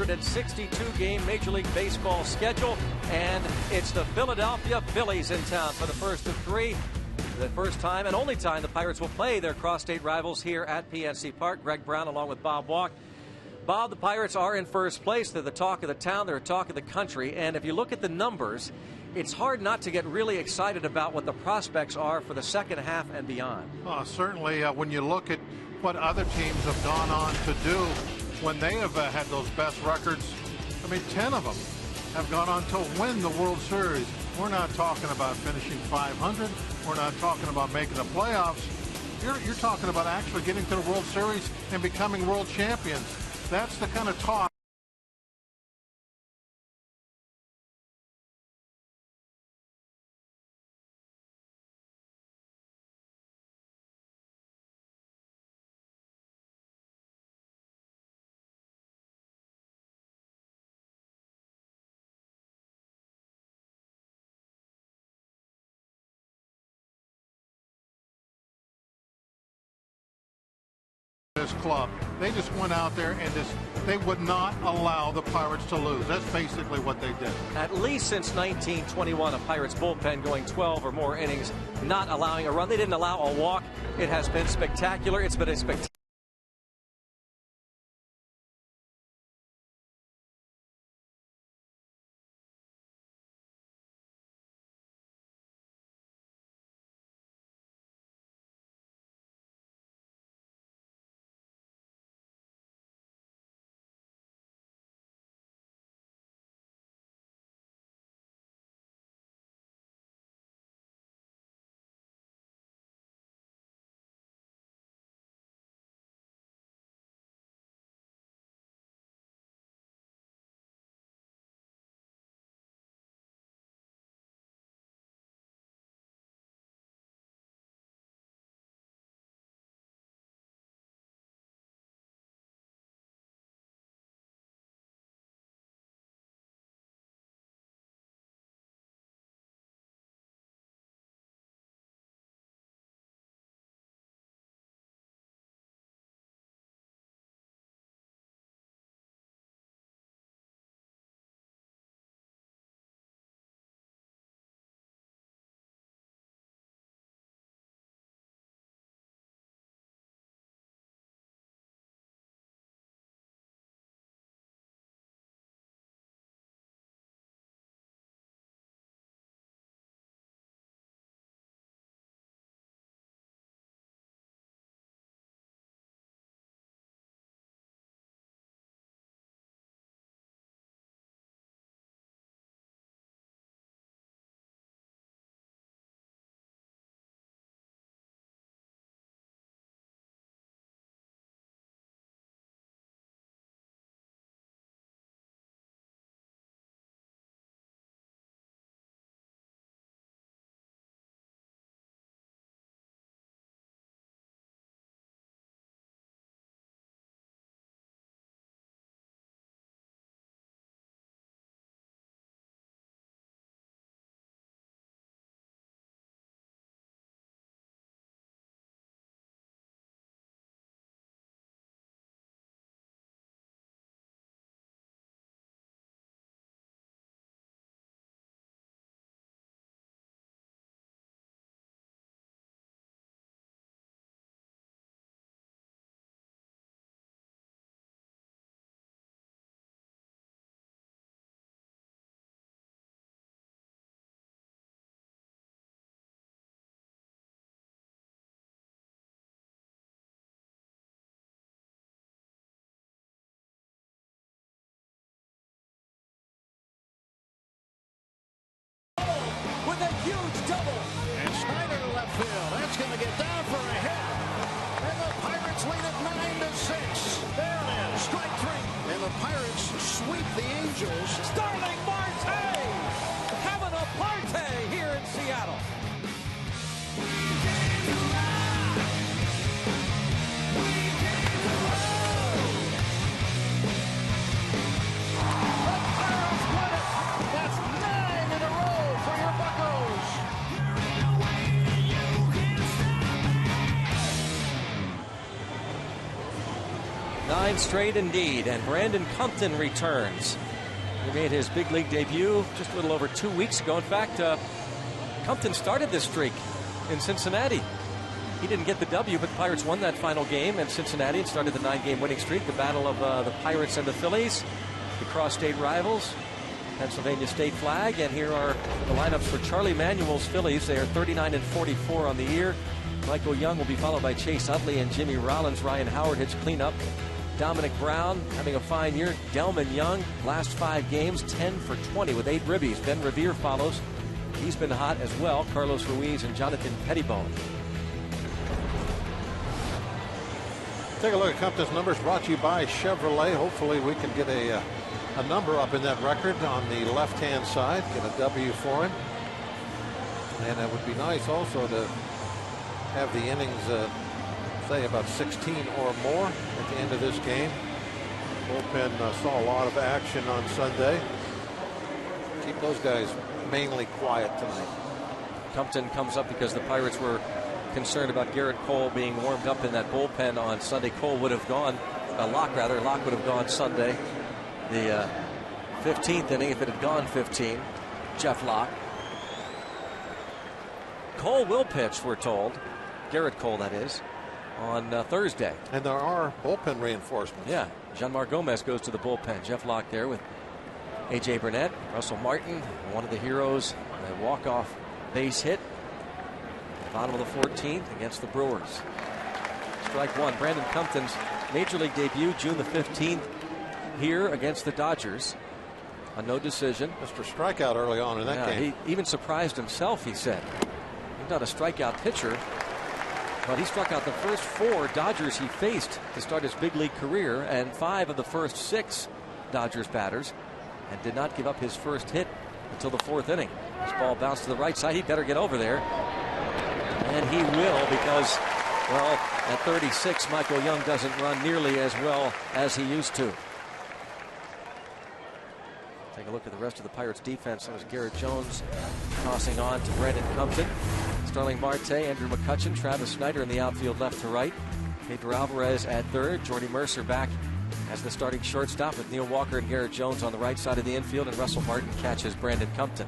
162-game Major League Baseball schedule, and it's the Philadelphia Phillies in town for the first of three. The first time and only time the Pirates will play their cross-state rivals here at PNC Park. Greg Brown along with Bob Walk. Bob, the Pirates are in first place. They're the talk of the town. They're the talk of the country. And if you look at the numbers, it's hard not to get really excited about what the prospects are for the second half and beyond. Certainly, when you look at what other teams have gone on to do when they have had those best records, I mean, 10 of them have gone on to win the World Series. We're not talking about finishing 500. We're not talking about making the playoffs. You're talking about actually getting to the World Series and becoming world champions. That's the kind of talk. This club, they just went out there and they would not allow the Pirates to lose. That's basically what they did. At least since 1921, a Pirates bullpen going 12 or more innings, not allowing a run. They didn't allow a walk. It has been spectacular. It's been a spectacular. With a huge double. And Snyder to left field. That's going to get down for a hit. And the Pirates lead it 9-6. There it is. Strike three. And the Pirates sweep the Angels. Starling Marte having a party here in Seattle. 9 straight indeed, and Brandon Compton returns. He made his big league debut just a little over 2 weeks ago. In fact, Compton started this streak in Cincinnati. He didn't get the W, but the Pirates won that final game in Cincinnati and started the 9-game winning streak. The battle of the Pirates and the Phillies, the cross-state rivals, Pennsylvania state flag. And here are the lineups for Charlie Manuel's Phillies. They are 39-44 on the year. Michael Young will be followed by Chase Utley and Jimmy Rollins. Ryan Howard hits cleanup. Dominic Brown having a fine year. Delman Young, last 5 games, 10 for 20 with 8 ribbies. Ben Revere follows. He's been hot as well. Carlos Ruiz and Jonathan Pettibone. Take a look at Compton's numbers, brought to you by Chevrolet. Hopefully we can get a number up in that record on the left-hand side, get a W for him. And it would be nice also to have the innings, say about 16 or more at the end of this game. Bullpen saw a lot of action on Sunday. Keep those guys mainly quiet tonight. Compton comes up because the Pirates were concerned about Garrett Cole being warmed up in that bullpen on Sunday. Cole would have gone, Locke would have gone Sunday. The 15th inning if it had gone 15. Jeff Locke. Cole will pitch, we're told. Garrett Cole, that is, on Thursday. And there are bullpen reinforcements. Yeah, Jeanmar Gomez goes to the bullpen. Jeff Locke there with A.J. Burnett, Russell Martin, one of the heroes, a walk-off base hit. Bottom of the 14th against the Brewers. Strike one. Brandon Compton's major league debut, June the 15th, here against the Dodgers. A no decision. Mr. Strikeout early on in that game. He even surprised himself, he said. He's not a strikeout pitcher, but he struck out the first 4 Dodgers he faced to start his big league career, and 5 of the first 6 Dodgers batters, and did not give up his first hit until the 4th inning. This ball bounced to the right side. He better get over there. And he will, because, well, at 36, Michael Young doesn't run nearly as well as he used to. Take a look at the rest of the Pirates defense. That was Garrett Jones tossing on to Brandon Compton. Starling Marte, Andrew McCutchen, Travis Snyder in the outfield left to right. Pedro Alvarez at third. Jordy Mercer back as the starting shortstop with Neil Walker and Garrett Jones on the right side of the infield, and Russell Martin catches Brandon Compton.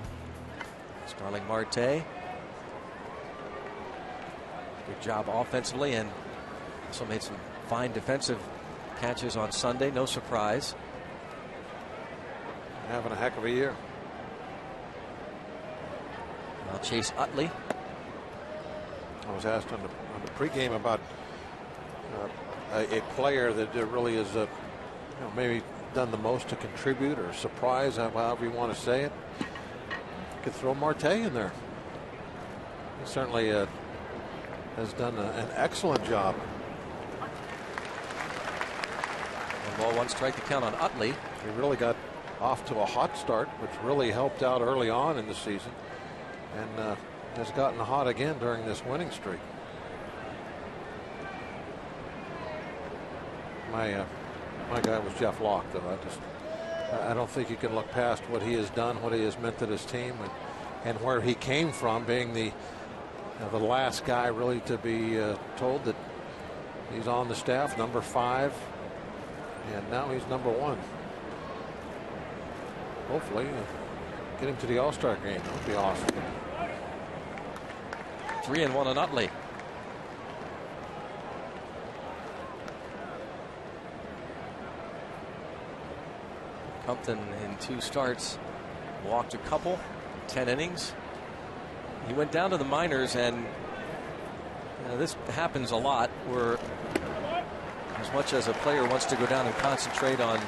Starling Marte. Good job offensively, and also made some fine defensive catches on Sunday. No surprise. Having a heck of a year. Now Chase Utley. I was asked on the pregame about a player that really is maybe done the most to contribute or surprise, however you want to say it. You could throw Marte in there. He certainly has done an excellent job. 1 ball, 1 strike to count on Utley. He really got off to a hot start, which really helped out early on in the season, and has gotten hot again during this winning streak. My guy was Jeff Locke, though. I don't think you can look past what he has done, what he has meant to this team, and where he came from, being the last guy really to be told that he's on the staff, number 5, and now he's number 1. Hopefully get him to the All-Star game. That would be awesome. 3-1 on Utley. Compton in 2 starts walked a couple, 10 innings. He went down to the minors, and this happens a lot, where as much as a player wants to go down and concentrate on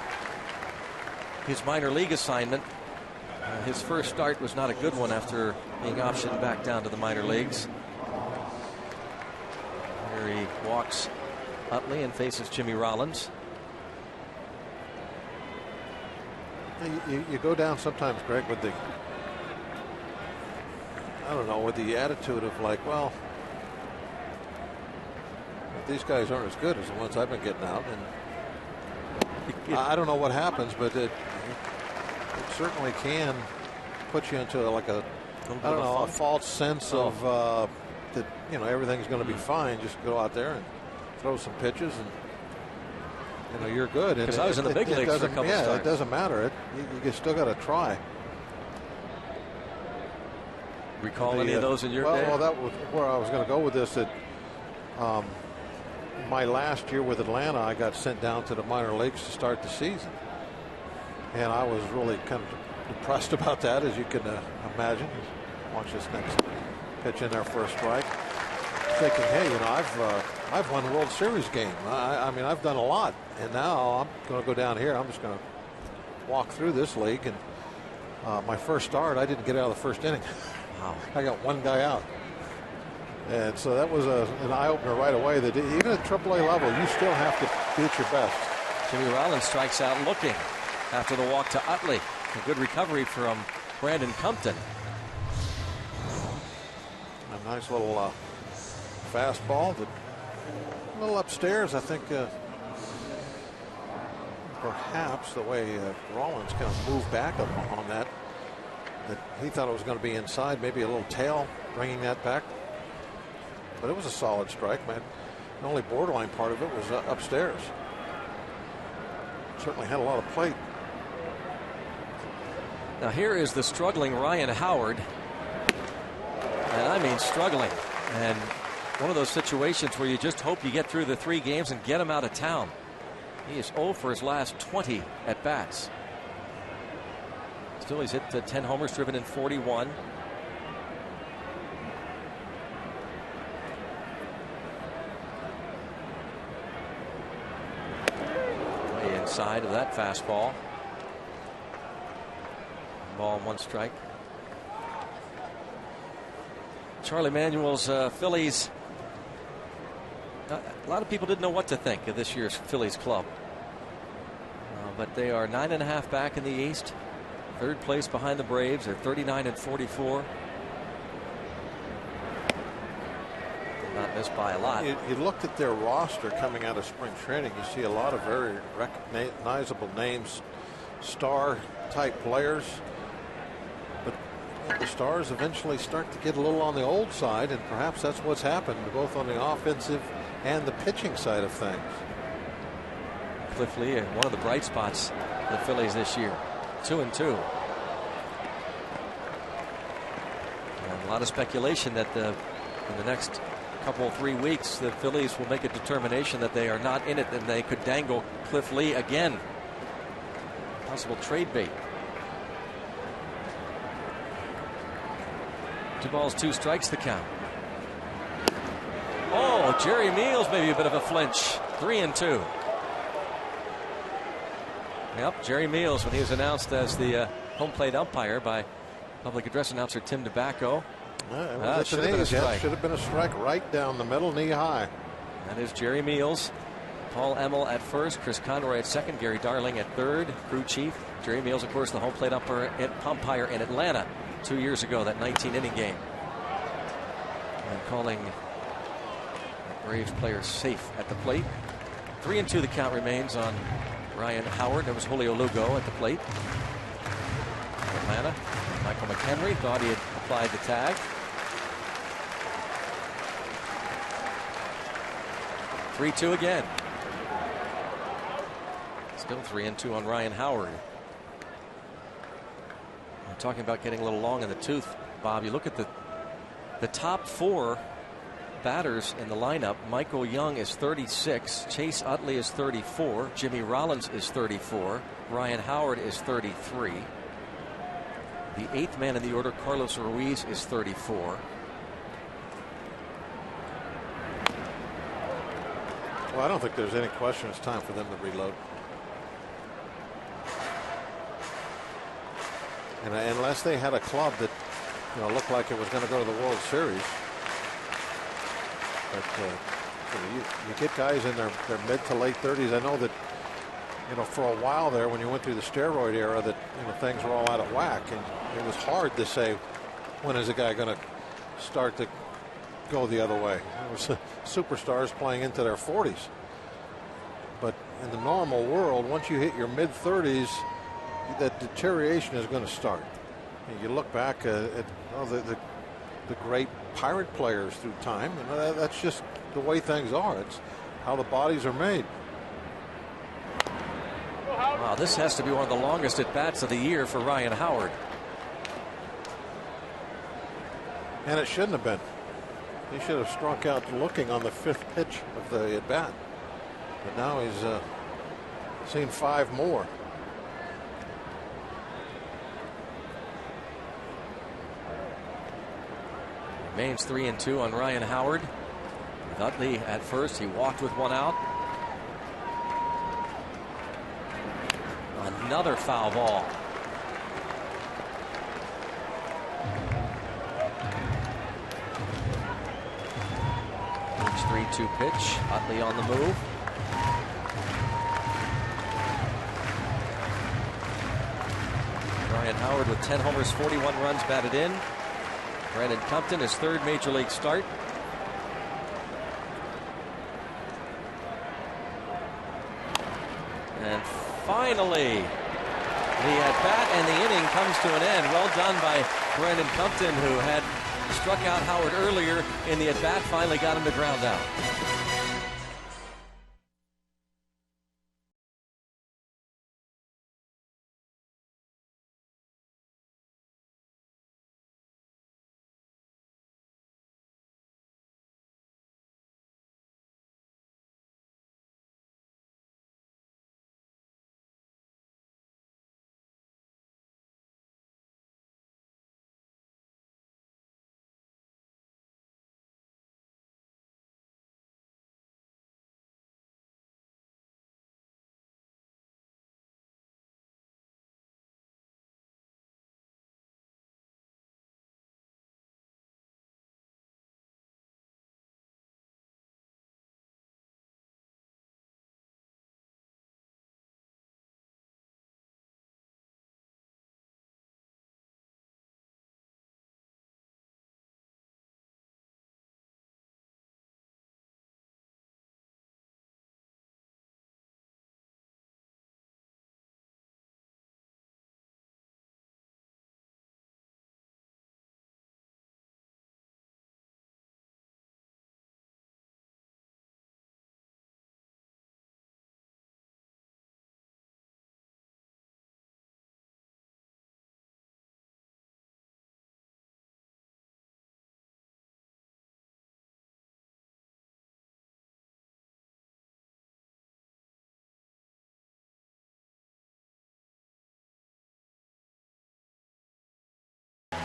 his minor league assignment, his first start was not a good one after being optioned back down to the minor leagues. Here he walks Utley and faces Jimmy Rollins. You go down sometimes, Greg, with the, I don't know, with the attitude of like, well, these guys aren't as good as the ones I've been getting out, and I don't know what happens, but it certainly can put you into like a false sense of that everything's going to be fine. Just go out there and throw some pitches, and you know, you're good. Because I was in the big leagues for a couple starts. Yeah, it doesn't matter. You still got to try. Recall any of those in your day? Well, that was where I was going to go with this. That my last year with Atlanta, I got sent down to the minor leagues to start the season, and I was really kind of depressed about that, as you can imagine. Watch this next pitch in there for a strike. Thinking, hey, you know, I've won a World Series game. I mean, I've done a lot, and now I'm going to go down here. I'm just going to walk through this league. And my first start, I didn't get out of the first inning. Wow. I got one guy out. And so that was an eye-opener right away, that even at AAA level, you still have to be at your best. Jimmy Rollins strikes out looking after the walk to Utley. A good recovery from Brandon Compton. A nice little fastball, that a little upstairs. I think perhaps the way Rollins kind of moved back on that he thought it was going to be inside, maybe a little tail bringing that back. But it was a solid strike, man. The only borderline part of it was upstairs. Certainly had a lot of plate. Now here is the struggling Ryan Howard. And I mean struggling. And one of those situations where you just hope you get through the 3 games and get him out of town. He is 0 for his last 20 at bats. Still, he's hit 10 homers, driven in 41. Way inside of that fastball. Ball, 1 strike. Charlie Manuel's Phillies. A lot of people didn't know what to think of this year's Phillies club. But they are 9.5 back in the East. 3rd place behind the Braves. They're 39 and 44. Not missed by a lot. You looked at their roster coming out of spring training. You see a lot of very recognizable names, star-type players. But the stars eventually start to get a little on the old side, and perhaps that's what's happened, both on the offensive and the pitching side of things. Cliff Lee, one of the bright spots of the Phillies this year. 2-2. And a lot of speculation that in the next couple 3 weeks the Phillies will make a determination that they are not in it, and they could dangle Cliff Lee again. Possible trade bait. 2 balls, 2 strikes the count. Oh, Jerry Meals, maybe a bit of a flinch. 3-2. Yep, Jerry Meals, when he was announced as the home plate umpire by public address announcer Tim DeBacco. Should have been a strike right down the middle, knee high. That is Jerry Meals. Paul Emmel at first, Chris Conroy at second, Gary Darling at third, crew chief. Jerry Meals, of course, the home plate umpire in Atlanta 2 years ago, that 19-inning game. And calling Braves players safe at the plate. 3-2 the count remains on Ryan Howard. There was Julio Lugo at the plate. Atlanta. Michael McHenry thought he had applied the tag. 3-2 again. Still 3-2 on Ryan Howard. I'm talking about getting a little long in the tooth, Bob. You look at the top 4 batters in the lineup. Michael Young is 36. Chase Utley is 34. Jimmy Rollins is 34. Ryan Howard is 33. The 8th man in the order, Carlos Ruiz, is 34. Well, I don't think there's any question it's time for them to reload. And unless they had a club that, you know, looked like it was going to go to the World Series. But you get guys in their mid to late 30s. I know that, you know, for a while there, when you went through the steroid era, that, you know, things were all out of whack, and it was hard to say when is a guy going to start to go the other way. There was superstars playing into their 40s. But in the normal world, once you hit your mid 30s, that deterioration is going to start. And you look back at the great Pirate players through time, and that's just the way things are. It's how the bodies are made. Wow, this has to be one of the longest at-bats of the year for Ryan Howard. And it shouldn't have been. He should have struck out looking on the 5th pitch of the at-bat. But now he's seen 5 more. Remains 3-2 on Ryan Howard. With Utley at first, he walked with 1 out. Another foul ball. Pitch 3-2 pitch. Utley on the move. Ryan Howard with 10 homers, 41 runs batted in. Brandon Compton, his 3rd major league start. And finally, the at-bat and the inning comes to an end. Well done by Brandon Compton, who had struck out Howard earlier in the at-bat, finally got him to ground out.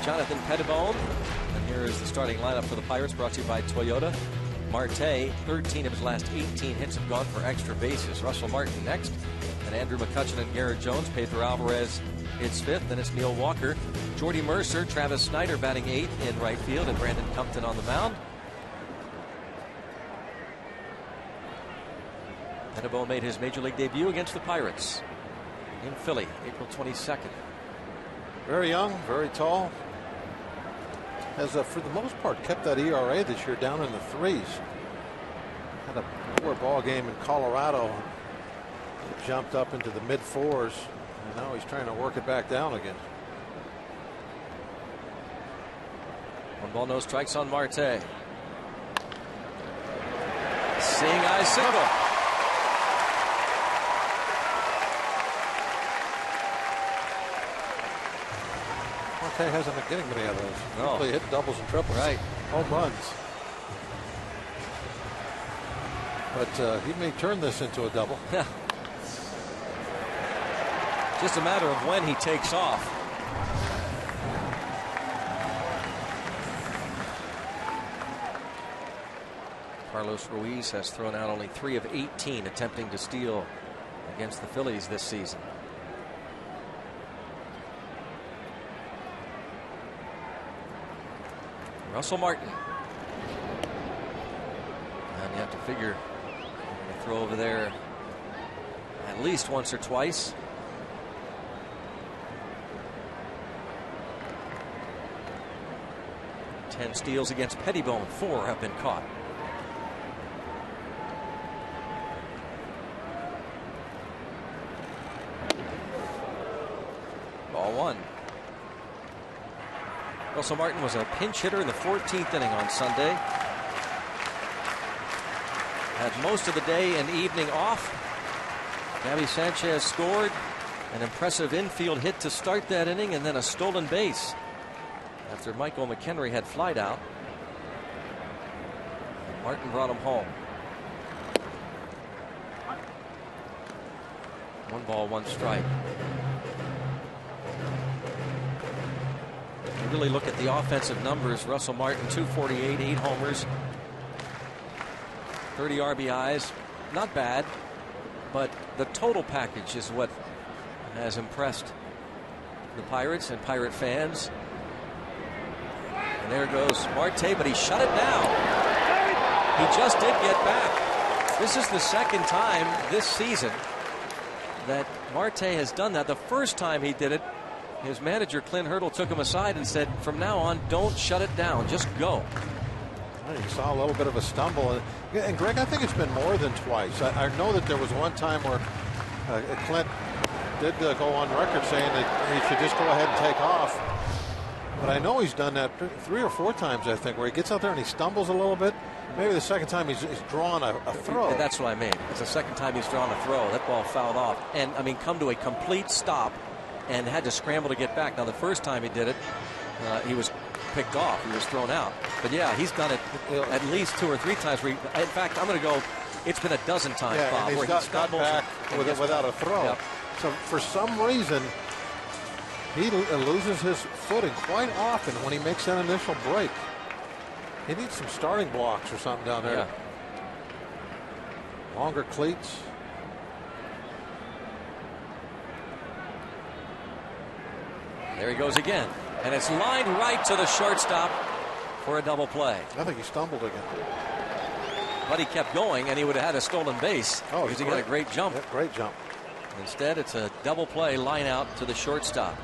Jonathan Pettibone. And here is the starting lineup for the Pirates, brought to you by Toyota. Marte, 13 of his last 18 hits have gone for extra bases. Russell Martin next. And Andrew McCutchen and Garrett Jones. Pedro Alvarez hits 5th. Then it's Neil Walker. Jordy Mercer, Travis Snyder batting 8th in right field. And Brandon Compton on the mound. Pettibone made his major league debut against the Pirates in Philly, April 22nd. Very young, very tall. Has, for the most part, kept that ERA this year down in the 3s. Had a poor ball game in Colorado. It jumped up into the mid-4s. And now he's trying to work it back down again. 1 ball, no strikes on Marte. Seeing eye single. Marte hasn't been getting many of those. No. Usually hit doubles and triples. Right. Home runs. But he may turn this into a double. Just a matter of when he takes off. Carlos Ruiz has thrown out only 3 of 18 attempting to steal against the Phillies this season. Russell Martin. And you have to figure to throw over there at least once or twice. Ten steals against Pettibone. 4 have been caught. Ball 1. Russell Martin was a pinch hitter in the 14th inning on Sunday. Had most of the day and evening off. Gabby Sanchez scored an impressive infield hit to start that inning, and then a stolen base after Michael McHenry had flied out. Martin brought him home. 1 ball, 1 strike. You really look at the offensive numbers. Russell Martin, 248, 8 homers, 30 RBIs. Not bad, but the total package is what has impressed the Pirates and Pirate fans. And there goes Marte, but he shut it down. He just did get back. This is the second time this season that Marte has done that. The first time he did it, his manager Clint Hurdle took him aside and said, from now on, don't shut it down, just go. You saw a little bit of a stumble. And Greg, I think it's been more than twice. I know that there was one time where Clint did go on record saying that he should just go ahead and take off. But I know he's done that 3 or 4 times, I think, where he gets out there and he stumbles a little bit. Maybe the second time he's drawn a throw. That's what I mean. It's the second time he's drawn a throw. That ball fouled off. And, I mean, come to a complete stop and had to scramble to get back. Now, the first time he did it, he was picked off. He was thrown out. But, yeah, he's done it at least 2 or 3 times. In fact, I'm going to go, it's been a dozen times, Bob, and where he's got back without a throw. Yep. So, for some reason, he loses his footing quite often when he makes that initial break. He needs some starting blocks or something down there. Yeah. Longer cleats. There he goes again. And it's lined right to the shortstop for a double play. I think he stumbled again. But he kept going, and he would have had a stolen base. Oh, because he got a great jump. Yeah, great jump. Instead, it's a double play line out to the shortstop.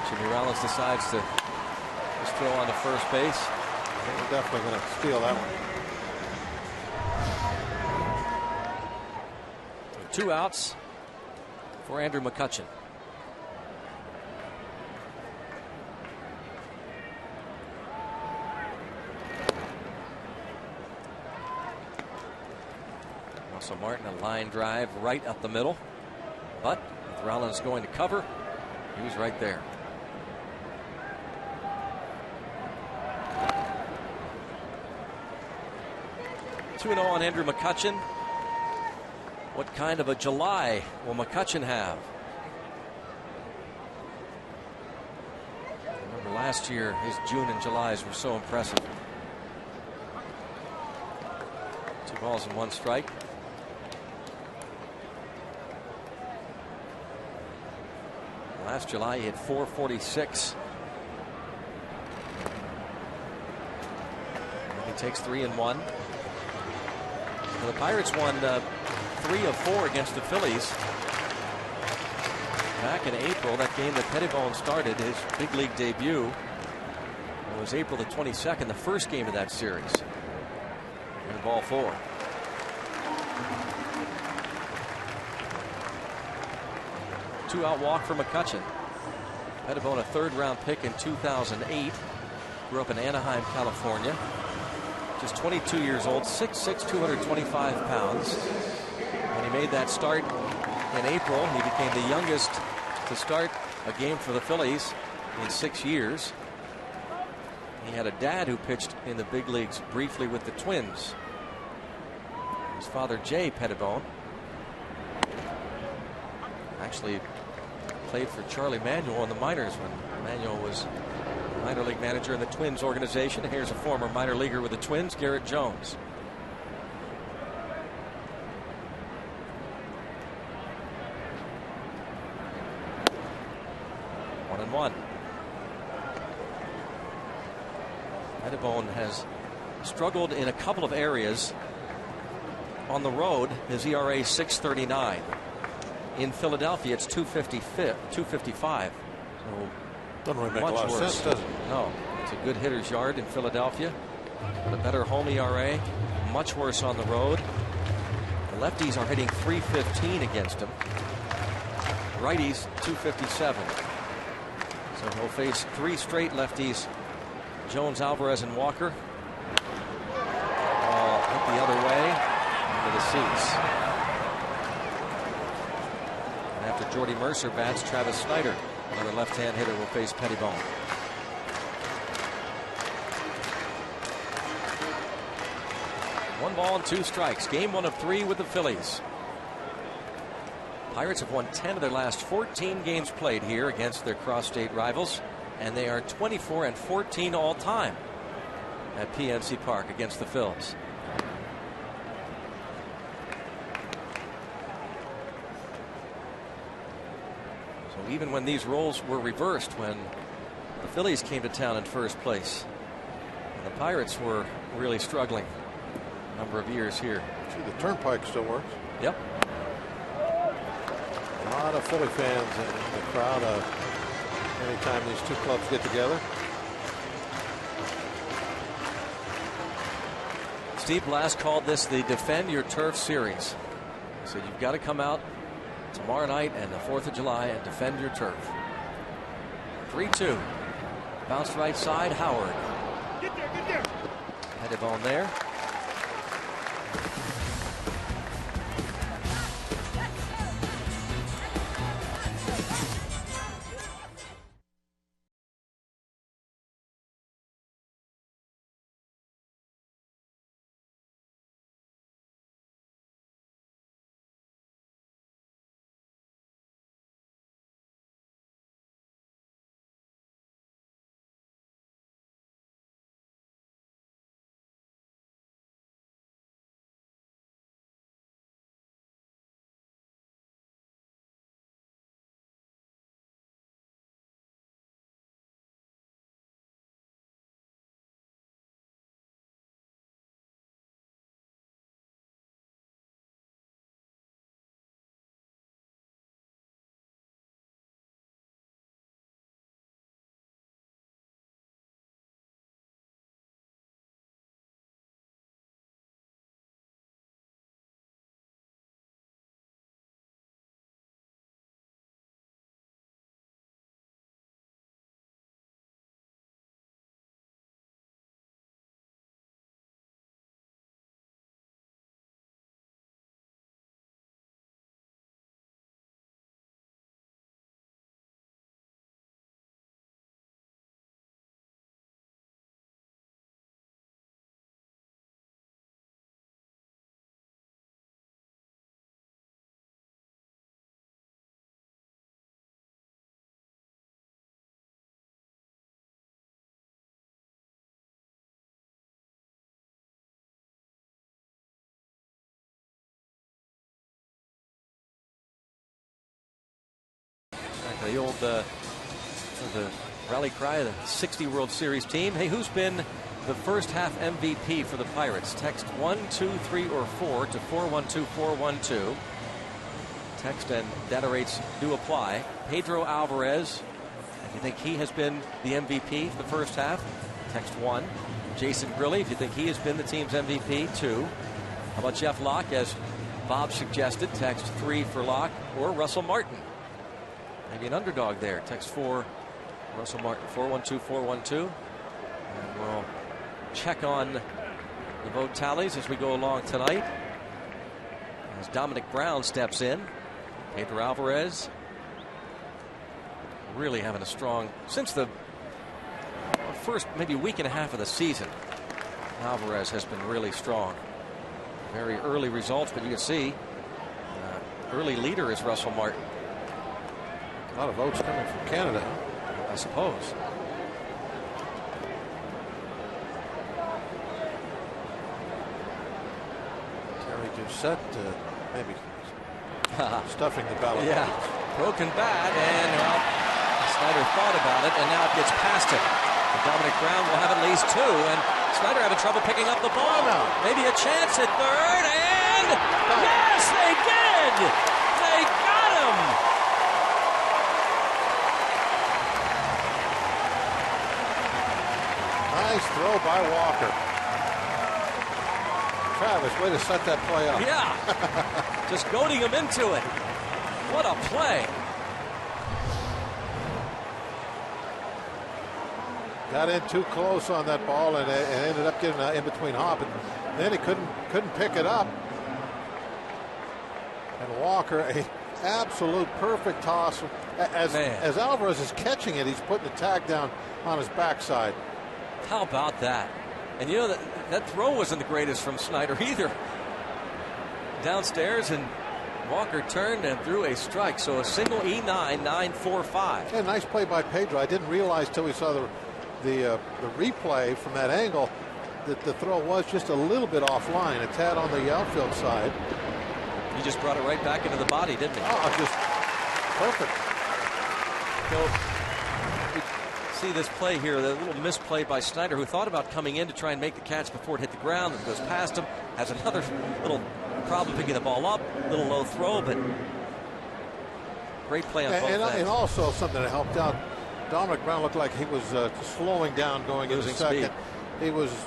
Jimmy Rollins decides to just throw on to first base. I think we're definitely going to steal that one. 2 outs for Andrew McCutchen. Russell Martin, a line drive right up the middle. But with Rollins going to cover, he was right there. Two 2-0 on Andrew McCutchen. What kind of a July will McCutchen have? Remember last year, his June and Julys were so impressive. 2 balls and 1 strike. Last July, he had 446. And he takes 3 and 1. The Pirates won 3 of 4 against the Phillies back in April. That game that Pettibone started his big league debut. It was April the 22nd, the first game of that series. And ball 4. Two-out walk for McCutchen. Pettibone, a 3rd-round pick in 2008. Grew up in Anaheim, California. Just 22 years old, 6'6", 225 pounds. When he made that start in April, he became the youngest to start a game for the Phillies in 6 years. He had a dad who pitched in the big leagues briefly with the Twins. His father, Jay Pettibone, actually played for Charlie Manuel in the minors when Manuel was minor league manager in the Twins organization. Here's a former minor leaguer with the Twins, Garrett Jones. One and 1. Pettibone has struggled in a couple of areas. On the road, his ERA is 6.39. In Philadelphia, it's 2.55. So doesn't really make a lot of sense, does it? No, it's a good hitter's yard in Philadelphia, but a better home ERA. Much worse on the road. The lefties are hitting 315 against him. Righties 257. So he'll face 3 straight lefties Jones, Alvarez, and Walker. Ball hit the other way into the seats. And after Jordy Mercer bats, Travis Snyder, another left-hand hitter, will face Pettibone. One ball and 2 strikes. Game 1 of 3 with the Phillies. Pirates have won 10 of their last 14 games played here against their cross-state rivals, and they are 24-14 all time at PNC Park against the Phils. So even when these roles were reversed, when the Phillies came to town in first place, and the Pirates were really struggling a number of years here. Gee, the turnpike still works. Yep. A lot of Philly fans in the crowd anytime these two clubs get together. Steve Blass called this the Defend Your Turf series. He said you've got to come out tomorrow night and the 4th of July and defend your turf. 3-2. Bounced right side, Howard. Get there. Pettibone there. The old the rally cry, the 60 World Series team. Hey, who's been the first half MVP for the Pirates? Text 1, 2, 3, or 4 to 412-412. Text and data rates do apply. Pedro Alvarez, if you think he has been the MVP for the first half, text 1. Jason Grilli, if you think he has been the team's MVP, 2. How about Jeff Locke, as Bob suggested, text 3 for Locke, or Russell Martin. Maybe an underdog there. Text 4, Russell Martin, 412-412. And we'll check on the vote tallies as we go along tonight. As Dominic Brown steps in. Pedro Alvarez really having a strong, since the first maybe week and a half of the season, Alvarez has been really strong. Very early results, but you can see early leader is Russell Martin. A lot of votes coming from Canada, I suppose. Terry Doucette, maybe stuffing the ballot. Yeah, broken bat, and well, Snyder thought about it, and now it gets past him. And Dominic Brown will have at least 2, and Snyder having trouble picking up the ball. No. Maybe a chance at third, and yes, they did! They got him! Nice throw by Walker. Travis, way to set that play up. Yeah, just goading him into it. What a play. got in too close on that ball and ended up getting in between Hop, and then he couldn't pick it up. And Walker, a absolute perfect toss. As Alvarez is catching it, he's putting the tag down on his backside. How about that? And you know that throw wasn't the greatest from Snyder either. Downstairs, and Walker turned and threw a strike. So a single E9, 9-4-5. Yeah, nice play by Pedro. I didn't realize till we saw the replay from that angle that the throw was just a little bit offline, a tad on the outfield side. He just brought it right back into the body, didn't he? Oh, just perfect. So we see this play here, the little misplay by Snyder, who thought about coming in to try and make the catch before it hit the ground, and goes past him. Has another little problem picking the ball up, little low throw, but great play on both ends. And also something that helped out. Dominic Brown looked like he was slowing down going into second. Speed.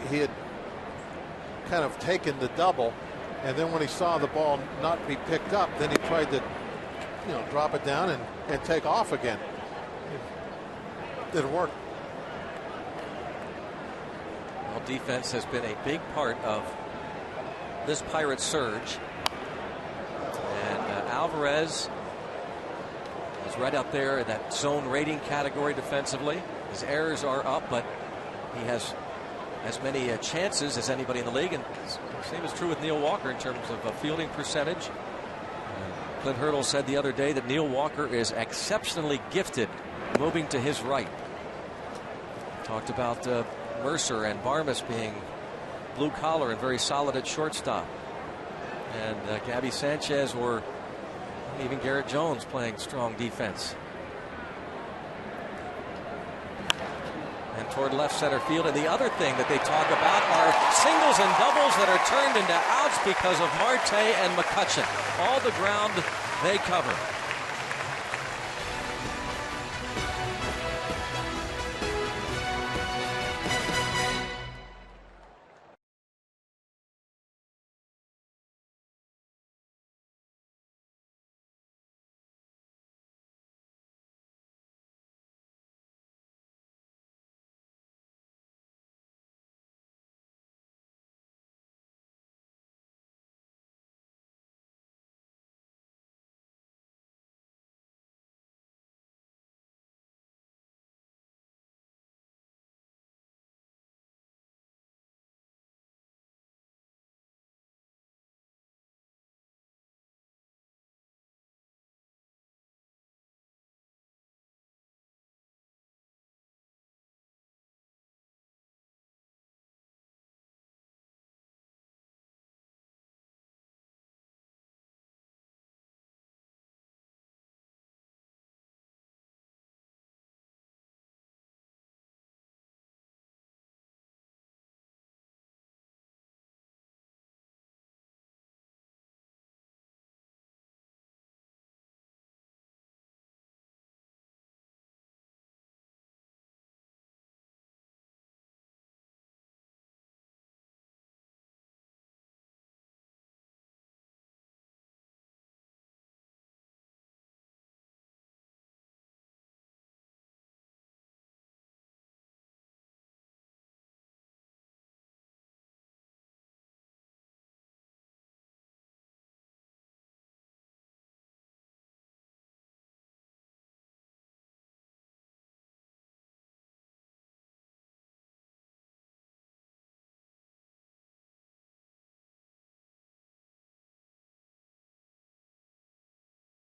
He had kind of taken the double, and then when he saw the ball not be picked up, then he tried to, drop it down and take off again. It didn't work. Well, defense has been a big part of this Pirates surge, and Alvarez is right up there in that zone rating category defensively. His errors are up, but he has as many chances as anybody in the league, and same is true with Neil Walker in terms of fielding percentage. Clint Hurdle said the other day that Neil Walker is exceptionally gifted moving to his right. Talked about Mercer and Barmes being blue collar and very solid at shortstop, and Gabby Sanchez or even Garrett Jones playing strong defense. And toward left center field. And the other thing that they talk about are singles and doubles that are turned into outs because of Marte and McCutchen. All the ground they cover.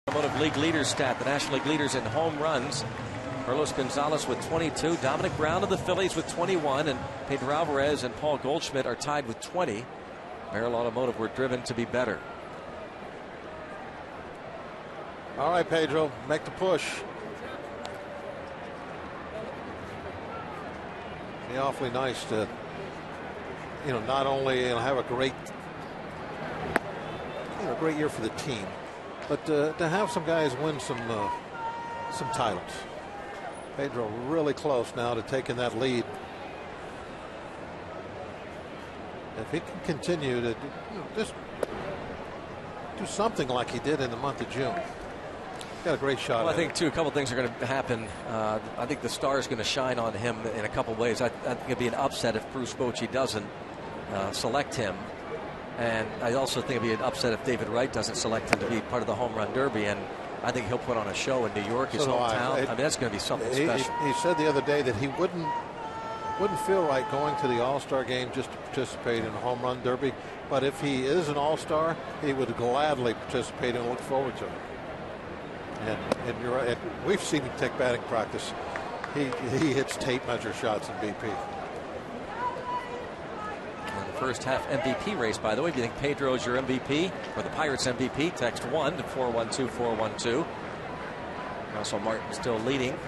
Automotive League leaders stat, the National League leaders in home runs. Carlos Gonzalez with 22, Dominic Brown of the Phillies with 21, and Pedro Alvarez and Paul Goldschmidt are tied with 20. Merrill Automotive were driven to be better. All right, Pedro, make the push. Be awfully nice to, not only have a great year for the team, but to have some guys win some titles. Pedro really close now to taking that lead. If he can continue to just do something like he did in the month of June. got a great shot. Well, I think, too, a couple things are going to happen. I think the star is going to shine on him in a couple ways. I think it'd be an upset if Bruce Bochy doesn't select him. And I also think it'd be an upset if David Wright doesn't select him to be part of the home run derby. And I think he'll put on a show in New York, his hometown. I mean, that's going to be something special. He said the other day that he wouldn't feel right going to the All-Star game just to participate in a home run derby. But if he is an All-Star, he would gladly participate and look forward to it. And you're right. We've seen him take batting practice. He hits tape measure shots in BP. In the first half MVP race, by the way, if you think Pedro's your MVP or the Pirates MVP, text 1 to 412-412. Russell Martin still leading.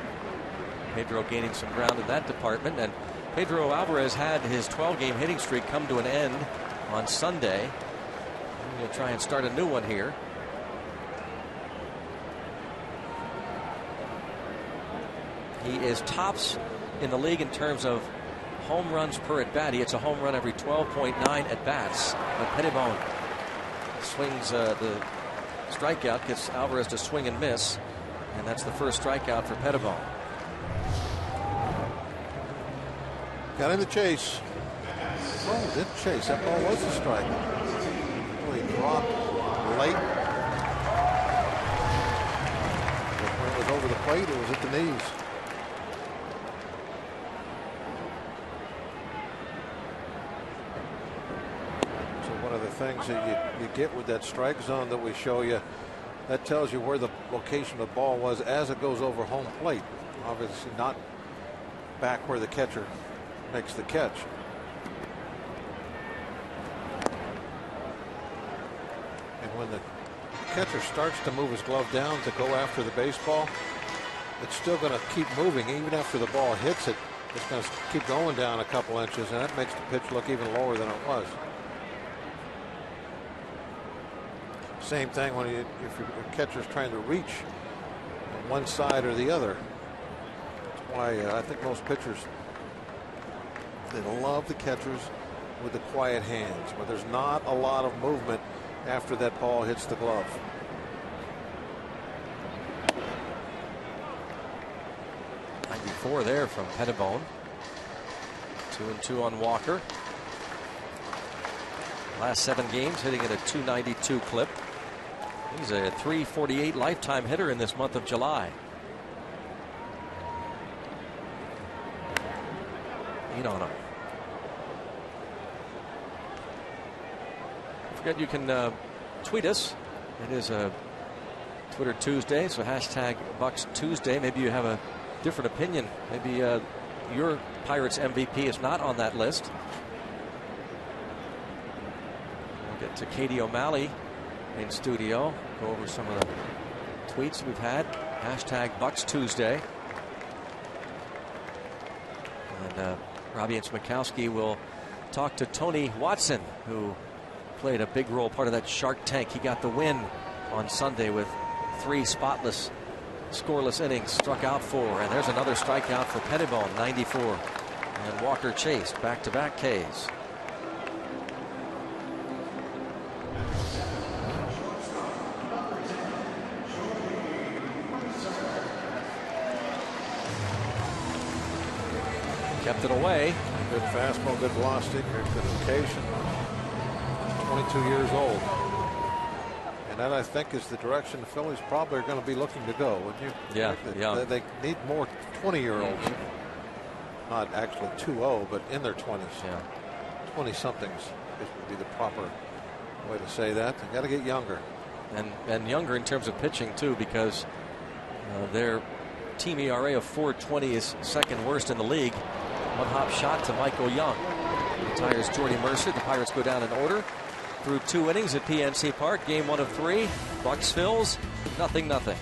Pedro gaining some ground in that department. And Pedro Alvarez had his 12-game hitting streak come to an end on Sunday. He'll try and start a new one here. He is tops in the league in terms of home runs per at bat. He hits a home run every 12.9 at bats. But Pettibone swings the strikeout, gets Alvarez to swing and miss, and that's the first strikeout for Pettibone. Got in the chase. Oh, didn't chase. That ball was a strike. Oh, he dropped late. When it was over the plate, it was at the knees. Things that you get with that strike zone that we show you, that tells you where the location of the ball was as it goes over home plate. Obviously not back where the catcher makes the catch. And when the catcher starts to move his glove down to go after the baseball, it's still going to keep moving even after the ball hits it. It's going to keep going down a couple inches, and that makes the pitch look even lower than it was. Same thing when if your catcher's trying to reach on one side or the other. That's why I think most pitchers, they love the catchers with the quiet hands, where there's not a lot of movement after that ball hits the glove. .94 there from Pettibone. 2-2 on Walker. Last 7 games hitting at a .292 clip. He's a .348 lifetime hitter in this month of July. 8 on him. Don't forget you can tweet us. It is a Twitter Tuesday, so hashtag Bucks Tuesday. Maybe you have a different opinion. Maybe your Pirates MVP is not on that list. We'll get to Katie O'Malley in studio, go over some of the tweets we've had. Hashtag Bucks Tuesday. And Robbie and Smikowski will talk to Tony Watson, who played a big role, part of that Shark Tank. He got the win on Sunday with 3 spotless, scoreless innings, struck out 4. And there's another strikeout for Pettibone, 94. And Walker chased back-to-back Ks. Kept it away. Good fastball, good velocity, good location. 22 years old. And that, I think, is the direction the Phillies probably are going to be looking to go, wouldn't you? Yeah, they need more 20-year-olds. Not actually 2-0, but in their 20s. Yeah. 20-somethings would be the proper way to say that. They got to get younger. And younger in terms of pitching, too, because their team ERA of 4.20 is second worst in the league. One hop shot to Michael Young. Retires Jordy Mercer. The Pirates go down in order through 2 innings at PNC Park. Game 1 of 3. Bucks Phils, 0-0.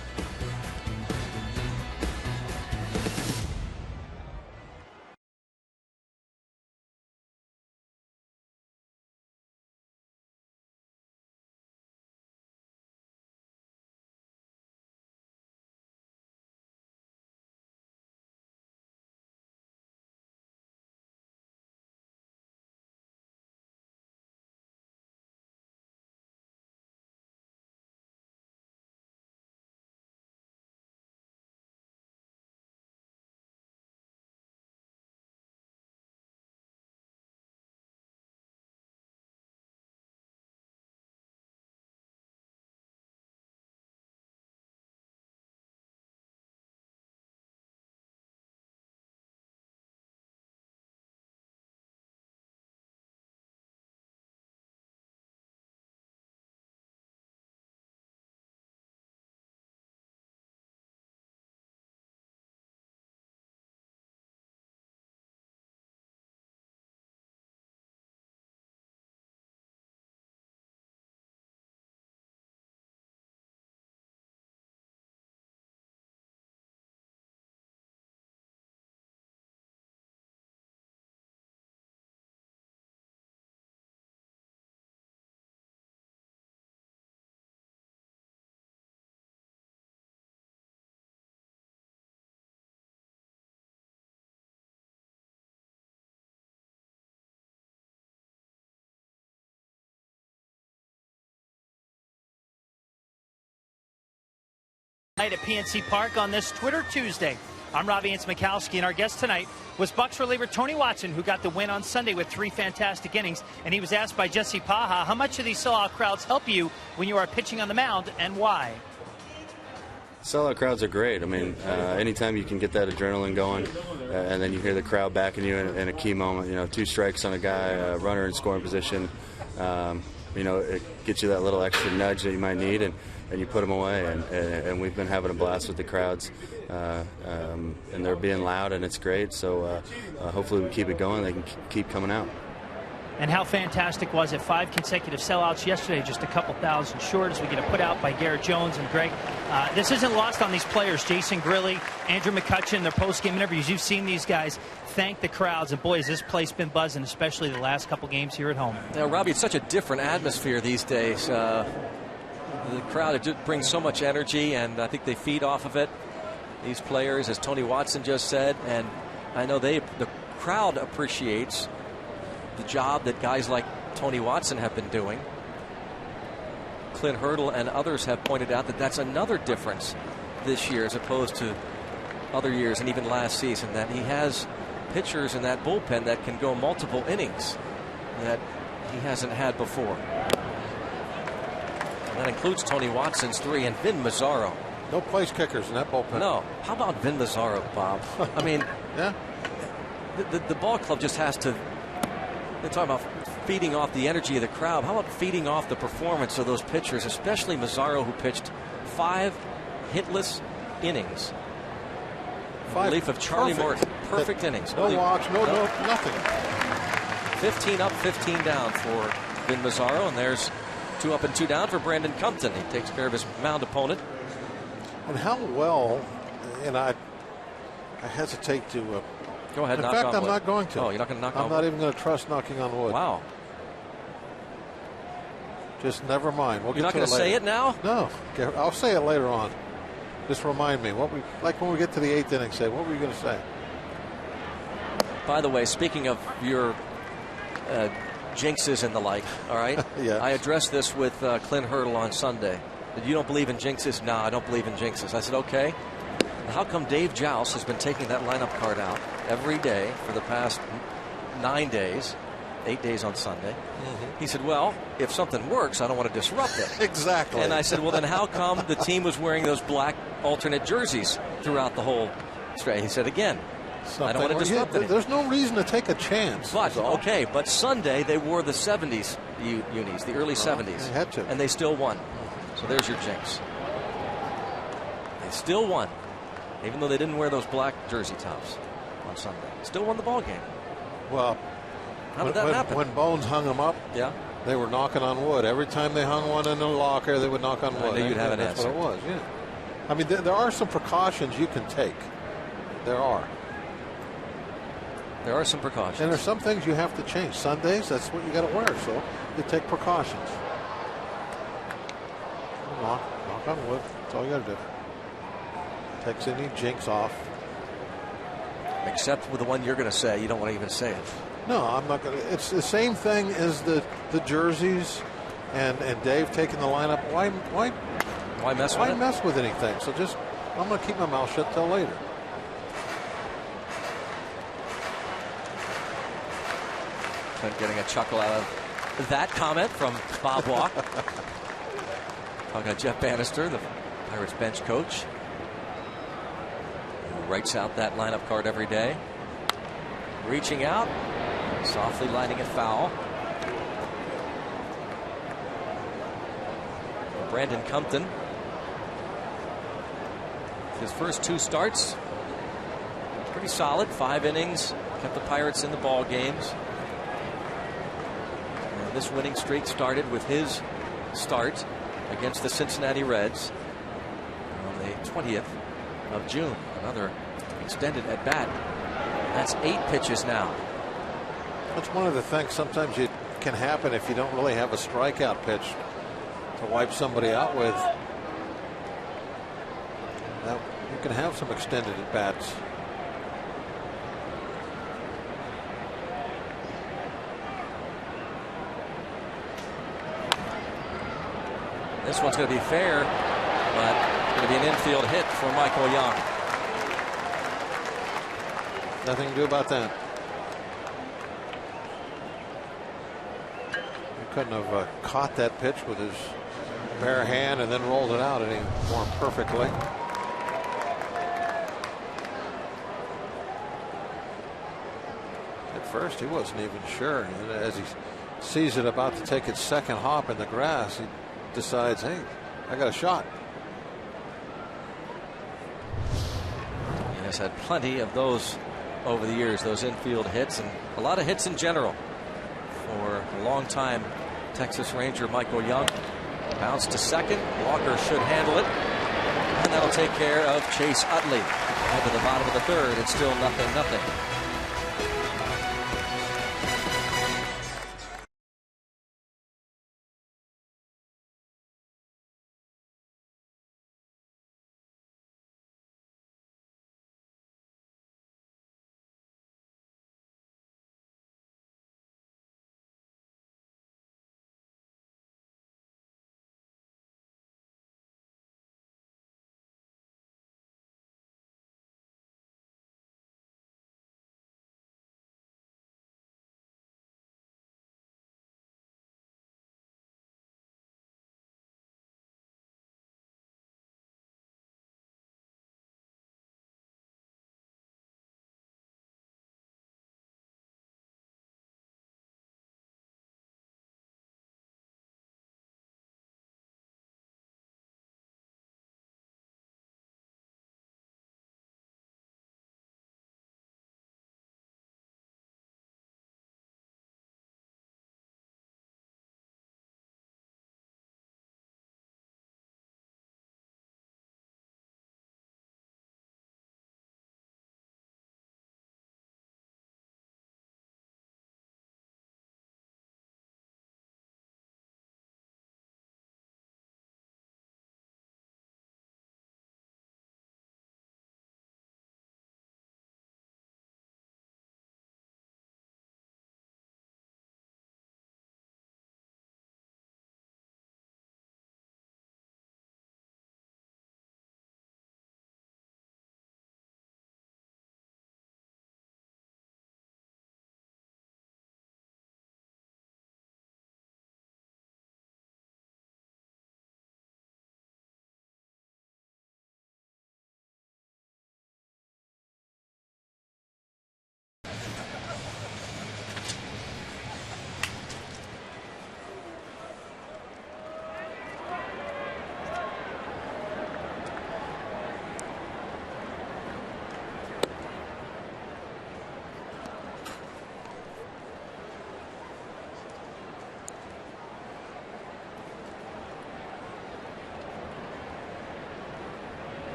Night at PNC Park on this Twitter Tuesday. I'm Robbie Mikowski, and our guest tonight was Bucs reliever Tony Watson, who got the win on Sunday with 3 fantastic innings. And he was asked by Jesse Paha, how much do these sellout crowds help you when you are pitching on the mound, and why? Sellout crowds are great. I mean, anytime you can get that adrenaline going, and then you hear the crowd backing you in a key moment, 2 strikes on a guy, a runner in scoring position, it gets you that little extra nudge that you might need, and you put them away. And we've been having a blast with the crowds, and they're being loud, and it's great. So hopefully we keep it going. They can keep coming out. And how fantastic was it? 5 consecutive sellouts yesterday, just a couple thousand short as we get a put out by Garrett Jones and Greg. This isn't lost on these players. Jason Grilli, Andrew McCutchen, their post-game interviews. You've seen these guys thank the crowds. And, boy, has this place been buzzing, especially the last couple games here at home. Now, Robbie, it's such a different atmosphere these days. The crowd, it just brings so much energy, and I think they feed off of it. These players, as Tony Watson just said, and I know the crowd appreciates the job that guys like Tony Watson have been doing. Clint Hurdle and others have pointed out that that's another difference this year as opposed to other years and even last season, that he has pitchers in that bullpen that can go multiple innings that he hasn't had before. And that includes Tony Watson's 3 and Vin Mazzaro. No place kickers in that bullpen. No. How about Vin Mazzaro, Bob? I mean, yeah. The ball club just has to. They're talking about feeding off the energy of the crowd. How about feeding off the performance of those pitchers, especially Mazzaro, who pitched 5 hitless innings. 5 relief of Charlie Morton. Perfect innings. No walks, no, nothing. 15 up, 15 down for Vin Mazzaro, and there's 2 up and 2 down for Brandon Compton. He takes care of his mound opponent. And how well, and I hesitate to. Go ahead. In fact, I'm not going to. Oh, you're not going to knock on wood? I'm not even going to trust knocking on wood. Wow. Just never mind. You're not going to say it now? No. I'll say it later on. Just remind me. Like when we get to the 8th inning, say, what were you going to say? By the way, speaking of your jinxes and the like, all right? Yeah. I addressed this with Clint Hurdle on Sunday. You don't believe in jinxes? No, I don't believe in jinxes. I said, okay. How come Dave Joust has been taking that lineup card out every day for the past 9 days, 8 days on Sunday? Mm-hmm. He said, well, if something works, I don't want to disrupt it. Exactly. And I said, well, then how come the team was wearing those black alternate jerseys throughout the whole stretch? He said, again, I don't want to disrupt it. There's no reason to take a chance. But, okay, but Sunday they wore the 70s unis, the early 70s. They had to. And they still won. So there's your jinx. They still won. Even though they didn't wear those black jersey tops on Sunday. Still won the ball game. Well, how did that happen? When Bones hung them up, yeah, they were knocking on wood. Every time they hung one in the locker, they would knock on wood. I knew you'd have an That's answer. what it was, yeah. I mean, there are some precautions you can take. There are. There are some precautions. And there's some things you have to change. Sundays, that's what you got to wear, so you take precautions. Knock on wood. That's all you got to do. Takes any jinx off. Except with the one you're going to say. You don't want to even say it. No, I'm not going to. It's the same thing as the jerseys and Dave taking the lineup. Why mess with Why it? mess with anything? So I'm going to keep my mouth shut till later. Clint getting a chuckle out of that comment from Bob Walk. Talking to Jeff Bannister, the Pirates bench coach, who writes out that lineup card every day. Reaching out, softly lining it foul. Brandon Compton, his first 2 starts, pretty solid. 5 innings, kept the Pirates in the ball games. And this winning streak started with his start against the Cincinnati Reds on the 20th of June. Another extended at bat. That's 8 pitches now. That's one of the things sometimes it can happen if you don't really have a strikeout pitch to wipe somebody out with. Now, you can have some extended at bats. This one's going to be fair. but going to be an infield hit for Michael Young. Nothing to do about that. He couldn't have caught that pitch with his bare hand and then rolled it out any more perfectly. At first, he wasn't even sure. And as he sees it about to take its second hop in the grass, he decides, hey, I got a shot. He has had plenty of those over the years, those infield hits, and a lot of hits in general for a long time. Texas Ranger Michael Young. Bounce to second. Walker should handle it, and that'll take care of Chase Utley. Up to the bottom of the third, it's still 0-0.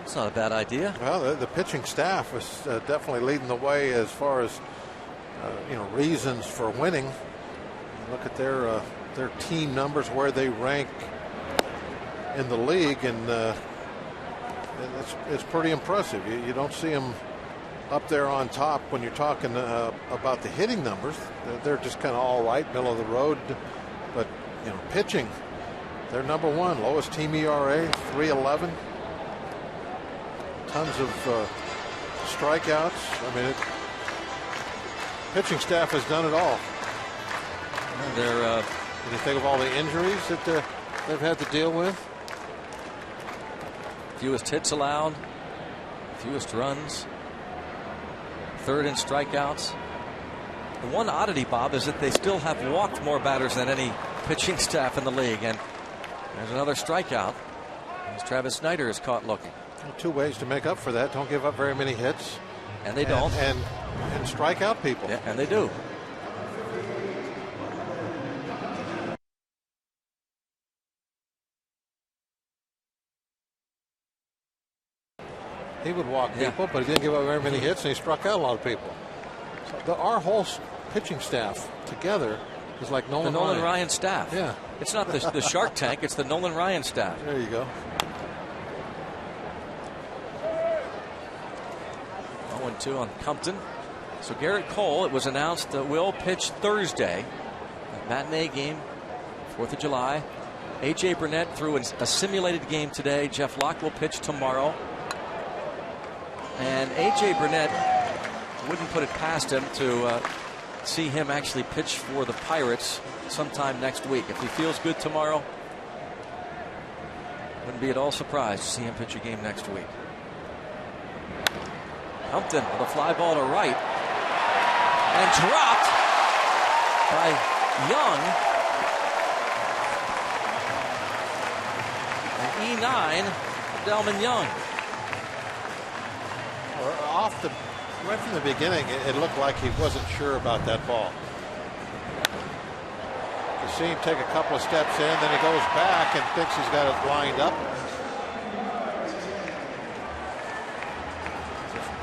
It's not a bad idea. Well, the pitching staff was definitely leading the way as far as reasons for winning. Look at their team numbers, where they rank in the league, and it's pretty impressive. You don't see them up there on top when you're talking about the hitting numbers. They're just kind of all right, middle of the road. But pitching, they're number one, lowest team ERA, 3.11. Tons of strikeouts. I mean, pitching staff has done it all. When you think of all the injuries that they've had to deal with. Fewest hits allowed, fewest runs, third in strikeouts. The one oddity, Bob, is that they still have walked more batters than any pitching staff in the league. And there's another strikeout as Travis Snyder is caught looking. Two ways to make up for that. Don't give up very many hits. And they don't. And strike out people. Yeah, and they do. He would walk people, but he didn't give up very many hits, and he struck out a lot of people. So our whole pitching staff together is like Nolan Ryan. The Nolan Ryan staff. Yeah. It's not the Shark Tank, it's the Nolan Ryan staff. There you go. 0-2 on Compton. So Garrett Cole, it was announced, will pitch Thursday. A matinee game, 4th of July. A.J. Burnett threw in a simulated game today. Jeff Locke will pitch tomorrow. And A.J. Burnett wouldn't put it past him to see him actually pitch for the Pirates sometime next week. If he feels good tomorrow, wouldn't be at all surprised to see him pitch a game next week. Humpton with a fly ball to right. And dropped by Young. And E9, Delman Young. Right from the beginning, it looked like he wasn't sure about that ball. You see him take a couple of steps in, then he goes back and thinks he's got it lined up.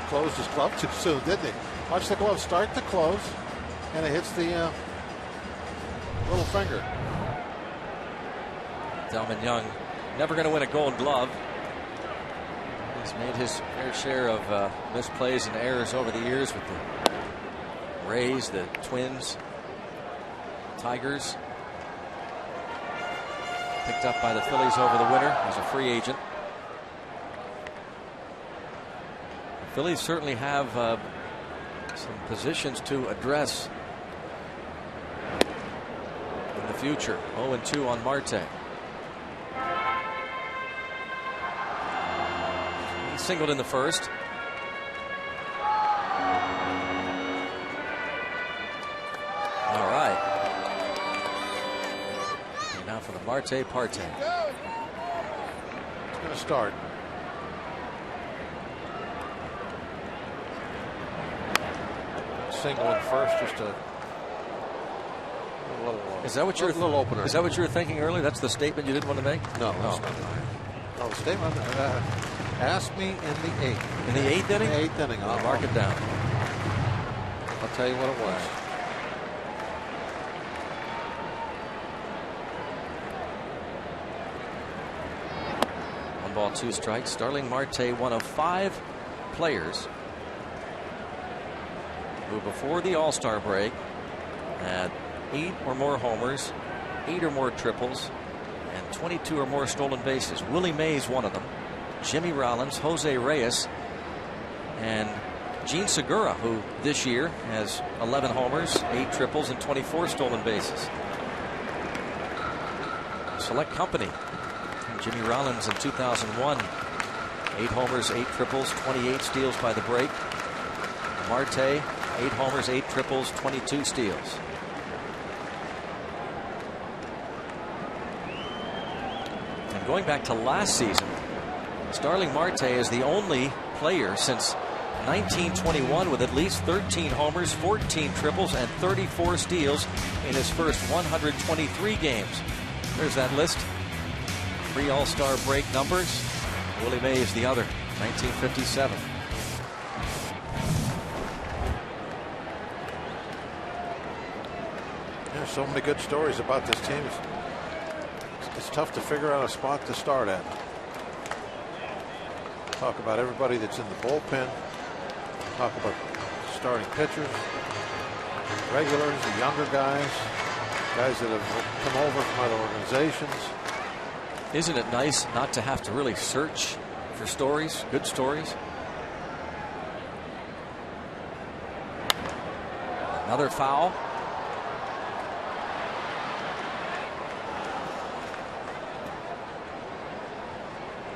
Closed his glove too soon, didn't he? Watch the glove start to close, and it hits the little finger. Delman Young never going to win a Gold Glove. He's made his fair share of misplays and errors over the years with the Rays, the Twins, Tigers. Picked up by the Phillies over the winter as a free agent. The Phillies certainly have some positions to address in the future. 0-2 on Marte. He singled in the first. All right. And now for the Marte Parte. It's going to start. Single in first, just a little. Is that what you're little opener? Is that what you were thinking earlier? That's the statement you didn't want to make? No, that's not mine. No, the statement. Ask me in the eighth. In the eighth inning? In the eighth inning. I'll mark it down. I'll tell you what it was. 1 ball, 2 strikes. Starling Marte, one of 5 players who before the All-Star break had 8 or more homers, 8 or more triples, and 22 or more stolen bases. Willie Mays, one of them. Jimmy Rollins, Jose Reyes, and Gene Segura, who this year has 11 homers, 8 triples, and 24 stolen bases. Select company. Jimmy Rollins in 2001, 8 homers, 8 triples, 28 steals by the break. Marte, 8 homers, 8 triples, 22 steals. And going back to last season, Starling Marte is the only player since 1921 with at least 13 homers, 14 triples, and 34 steals in his first 123 games. There's that list. 3 All-Star break numbers. Willie Mays the other, 1957. There's so many good stories about this team. It's tough to figure out a spot to start at. Talk about everybody that's in the bullpen. Talk about starting pitchers, regulars, the younger guys, guys that have come over from other organizations. Isn't it nice not to have to really search for stories, good stories? Another foul.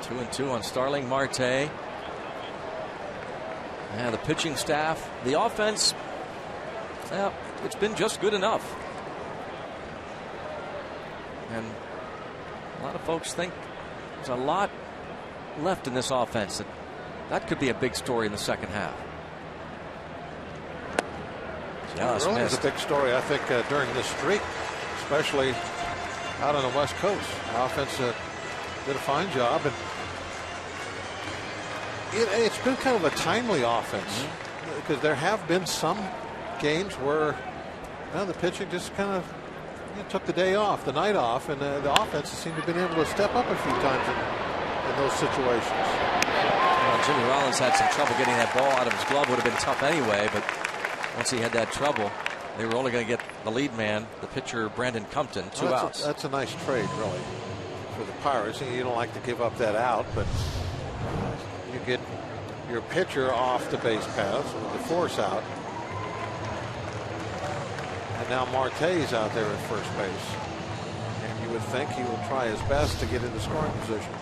Two and two on Starling Marte. And the pitching staff, the offense, well, it's been just good enough. And a lot of folks think there's a lot left in this offense. That could be a big story in the second half. Just really missed. is a big story, I think, during this streak, especially out on the West Coast. The offense did a fine job, and it's been kind of a timely offense because there have been some games where the pitching just kind of took the day off, the night off, and the offense seemed to have been able to step up a few times in those situations. Well, Jimmy Rollins had some trouble getting that ball out of his glove. Would have been tough anyway, but once he had that trouble, They were only going to get the lead man, the pitcher Brandon Compton, 2 outs. That's a nice trade, really, for the Pirates. You don't like to give up that out, but you get your pitcher off the base paths with the force out. And now Marte's out there at first base. And you would think he will try his best to get into scoring position.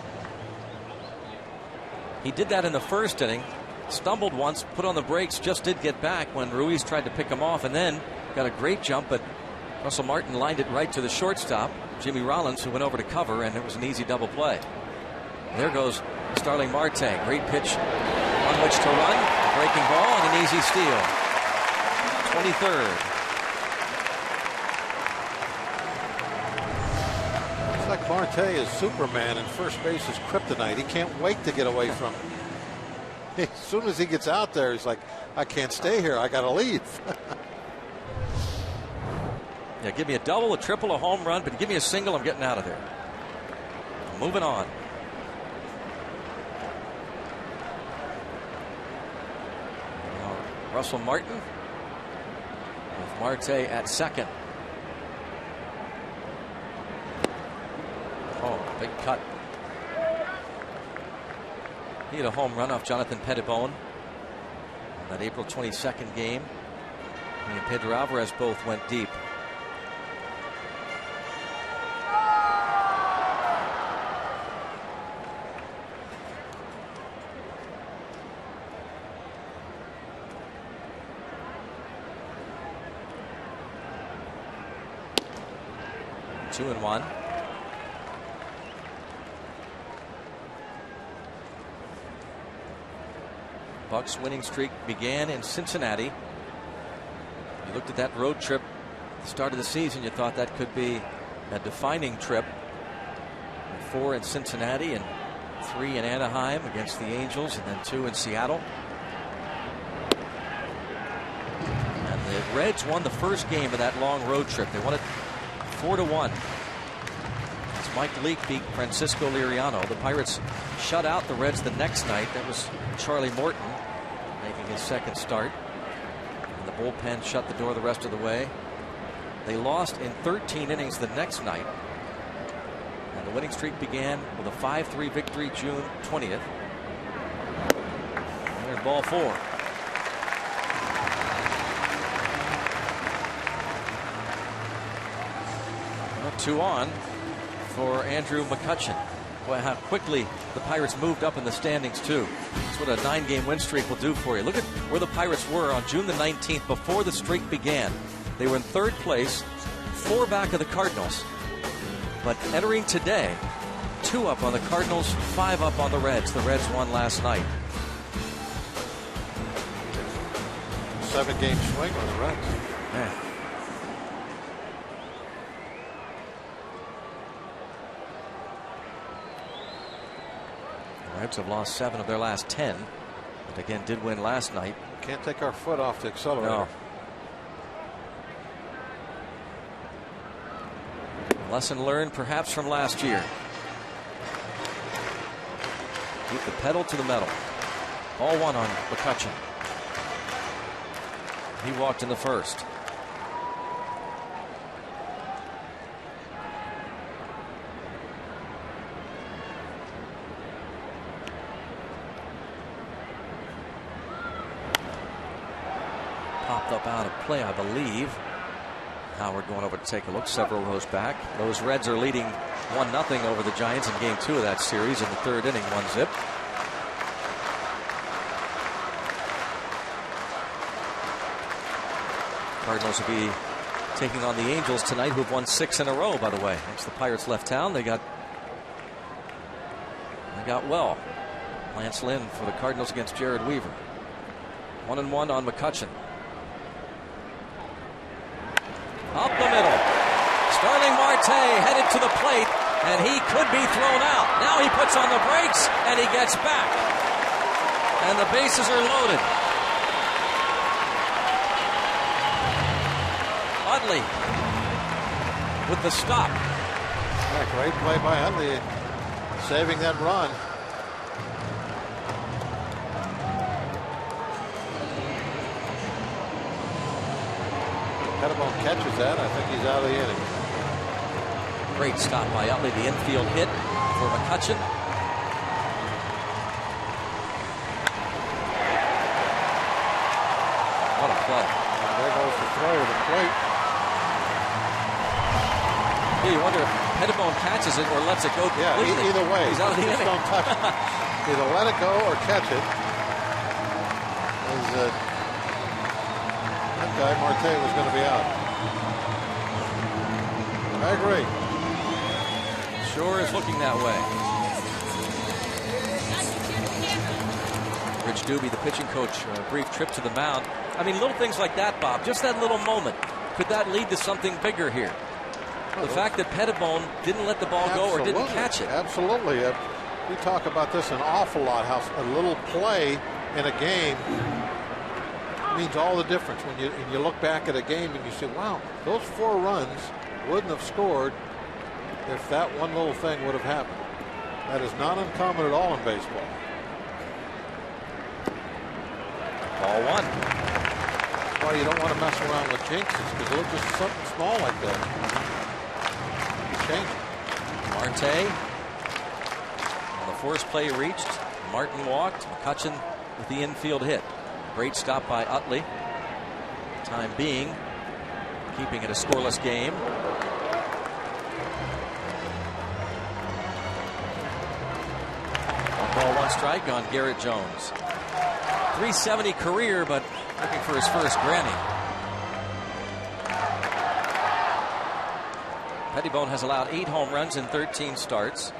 He did that in the first inning. Stumbled once, put on the brakes, just did get back when Ruiz tried to pick him off, and then got a great jump, but Russell Martin lined it right to the shortstop, Jimmy Rollins, who went over to cover, and it was an easy double play. There goes Starling Marte. Great pitch on which to run. A breaking ball and an easy steal. 23rd. It's like Marte is Superman and first base is kryptonite. He can't wait to get away from him. As soon as he gets out there, he's like, I can't stay here. I got to leave. Yeah, give me a double, a triple, a home run, but give me a single, I'm getting out of there. Moving on. Now, Russell Martin with Marte at second. Oh, big cut. He had a home run off Jonathan Pettibone in that April 22nd game. He and Pedro Alvarez both went deep. Two and one. Bucks winning streak began in Cincinnati. You looked at that road trip at the start of the season, you thought that could be a defining trip. 4 in Cincinnati and 3 in Anaheim against the Angels, and then 2 in Seattle. And the Reds won the first game of that long road trip. They won it 4-1. As Mike Leake beat Francisco Liriano. The Pirates shut out the Reds the next night. That was Charlie Morton making his second start. And the bullpen shut the door the rest of the way. They lost in 13 innings the next night. And the winning streak began with a 5-3 victory June 20th. And there's ball 4. Well, 2 on for Andrew McCutchen. Boy, how quickly the Pirates moved up in the standings, too. That's what a 9-game win streak will do for you. Look at where the Pirates were on June the 19th before the streak began. They were in 3rd place, 4 back of the Cardinals. But entering today, 2 up on the Cardinals, 5 up on the Reds. The Reds won last night. 7-game swing on the Reds. Man. The Reds have lost 7 of their last 10, but again did win last night. Can't take our foot off the accelerator. No. Lesson learned perhaps from last year. Keep the pedal to the metal. Ball 1 on McCutchen. He walked in the first. Popped up out of play, I believe. Howard going over to take a look, several rows back. Those Reds are leading 1-0 over the Giants in game 2 of that series in the 3rd inning, 1-0. Cardinals will be taking on the Angels tonight, who've won 6 in a row, by the way. Once the Pirates left town, they got well. Lance Lynn for the Cardinals against Jared Weaver. 1-1 on McCutchen. Up the middle. Starling Marte headed to the plate, and he could be thrown out. Now he puts on the brakes, and he gets back. And the bases are loaded. Utley with the stop. Yeah, great play by Utley, saving that run. Pettibone catches that. I think he's out of the inning. Great stop by Utley. The infield hit for McCutchen. What a play. There goes the throw to the plate. Yeah, you wonder if Pettibone catches it or lets it go completely. Yeah, either way. He's out of the inning. Don't touch it. Either let it go or catch it. That guy, Marte, was going to be out. I agree. Sure is looking that way. Rich Doobie, the pitching coach, a brief trip to the mound. I mean, little things like that, Bob, just that little moment. Could that lead to something bigger here? The fact that Pettibone didn't let the ball go or didn't catch it. Absolutely. We talk about this an awful lot, how a little play in a game means all the difference. When you look back at a game and you say, wow, those 4 runs wouldn't have scored if that one little thing would have happened. That is not uncommon at all in baseball. Ball 1. That's why you don't want to mess around with jinxes, because look, just something small like that. Change it. Marte on the force play reached. Martin walked. McCutchen with the infield hit. Great stop by Utley. Time being, keeping it a scoreless game. 1 ball, 1 strike on Garrett Jones. 370 career, but looking for his first Granny. Pettibone has allowed 8 home runs in 13 starts.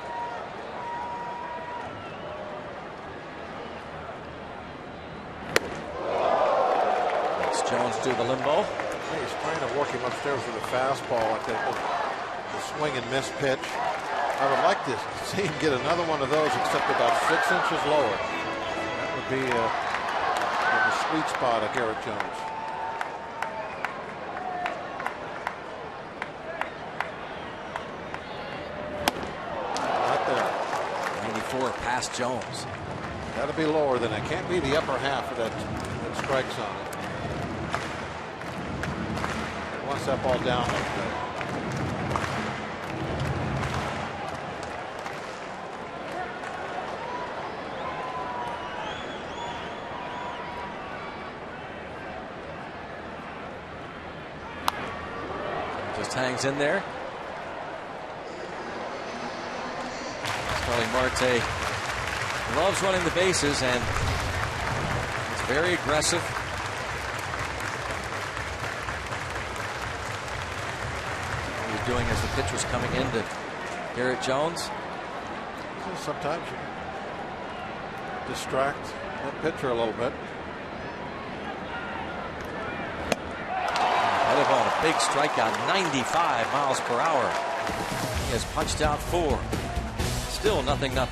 Let's Jones do the limbo. He's trying to work him upstairs with a fastball like that. The swing and miss pitch. I would like to see him get another one of those, except about 6 inches lower. That would be in the sweet spot of Garrett Jones. Not there. 94 past Jones. Got to be lower than that. Can't be the upper half of that strike zone. He wants that ball down like that. Just hangs in there. Starling Marte loves running the bases and it's very aggressive. What he's doing as the pitch was coming into Garrett Jones. Sometimes you distract that pitcher a little bit. Pettibone, a big strikeout, 95 miles per hour. He has punched out 4. Still 0-0.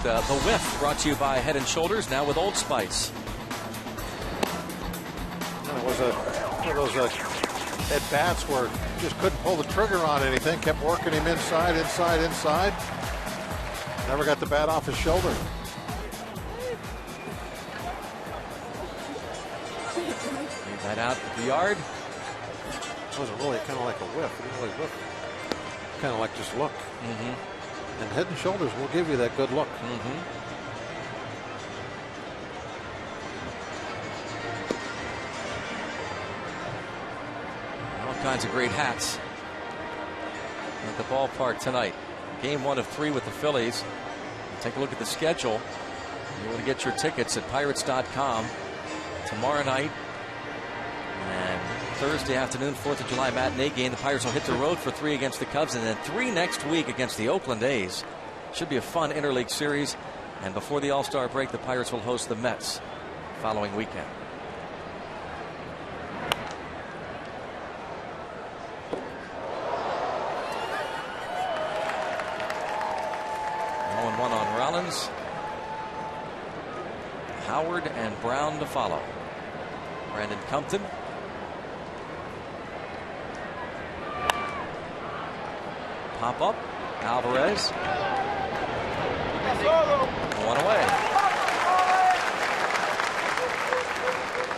The Whiff, brought to you by Head & Shoulders, now with Old Spice. It was one of those at bats where just couldn't pull the trigger on anything, kept working him inside. Never got the bat off his shoulder. Leave that out to the yard. It wasn't really kind of like a whiff. It didn't really whiff. Kind of like just look. And Head & Shoulders will give you that good look. All kinds of great hats at the ballpark tonight. Game 1 of 3 with the Phillies. Take a look at the schedule. You want to get your tickets at Pirates.com tomorrow night and Thursday afternoon, 4th of July matinee game. The Pirates will hit the road for 3 against the Cubs, and then 3 next week against the Oakland A's. Should be a fun interleague series. And before the All-Star break, the Pirates will host the Mets following weekend. One on Rollins. Howard and Brown to follow. Brandon Compton. Pop up. Alvarez. One away.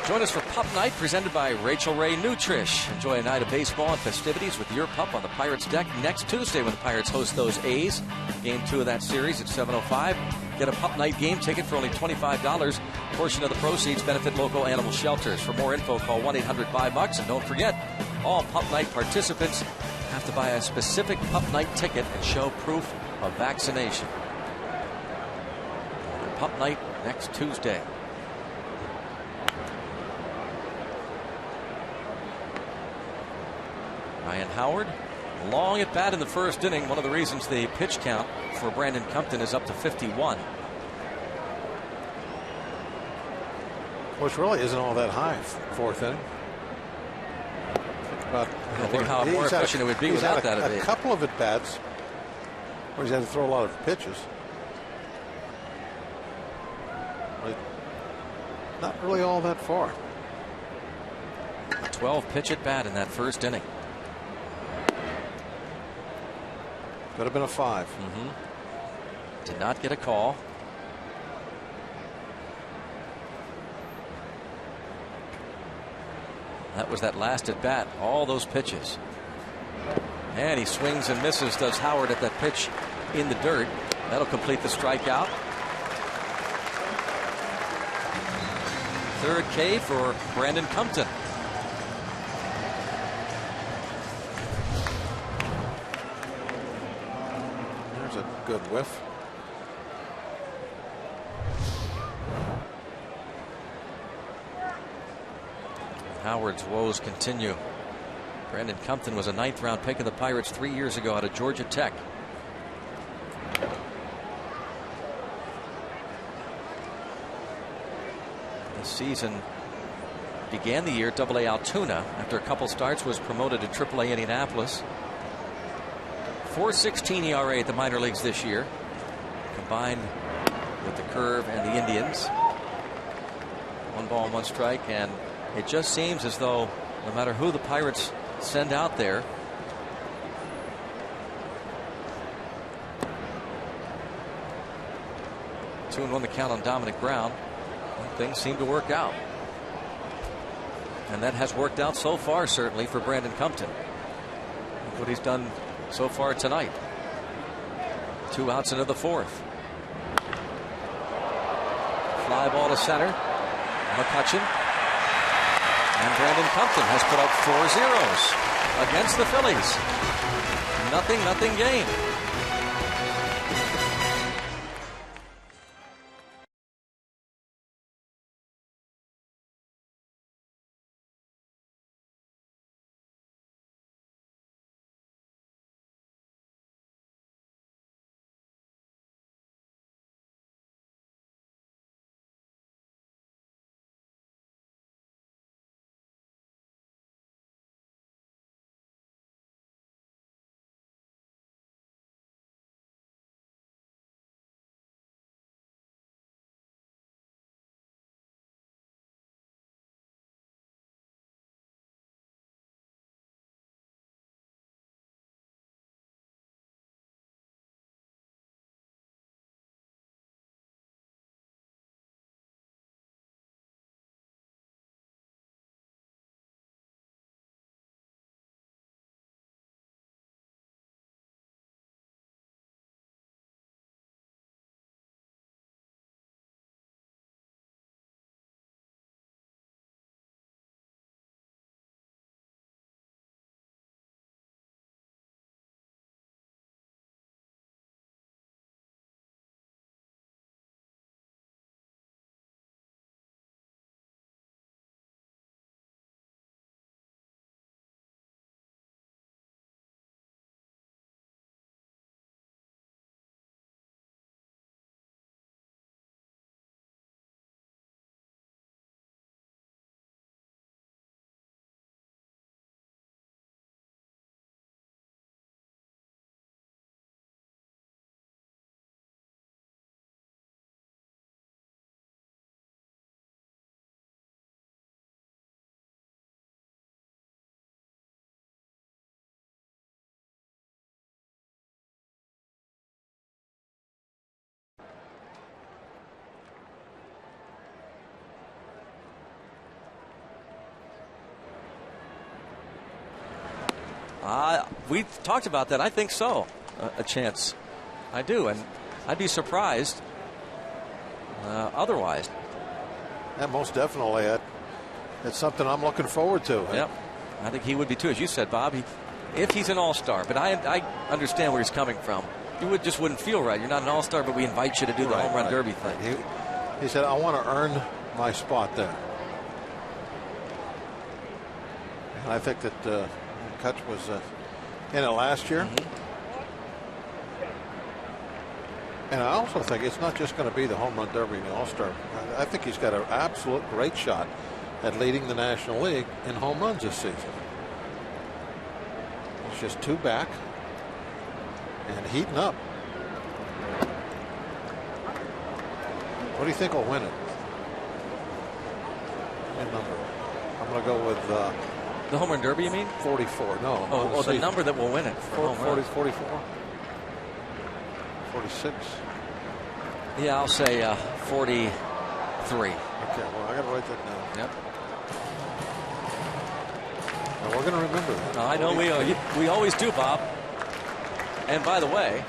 Join us for Pup Night, presented by Rachel Ray Nutrish. Enjoy a night of baseball and festivities with your pup on the Pirates deck next Tuesday when the Pirates host those A's. Game 2 of that series at 7:05. Get a Pup Night game ticket for only $25. A portion of the proceeds benefit local animal shelters. For more info, call 1-800-5-BUCKS. And don't forget, all Pup Night participants have to buy a specific Pup Night ticket and show proof of vaccination. Pup Night next Tuesday. Ryan Howard, long at bat in the first inning. One of the reasons the pitch count for Brandon Compton is up to 51. Which really isn't all that high, 4th inning. Think how more efficient it would be without that. A couple of at-bats where he's had to throw a lot of pitches. But not really all that far. A 12 pitch at bat in that first inning. Could have been a 5. Did not get a call. That was that last at bat. All those pitches. And he swings and misses, does Howard, at that pitch in the dirt. That'll complete the strikeout. Third K for Brandon Compton. There's a good whiff. Howard's woes continue. Brandon Compton was a 9th round pick of the Pirates 3 years ago out of Georgia Tech. This season began the year at AA Altoona. After a couple starts, was promoted to AAA Indianapolis. 4.16 ERA at the minor leagues this year, combined with the Curve and the Indians. 1 ball, 1 strike, and it just seems as though no matter who the Pirates send out there, two and 1 the count on Dominic Brown, things seem to work out. And that has worked out so far, certainly, for Brandon Compton. Look what he's done so far tonight. 2 outs into the 4th. Fly ball to center. McCutchen. And Brandon Compton has put up 4 zeros against the Phillies. Nothing game. We talked about that. I think so. A chance. I do. And I'd be surprised otherwise. Yeah, most definitely. It's something I'm looking forward to. Yep. I think he would be too, as you said, Bob. If he's an all-star, but I understand where he's coming from. You just wouldn't feel right. You're not an all-star, but we invite you to do the home run derby thing. He said, I want to earn my spot there. And I think that Kutch was in it last year. And I also think it's not just going to be the home run derby and the all-star. I think he's got an absolute great shot at leading the National League in home runs this season. He's just 2 back and heating up. What do you think will win it? What number? I'm going to go with the home run derby, you mean? 44. No. Oh, the number that will win it. 40, 44. 46. Yeah, I'll say 43. Okay, well, I got to write that down. Yep. Now, we're going to remember that. I know we always do, Bob. And by the way,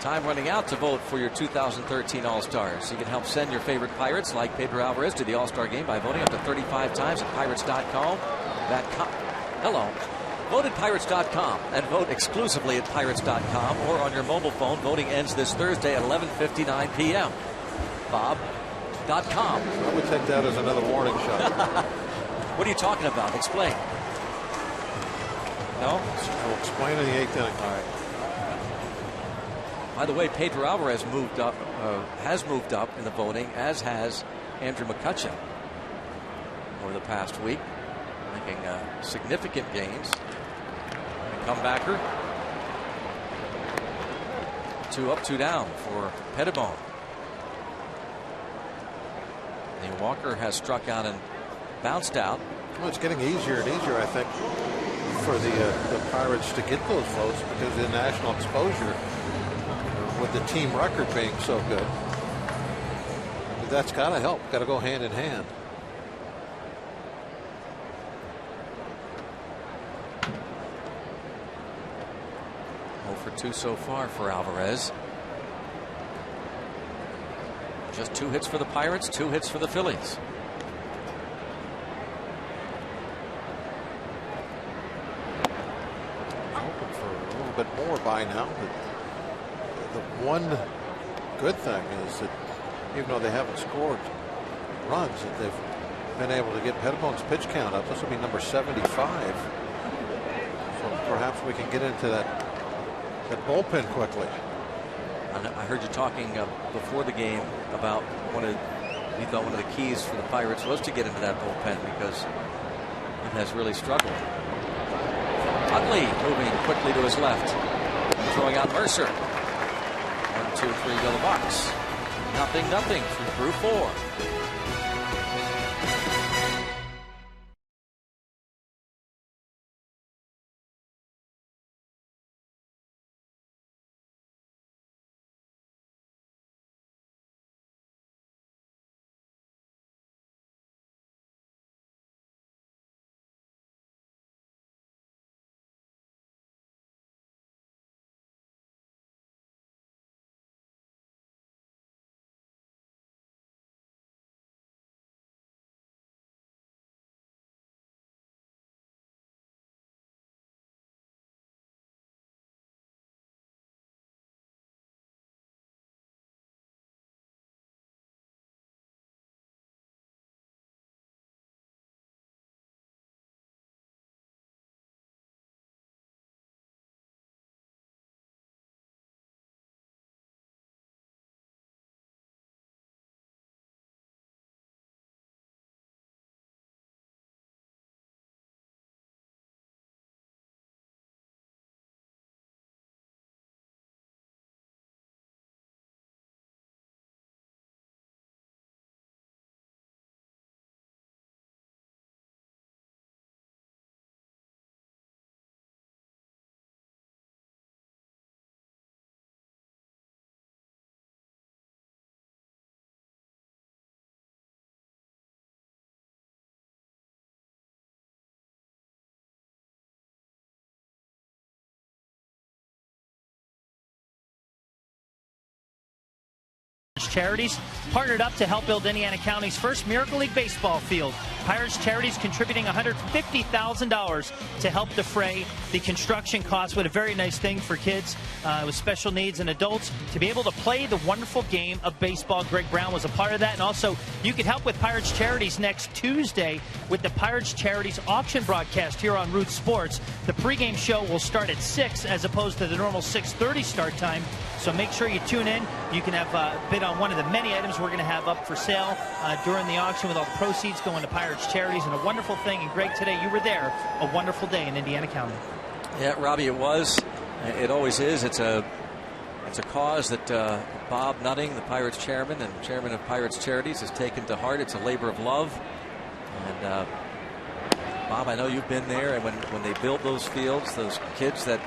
time running out to vote for your 2013 All-Stars. You can help send your favorite Pirates like Pedro Alvarez to the All-Star game by voting up to 35 times at Pirates.com. Vote at Pirates.com and vote exclusively at Pirates.com or on your mobile phone. Voting ends this Thursday at 11:59 p.m. Bob.com. I would take that as another warning shot. What are you talking about? Explain. No? We'll explain in the 8th inning. All right. By the way, Pedro Alvarez has moved up in the voting, as has Andrew McCutchen over the past week, making significant gains. Comebacker. 2 up, 2 down for Pettibone. And Walker has struck out and bounced out. Well, it's getting easier and easier, I think, for the Pirates to get those votes because of the national exposure with the team record being so good. That's got to help. Got to go hand in hand. For 2 so far for Alvarez. Just 2 hits for the Pirates, 2 hits for the Phillies. Hoping for a little bit more by now. But the one good thing is that even though they haven't scored runs, that they've been able to get Pettibone's pitch count up. This will be number 75. So perhaps we can get into that bullpen quickly. I heard you talking before the game about you thought one of the keys for the Pirates was to get into that bullpen because it has really struggled. Utley moving quickly to his left, throwing out Mercer. 1, 2, 3 go the box. 0-0 through 4. Charities partnered up to help build Indiana County's first Miracle League baseball field. Pirates Charities contributing $150,000 to help defray the construction costs. What a very nice thing for kids with special needs and adults to be able to play the wonderful game of baseball. Greg Brown was a part of that. And also, you can help with Pirates Charities next Tuesday with the Pirates Charities auction broadcast here on Root Sports. The pregame show will start at 6 as opposed to the normal 6:30 start time. So make sure you tune in. You can have a bid on one of the many items we're going to have up for sale during the auction, with all the proceeds going to Pirates Charities. And a wonderful thing. And Greg, today you were there. A wonderful day in Indiana County. Yeah, Robbie, it was. It always is. It's a cause that Bob Nutting, the Pirates chairman and chairman of Pirates Charities, has taken to heart. It's a labor of love. And Bob, I know you've been there, and when they built those fields, those kids that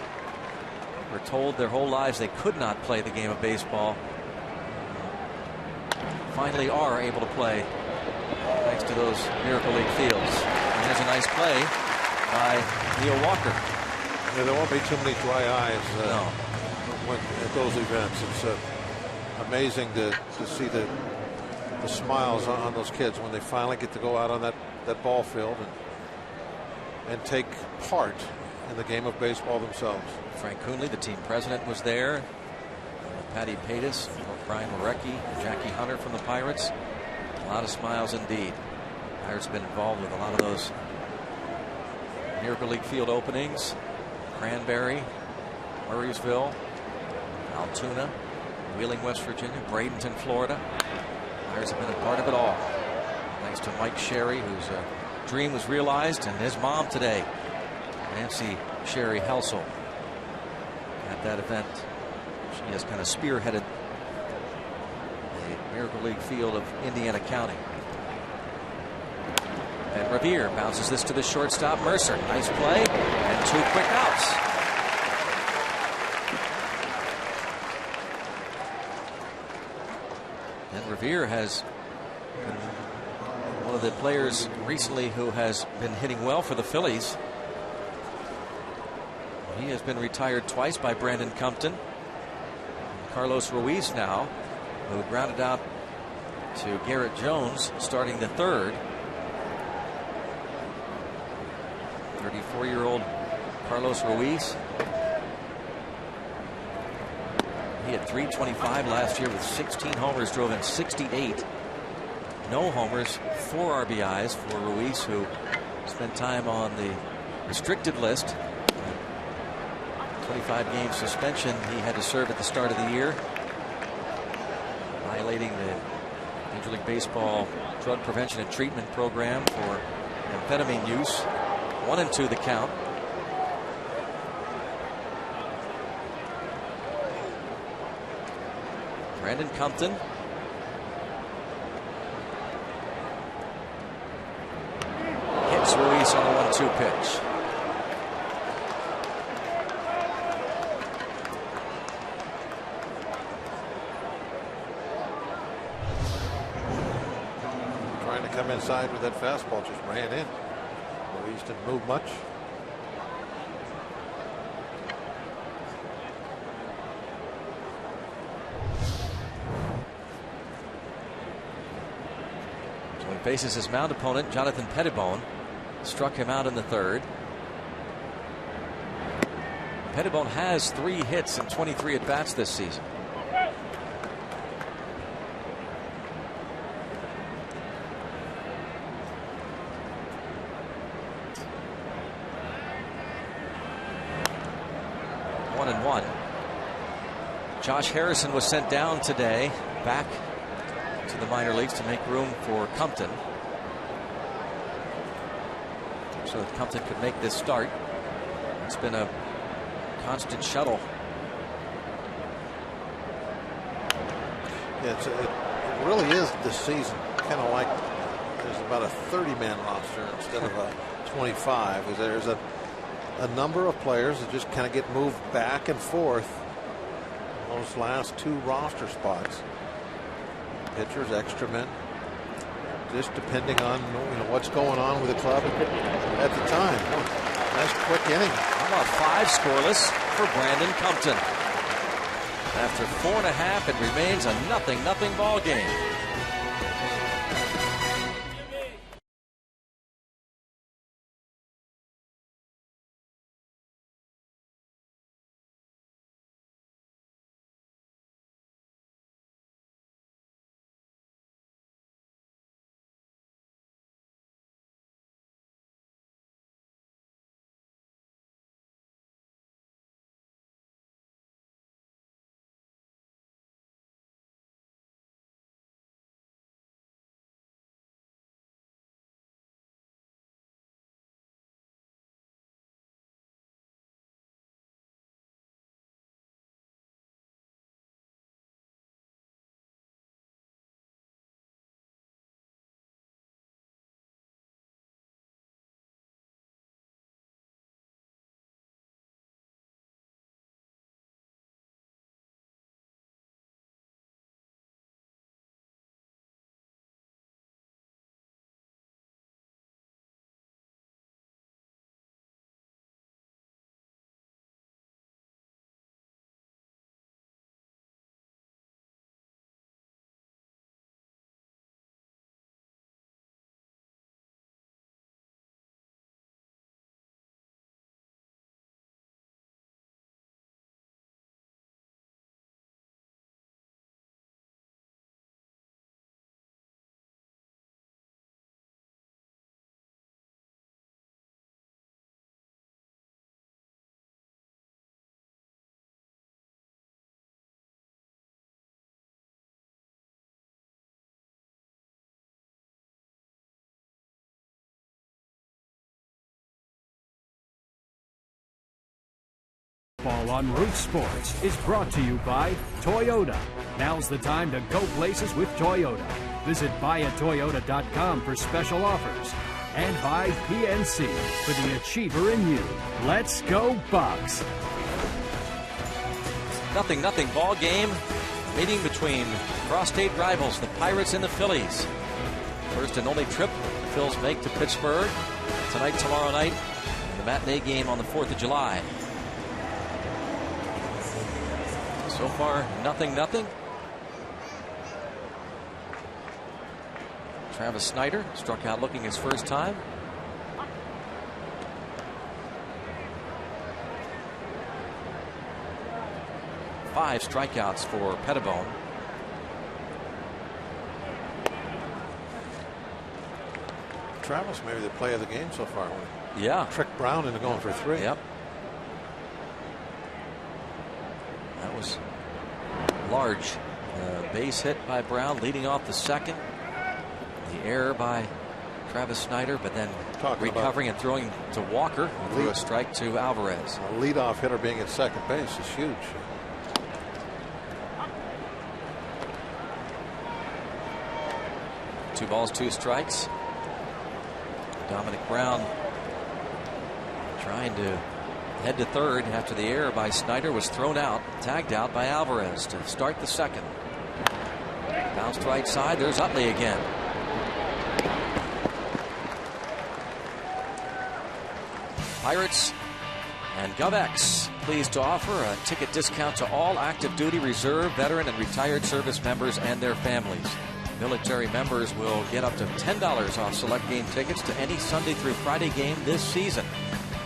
were told their whole lives they could not play the game of baseball finally are able to play thanks to those Miracle League fields. And there's a nice play by Neil Walker. Yeah, there won't be too many dry eyes at those events. It's amazing to see the smiles on those kids when they finally get to go out on that ball field and take part in the game of baseball themselves. Frank Coonley, the team president, was there. Patty Patis, Brian Marecki, Jackie Hunter from the Pirates. A lot of smiles indeed. Pirates have been involved with a lot of those Miracle League field openings. Cranberry, Murraysville, Altoona, Wheeling, West Virginia, Bradenton, Florida. Pirates have been a part of it all. Thanks to Mike Sherry, whose dream was realized, and his mom today, Nancy Sherry Helsel, at that event. She has kind of spearheaded the Miracle League field of Indiana County. And Revere bounces this to the shortstop, Mercer. Nice play and 2 quick outs. And Revere has been one of the players recently who has been hitting well for the Phillies. He has been retired twice by Brandon Compton. Carlos Ruiz now, who grounded out to Garrett Jones, starting the third. 34-year-old Carlos Ruiz. He had .325 last year with 16 homers, drove in 68. No homers, 4 RBIs for Ruiz, who spent time on the restricted list. 25-game suspension he had to serve at the start of the year, violating the Major League Baseball Drug Prevention and Treatment Program for amphetamine use. 1-2 the count. Brandon Compton. Hits Ruiz on the 1-2 pitch. Trying to come inside with that fastball, just ran in. Ruiz didn't move much. So he faces his mound opponent, Jonathan Pettibone. Struck him out in the third. Pettibone has 3 hits and 23 at-bats this season. Josh Harrison was sent down today, back to the minor leagues to make room for Compton, so that Compton could make this start. It's been a constant shuttle. Yeah, it really is this season kind of like there's about a 30-man roster instead of a 25. There's a number of players that just kind of get moved back and forth those last 2 roster spots. Pitchers, extra men, just depending on what's going on with the club at the time. Nice quick inning. How about 5 scoreless for Brandon Compton? After 4.5, it remains a 0-0 ball game. Ball on Root Sports is brought to you by Toyota. Now's the time to go places with Toyota. Visit buyatoyota.com for special offers. And by PNC for the achiever in you. Let's go Bucks. 0-0 ball game. Meeting between cross-state rivals, the Pirates and the Phillies. First and only trip the Phils make to Pittsburgh. Tonight, tomorrow night, the matinee game on the 4th of July. So far, 0-0. Travis Snider struck out looking his first time. Five strikeouts for Pettibone. Travis, maybe the play of the game so far. Yeah. Trick Brown into going for 3. Yep. That was large. Base hit by Brown, leading off the second. The error by Travis Snider, but then recovering and throwing to Walker, who threw a strike to Alvarez. A leadoff hitter being at second base is huge. Two balls, two strikes. Dominic Brown trying to head to third after the error by Snider was thrown out, tagged out by Alvarez to start the second. Bounced right side. There's Utley again. Pirates and GovX pleased to offer a ticket discount to all active duty, reserve, veteran, and retired service members and their families. Military members will get up to $10 off select game tickets to any Sunday through Friday game this season.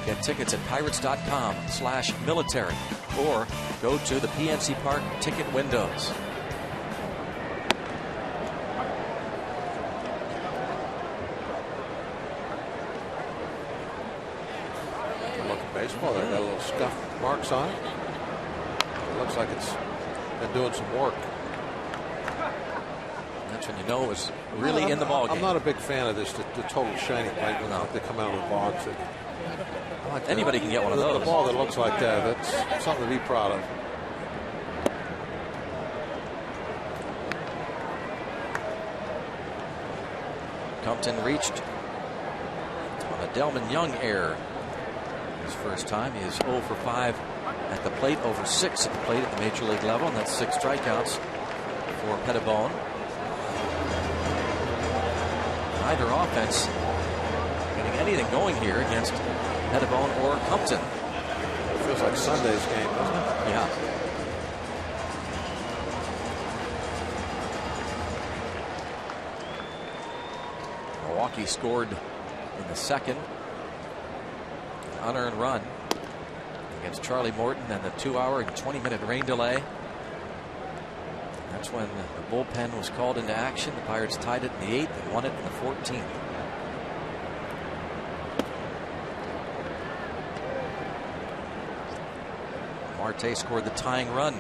Get tickets at pirates.com/military or go to the PNC Park ticket windows. Look at baseball. They got a little scuff marks on it. It looks like it's been doing some work. That's when you know it was really in the ball game. I'm not a big fan of this, the total shiny white when they come out of the box. Like anybody can get one of those. The ball that looks like that, that's something to be proud of. Compton reached on a Delman Young error. His first time, he is 0 for 5 at the plate, over 6 at the plate at the major league level, and that's 6 strikeouts for Pettibone. Neither offense getting anything going here against Pettibone or Compton. It feels like Sunday's game, doesn't it? Yeah. Milwaukee scored in the second. An unearned run against Charlie Morton and the 2-hour and 20-minute rain delay. That's when the bullpen was called into action. The Pirates tied it in the 8th and won it in the 14th. Marte scored the tying run.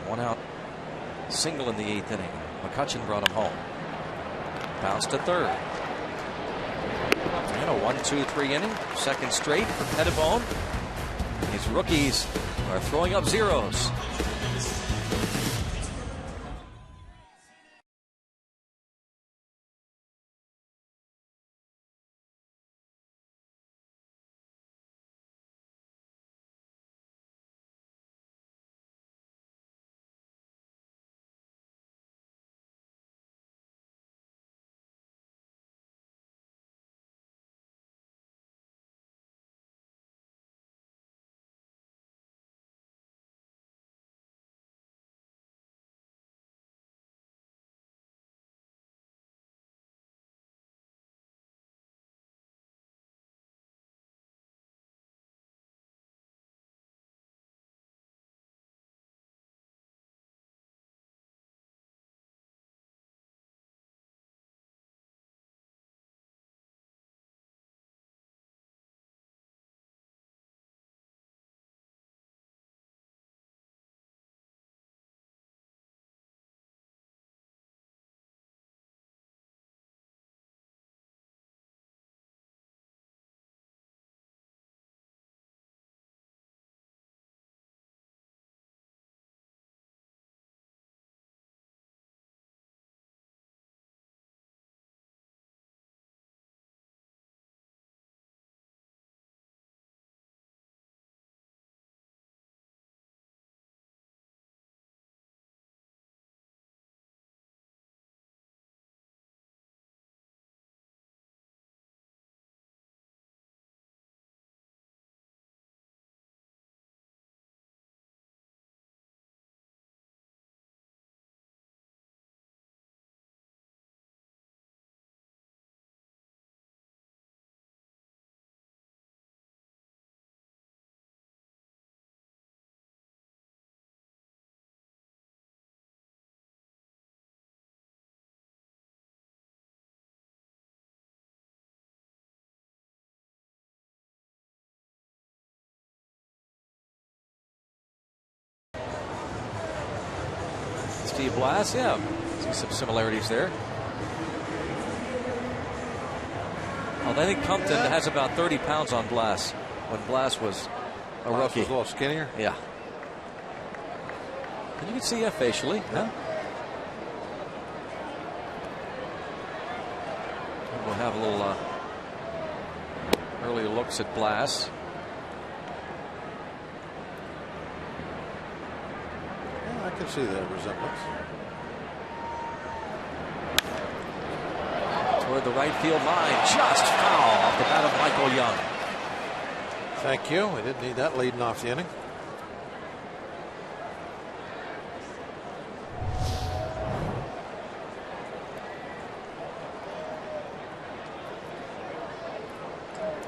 1 out single in the 8th inning. McCutchen brought him home. Bounced to third. And a 1-2-3 inning. Second straight for Pettibone. These rookies are throwing up zeros. Steve Blass, yeah, see some similarities there. Well, I think Compton has about 30 pounds on Blass when Blass was a rookie. Was a little skinnier. Yeah. And you can see facially. Yeah. We'll have a little early looks at Blass. I can see that resemblance. Toward the right field line, just foul off the bat of Michael Young. Thank you. We didn't need that leading off the inning.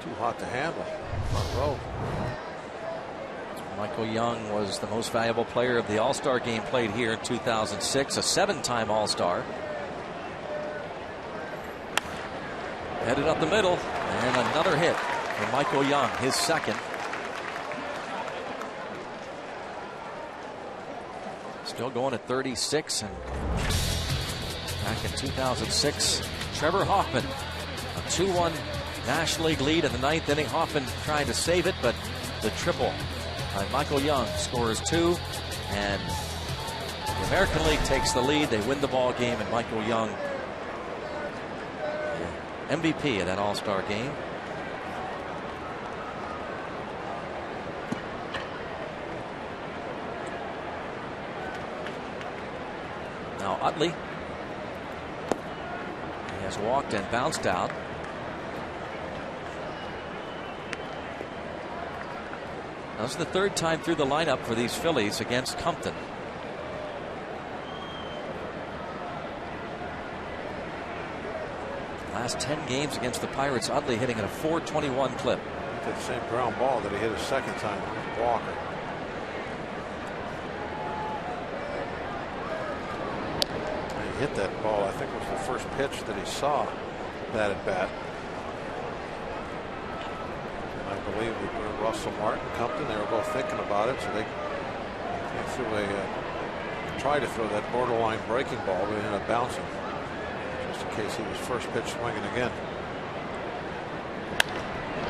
Too hot to handle. Front row. Michael Young was the most valuable player of the All-Star game played here in 2006, a 7-time All-Star. Headed up the middle, and another hit for Michael Young, his second. Still going at 36, and back in 2006, Trevor Hoffman, a 2-1 National League lead in the 9th inning. Hoffman trying to save it, but the triple by Michael Young scores 2, and the American League takes the lead. They win the ball game, and Michael Young, MVP of that All-Star game. Now Utley, he has walked and bounced out. This is the 3rd time through the lineup for these Phillies against Compton. last 10 games against the Pirates. Utley hitting at a .421 clip. Did the same ground ball that he hit a second time with Walker. He hit that ball, I think it was the first pitch that he saw that at bat. And I believe Russell Martin, Compton, they were both thinking about it, so they threw tried to throw that borderline breaking ball, but it ended up bouncing. Just in case he was first pitch swinging again.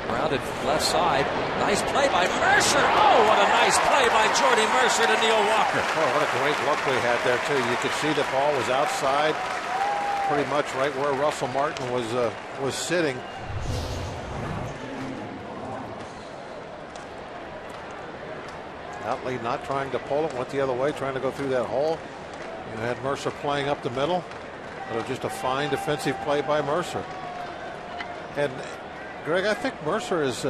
Grounded left side. Nice play by Mercer. Oh, what a nice play by Jordy Mercer to Neil Walker. Oh, what a great look we had there, too. You could see the ball was outside, pretty much right where Russell Martin was sitting. Utley not trying to pull it, went the other way, trying to go through that hole. You had Mercer playing up the middle. It was just a fine defensive play by Mercer. And Greg, I think Mercer is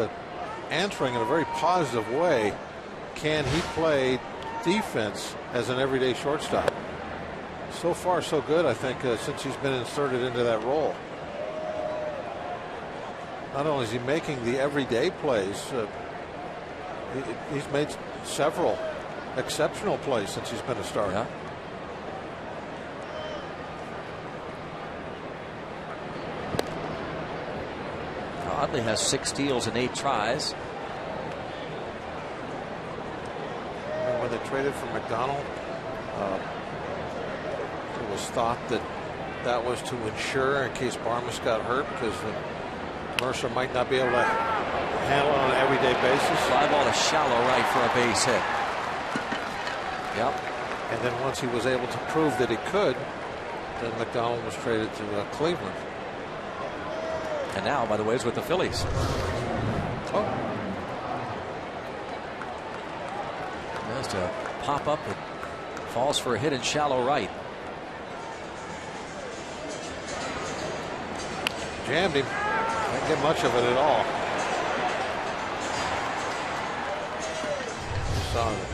answering in a very positive way. Can he play defense as an everyday shortstop? So far, so good, I think, since he's been inserted into that role. Not only is he making the everyday plays, he's made several exceptional plays since he's been a starter. Yeah. Utley has 6 steals and 8 tries. When they traded for McDonald, it was thought that was to ensure in case Barmas got hurt, because Mercer might not be able to handle it on an everyday basis. Fly ball to shallow right for a base hit. Yep. And then once he was able to prove that he could, then McDonald was traded to Cleveland. And now, by the way, is with the Phillies. Oh. Just a pop up that falls for a hit in shallow right. Jammed him. Didn't get much of it at all. You saw that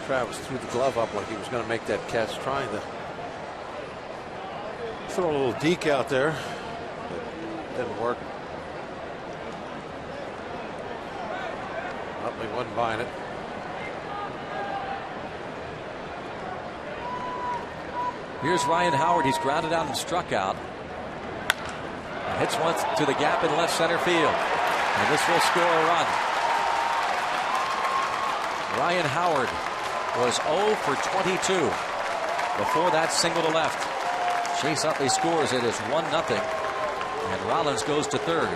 Travis threw the glove up like he was going to make that catch, trying to throw a little deke out there. Didn't work. Utley wasn't buying it. Here's Ryan Howard. He's grounded out and struck out. Hits one to the gap in left center field. And this will score a run. Ryan Howard was 0 for 22 before that single to left. Chase Utley scores. It is 1-0. And Rollins goes to third.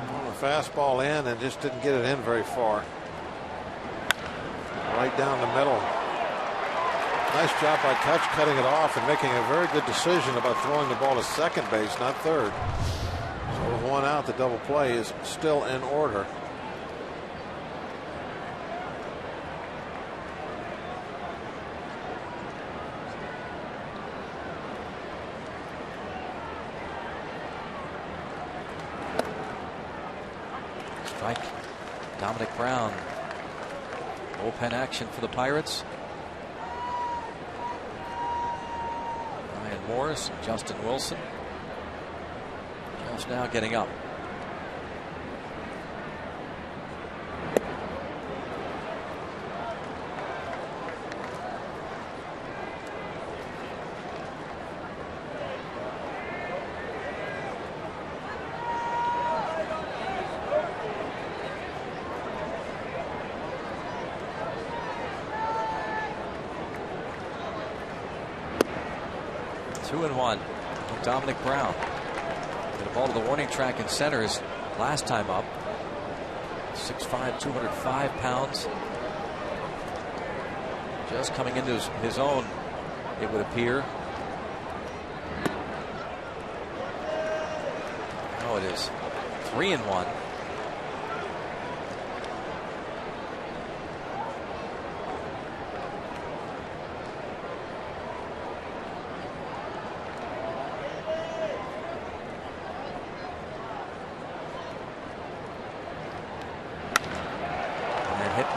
Well, the fastball in and just didn't get it in very far. Right down the middle. Nice job by Kutch cutting it off and making a very good decision about throwing the ball to second base, not third. So with one out, the double play is still in order. Strike. Dominic Brown. Bullpen action for the Pirates. Ryan Morris, Justin Wilson. Just now getting up. Two and one. Dominic Brown. Hit a ball to the warning track in center his last time up. 6'5", 205 pounds. Just coming into his own, it would appear. Oh, it is 3-1.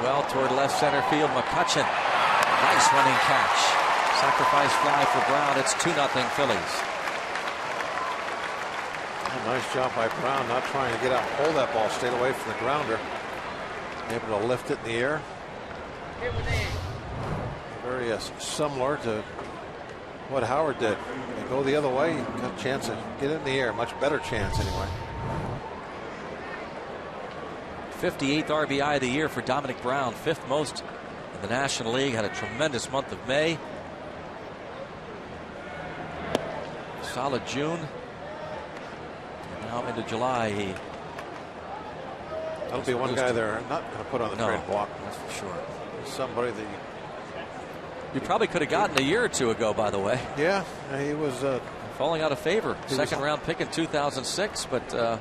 Well toward left center field. McCutchen. Nice running catch. Sacrifice fly for Brown. It's 2-0 Phillies. Nice job by Brown, not trying to get out and hold that ball, stayed away from the grounder. Able to lift it in the air. Very similar to what Howard did. They go the other way, you got a chance to get it in the air, much better chance anyway. 58th RBI of the year for Dominic Brown, 5th most in the National League. Had a tremendous month of May. Solid June. And now into July. That'll be one guy they're not going to put on the trade block. That's for sure. Somebody that you probably could have gotten a year or two ago, by the way. Yeah, he was falling out of favor. Second round pick in 2006, but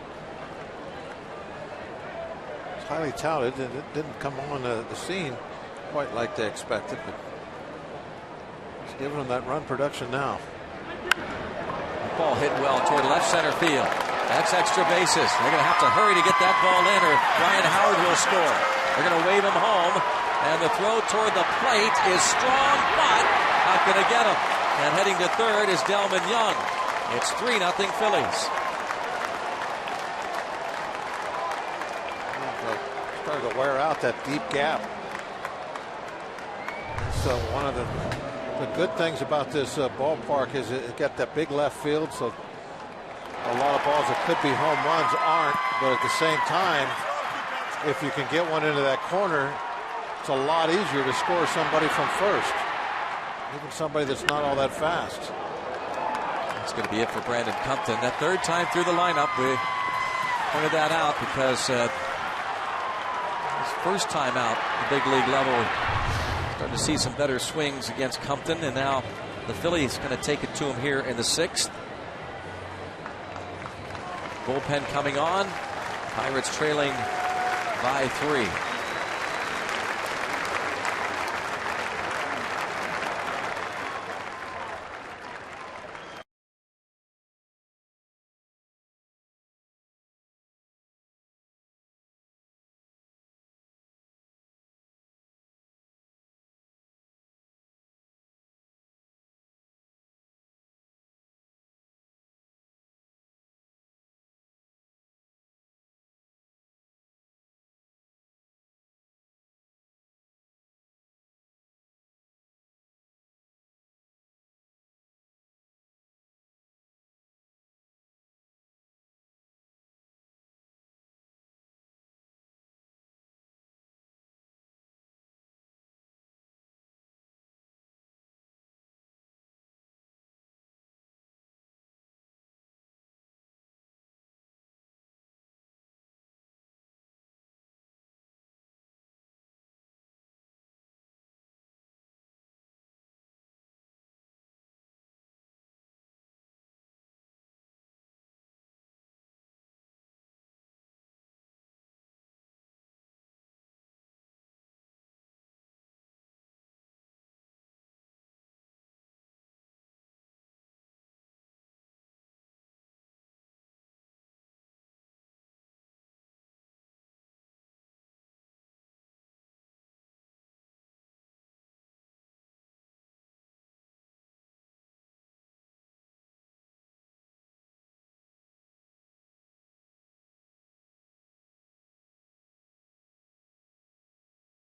highly touted, and it didn't come on the scene quite like they expected, but it's giving them that run production now. The ball hit well toward left center field. That's extra bases. They're going to have to hurry to get that ball in, or Ryan Howard will score. They're going to wave him home, and the throw toward the plate is strong, but not going to get him. And heading to third is Delman Young. It's 3-0 Phillies. Started to wear out that deep gap. So one of the good things about this ballpark is it got that big left field, so a lot of balls that could be home runs aren't, but at the same time, if you can get one into that corner, it's a lot easier to score somebody from first, even somebody that's not all that fast. That's going to be it for Brandon Compton. That third time through the lineup, we pointed that out because his first time out at the big league level, starting to see some better swings against Compton, and now the Phillies going to take it to him here in the 6th. Bullpen coming on. Pirates trailing by 3.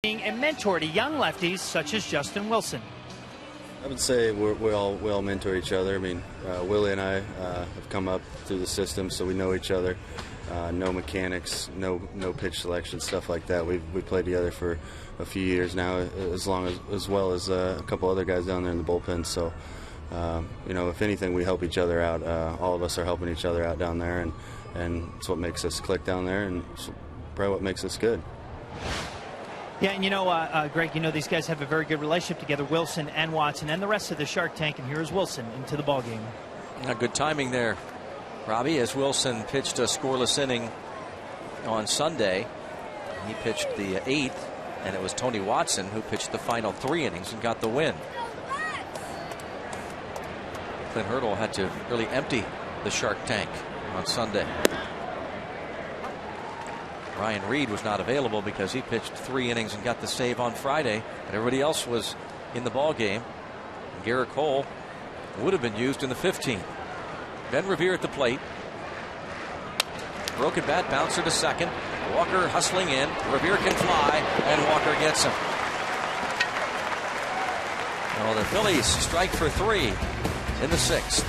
A mentor to young lefties such as Justin Wilson. I would say we all mentor each other. I mean, Willie and I have come up through the system, so we know each other. No mechanics, no pitch selection, stuff like that. We played together for a few years now, as well as a couple other guys down there in the bullpen. So, you know, if anything, we help each other out. All of us are helping each other out down there, and it's what makes us click down there, and it's probably what makes us good. Yeah, and you know, Greg, you know these guys have a very good relationship together, Wilson and Watson, and the rest of the Shark Tank. And here is Wilson into the ballgame. Good timing there, Robbie, as Wilson pitched a scoreless inning on Sunday. He pitched the 8th, and it was Tony Watson who pitched the final 3 innings and got the win. Clint Hurdle had to really empty the Shark Tank on Sunday. Ryan Reed was not available because he pitched 3 innings and got the save on Friday, but everybody else was in the ball game. Garrett Cole would have been used in the 15th. Ben Revere at the plate. Broken bat, bouncer to second. Walker hustling in. Revere can fly, and Walker gets him. Well, the Phillies strike for 3 in the 6th.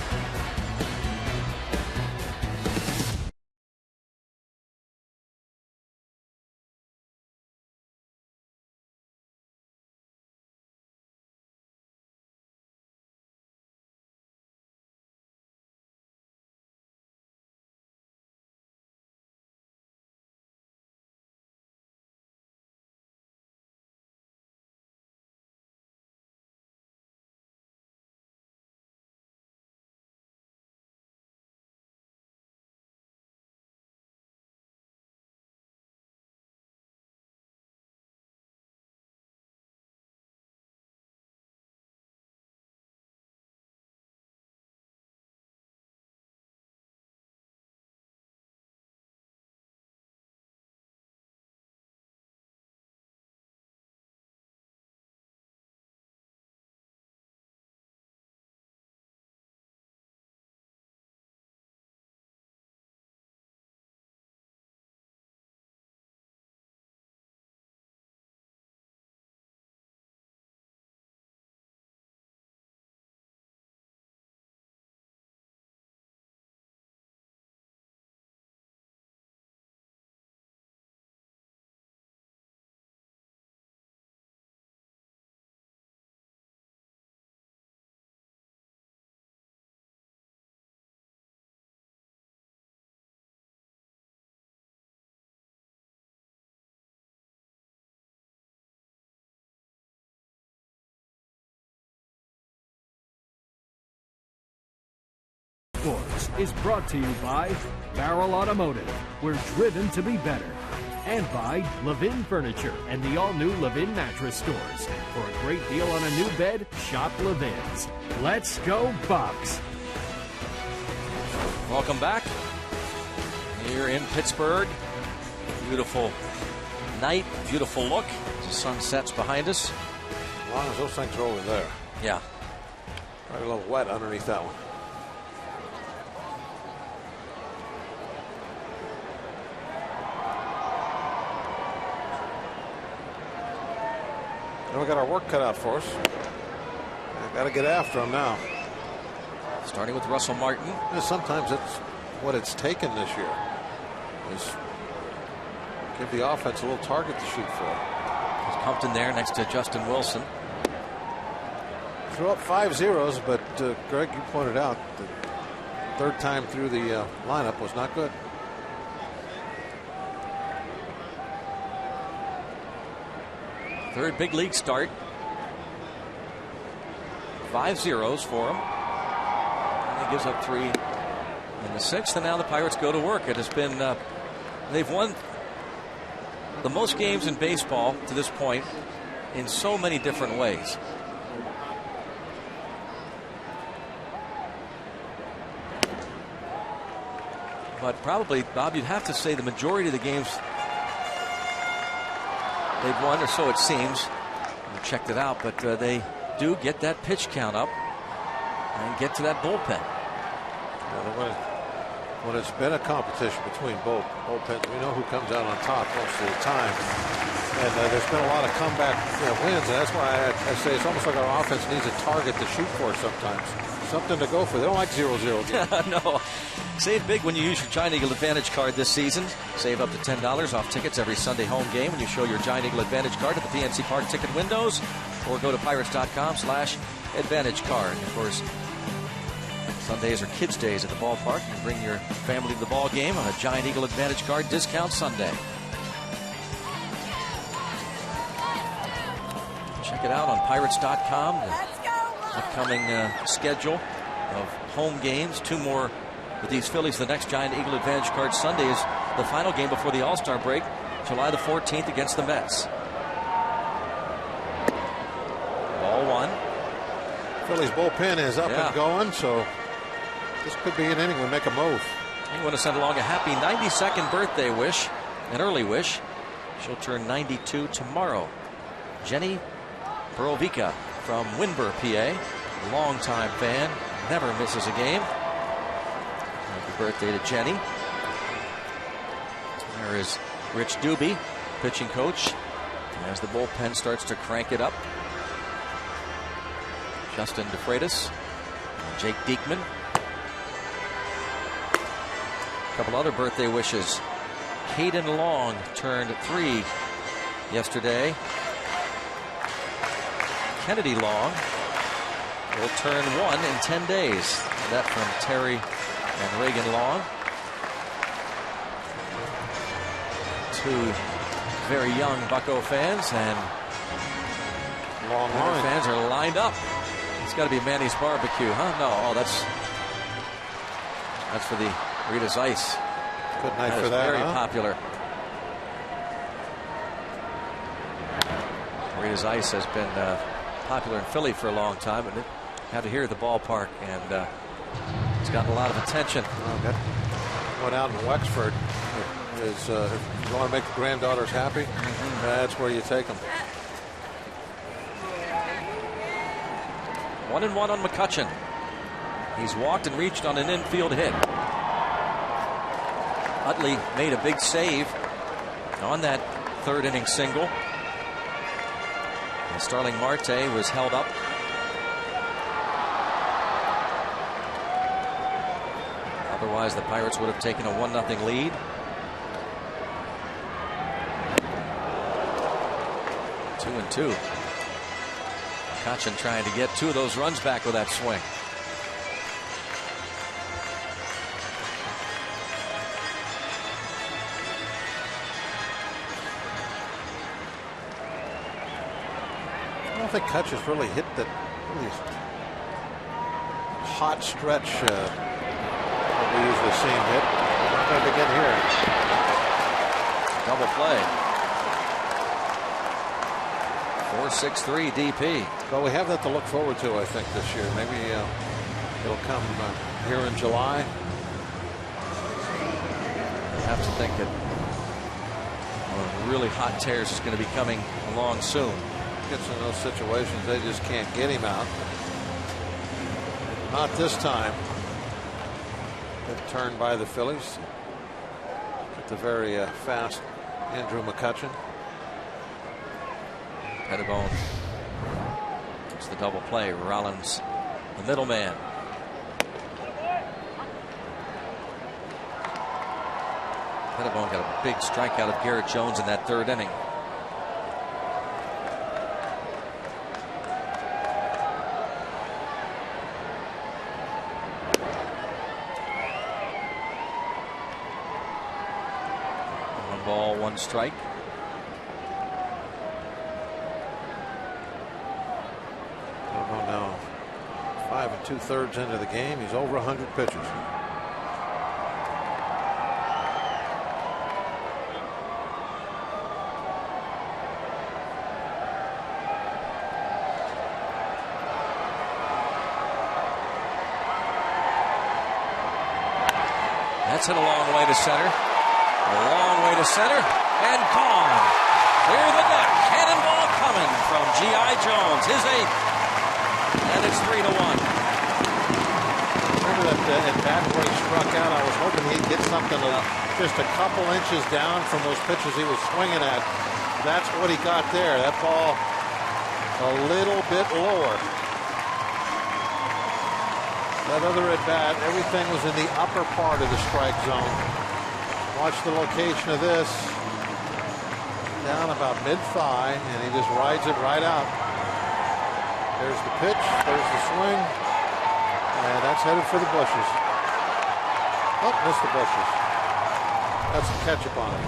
Sports is brought to you by Barrel Automotive. We're driven to be better. And by Levin Furniture and the all-new Levin Mattress Stores. For a great deal on a new bed, shop Levin's. Let's go Bucks! Welcome back here in Pittsburgh. Beautiful night, beautiful look. The sun sets behind us. As long as those things are over there. Yeah. Probably a little wet underneath that one. And we got our work cut out for us. Got to get after them now. Starting with Russell Martin. Sometimes it's what it's taken this year is give the offense a little target to shoot for. He's pumped in there next to Justin Wilson. Threw up 5 zeros, but Greg, you pointed out the third time through the lineup was not good. Third big league start. 5 zeros for him. And he gives up 3 in the 6th, and now the Pirates go to work. It has been, they've won the most games in baseball to this point in so many different ways. But probably, Bob, you'd have to say the majority of the games they've won, or so it seems. We checked it out, but they do get that pitch count up and get to that bullpen. When it's been a competition between both bullpens, we know who comes out on top most of the time. And there's been a lot of comeback wins, and that's why I say it's almost like our offense needs a target to shoot for sometimes. Something to go for. They don't like 0-0 games. No. Save big when you use your Giant Eagle Advantage card this season. Save up to $10 off tickets every Sunday home game when you show your Giant Eagle Advantage card at the PNC Park ticket windows, or go to pirates.com/advantage card. Of course, Sundays are kids' days at the ballpark. You can bring your family to the ball game on a Giant Eagle Advantage card discount Sunday. Check it out on pirates.com. The upcoming schedule of home games. 2 more with these Phillies. The next Giant Eagle Advantage card Sunday is the final game before the All-Star break, July the 14th against the Mets. Ball 1. Phillies bullpen is up and going, so this could be an inning we make a move. I want to send along a happy 92nd birthday wish, an early wish. She'll turn 92 tomorrow. Jenny Perovica from Winburn, PA. longtime fan, never misses a game. Happy birthday to Jenny. There is Rich Doobie, pitching coach, as the bullpen starts to crank it up. Justin DeFreitas, Jake Diekman. A couple other birthday wishes. Caden Long turned 3 yesterday. Kennedy Long will turn 1 in 10 days. That from Terry and Reagan Long. 2 very young Bucco fans, and Long fans are lined up. It's got to be Manny's Barbecue, huh? No, oh, that's for the Rita's Ice. Good night for that. Very popular. Rita's Ice has been popular in Philly for a long time, and it had to hear at the ballpark, and it's gotten a lot of attention. That one out in Wexford is, if you want to make the granddaughters happy, that's where you take them. 1-1 on McCutchen. He's walked and reached on an infield hit. Utley made a big save on that third inning single. And Starling Marte was held up. Otherwise, the Pirates would have taken a 1-0 lead. 2-2. McCutchen trying to get 2 of those runs back with that swing. I don't think Kutch has really hit that really hot stretch that we usually see him hit. Not going to begin here. Double play. 4-6-3 DP. Well, we have that to look forward to, I think, this year. Maybe it'll come here in July. I have to think that one of the really hot tears is going to be coming along soon. Gets in those situations, they just can't get him out. Not this time. Good turn by the Phillies. At the very fast Andrew McCutchen. Pettibone. It's the double play. Rollins, the middleman. Pettibone got a big strikeout of Garrett Jones in that third inning. One ball, one strike. Now 5 2/3 into the game. He's over 100 pitches. That's hit a long way to center. A long way to center. And gone. Clear the deck. Cannonball coming from G.I. Jones. His 8th. And it's 3-1. Remember that at bat where he struck out, I was hoping he'd get something just a couple inches down from those pitches he was swinging at. That's what he got there. That ball a little bit lower. That other at bat, everything was in the upper part of the strike zone. Watch the location of this. Down about mid-thigh, and he just rides it right out. There's the pitch, there's the swing, and that's headed for the bushes. Oh, missed the bushes. That's a catch-up on it.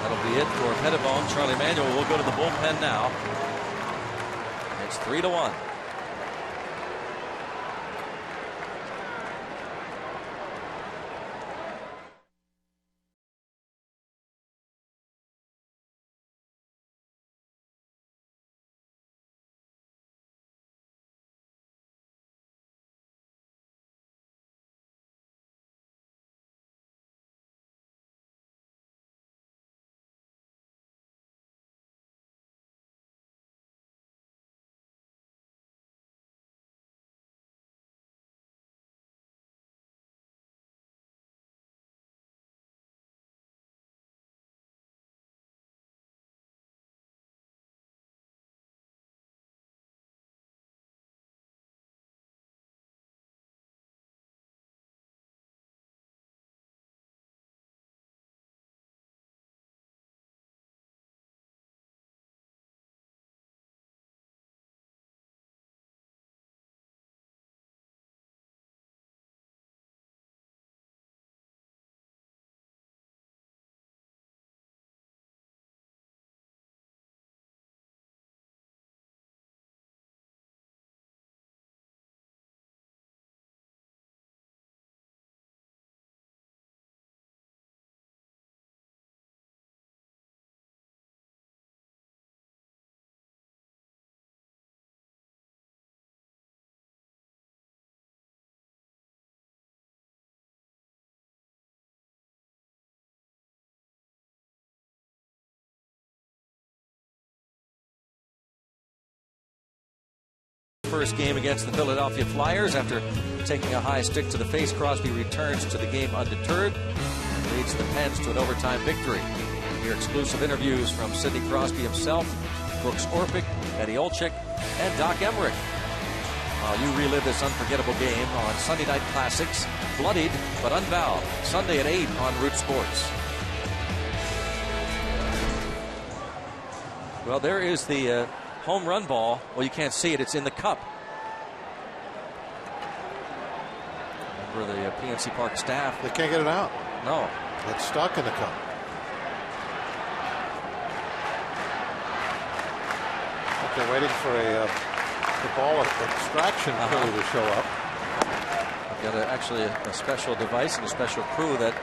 That'll be it for Pettibone. Charlie Manuel will go to the bullpen now. It's 3-1. first game against the Philadelphia Flyers. After taking a high stick to the face, Crosby returns to the game undeterred and leads the Pens to an overtime victory. Hear exclusive interviews from Sidney Crosby himself, Brooks Orpik, Eddie Olczyk, and Doc Emmerich. While you relive this unforgettable game on Sunday Night Classics, Bloodied but Unbowed, Sunday at 8 on Root Sports. Well, there is the home run ball. Well, you can't see it. It's in the cup. Remember the PNC Park staff. They can't get it out. No. It's stuck in the cup. They're waiting for the ball extraction crew to show up. Got actually a special device and a special crew that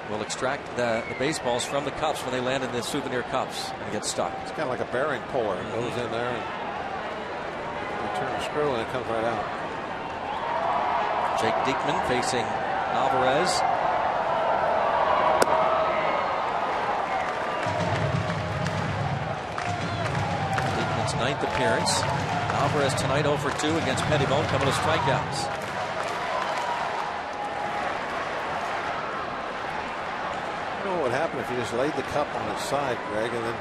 will extract the baseballs from the cups when they land in the souvenir cups and get stuck. It's kind of like a bearing puller. It goes in there and you turn the screw and it comes right out. Jake Diekman facing Alvarez. Diekman's 9th appearance. Alvarez tonight 0 for 2 against Pettibone, coming to strikeouts. What would happen if you just laid the cup on its side, Greg, and then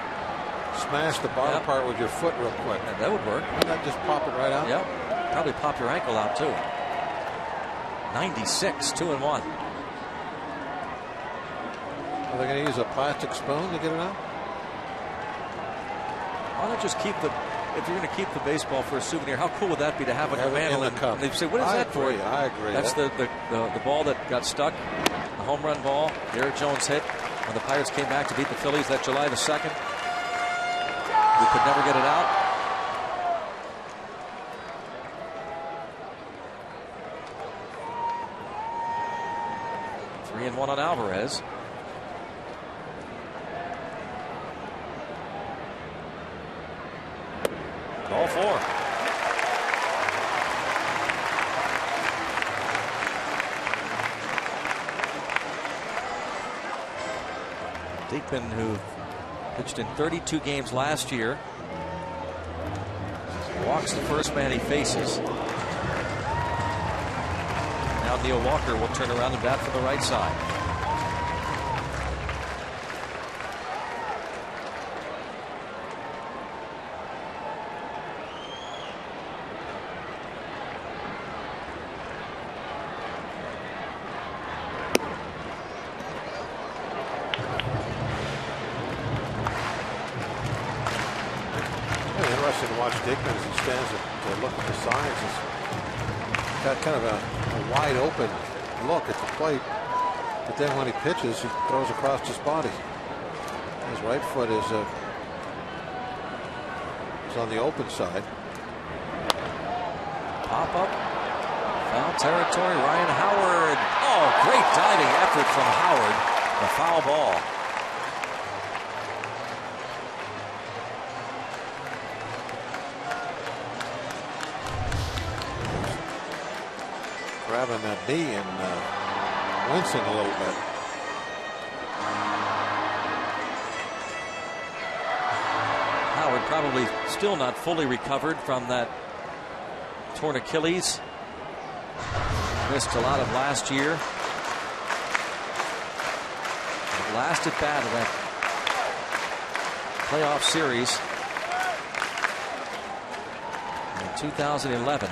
smashed the bottom part with your foot real quick? Yeah, that would work. Wouldn't that just pop it right out? Yep. Probably pop your ankle out too. 96, 2-1. Are they going to use a plastic spoon to get it out? Why not just keep the? If you're going to keep the baseball for a souvenir, how cool would that be to have like a mantle in the cup? And they say, "What is that for?" I agree. That's the ball that got stuck, the home run ball. Garrett Jones hit when the Pirates came back to beat the Phillies that July the 2nd. We could never get it out. Three and 1 on Alvarez. Ball 4. Diekman, who pitched in 32 games last year, walks the first man he faces. Now Neil Walker will turn around and bat for the right side. Interesting to watch Diekman as he stands to look at the signs. He's got kind of a wide open look at the plate, but then when he pitches, he throws across his body. His right foot is on the open side. Pop up, foul territory. Ryan Howard. Oh, great diving effort from Howard. The foul ball. Grabbing that knee and wincing a little bit. Howard probably still not fully recovered from that torn Achilles. Missed a lot of last year. The last at bat of that playoff series in 2011.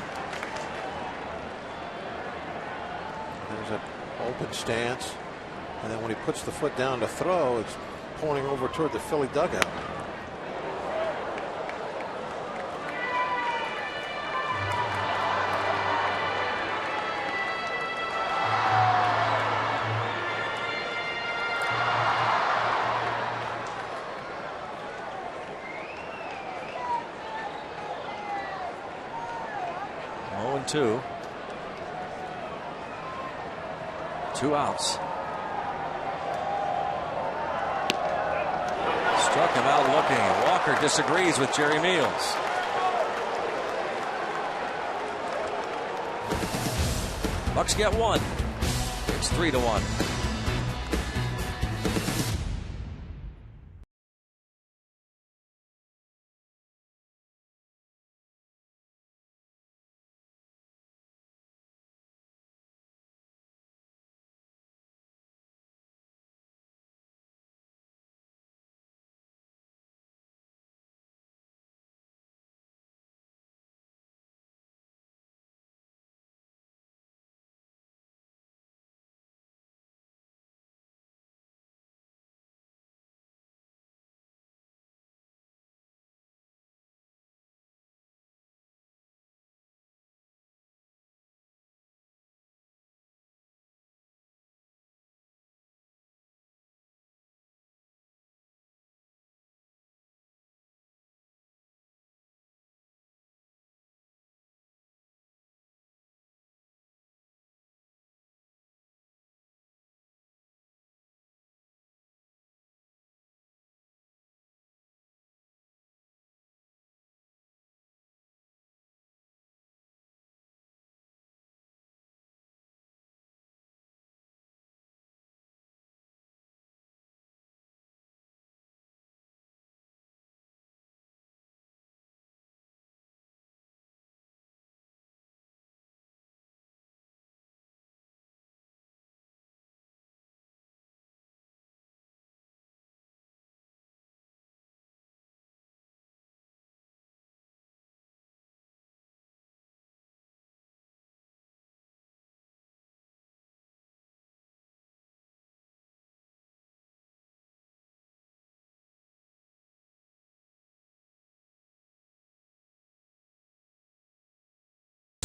There's an open stance, and then when he puts the foot down to throw, it's pointing over toward the Philly dugout. Two. 2 outs. Struck him out looking. Walker disagrees with Jerry Meals. Bucks get 1. It's 3-1.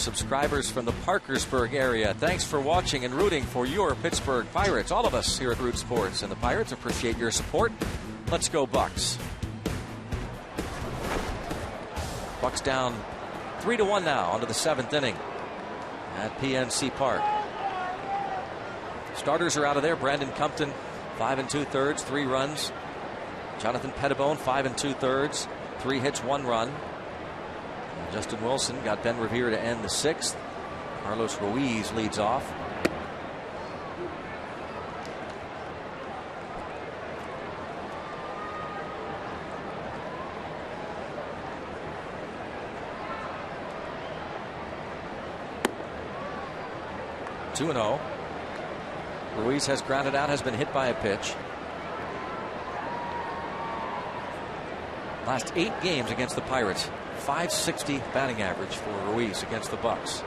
subscribers from the Parkersburg area. Thanks for watching and rooting for your Pittsburgh Pirates. All of us here at Root Sports and the Pirates appreciate your support. Let's go Bucks. Bucks down 3-1 now onto the 7th inning at PNC Park. Starters are out of there. Brandon Compton, 5 2/3, 3 runs. Jonathan Pettibone, 5 2/3, 3 hits, 1 run. And Justin Wilson got Ben Revere to end the 6th. Carlos Ruiz leads off. Two and 0. Ruiz has grounded out, has been hit by a pitch. Last 8 games against the Pirates, .560 batting average for Ruiz against the Bucks.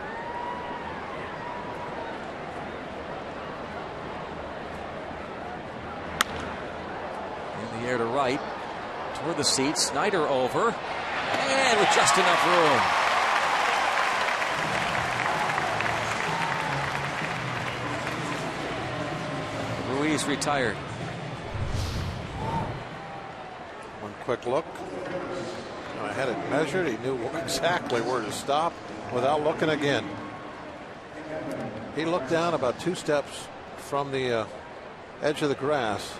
In the air to right, toward the seat, Snyder over, and with just enough room. Ruiz retired. One quick look. I had it measured. He knew exactly where to stop without looking again. He looked down about 2 steps from the edge of the grass,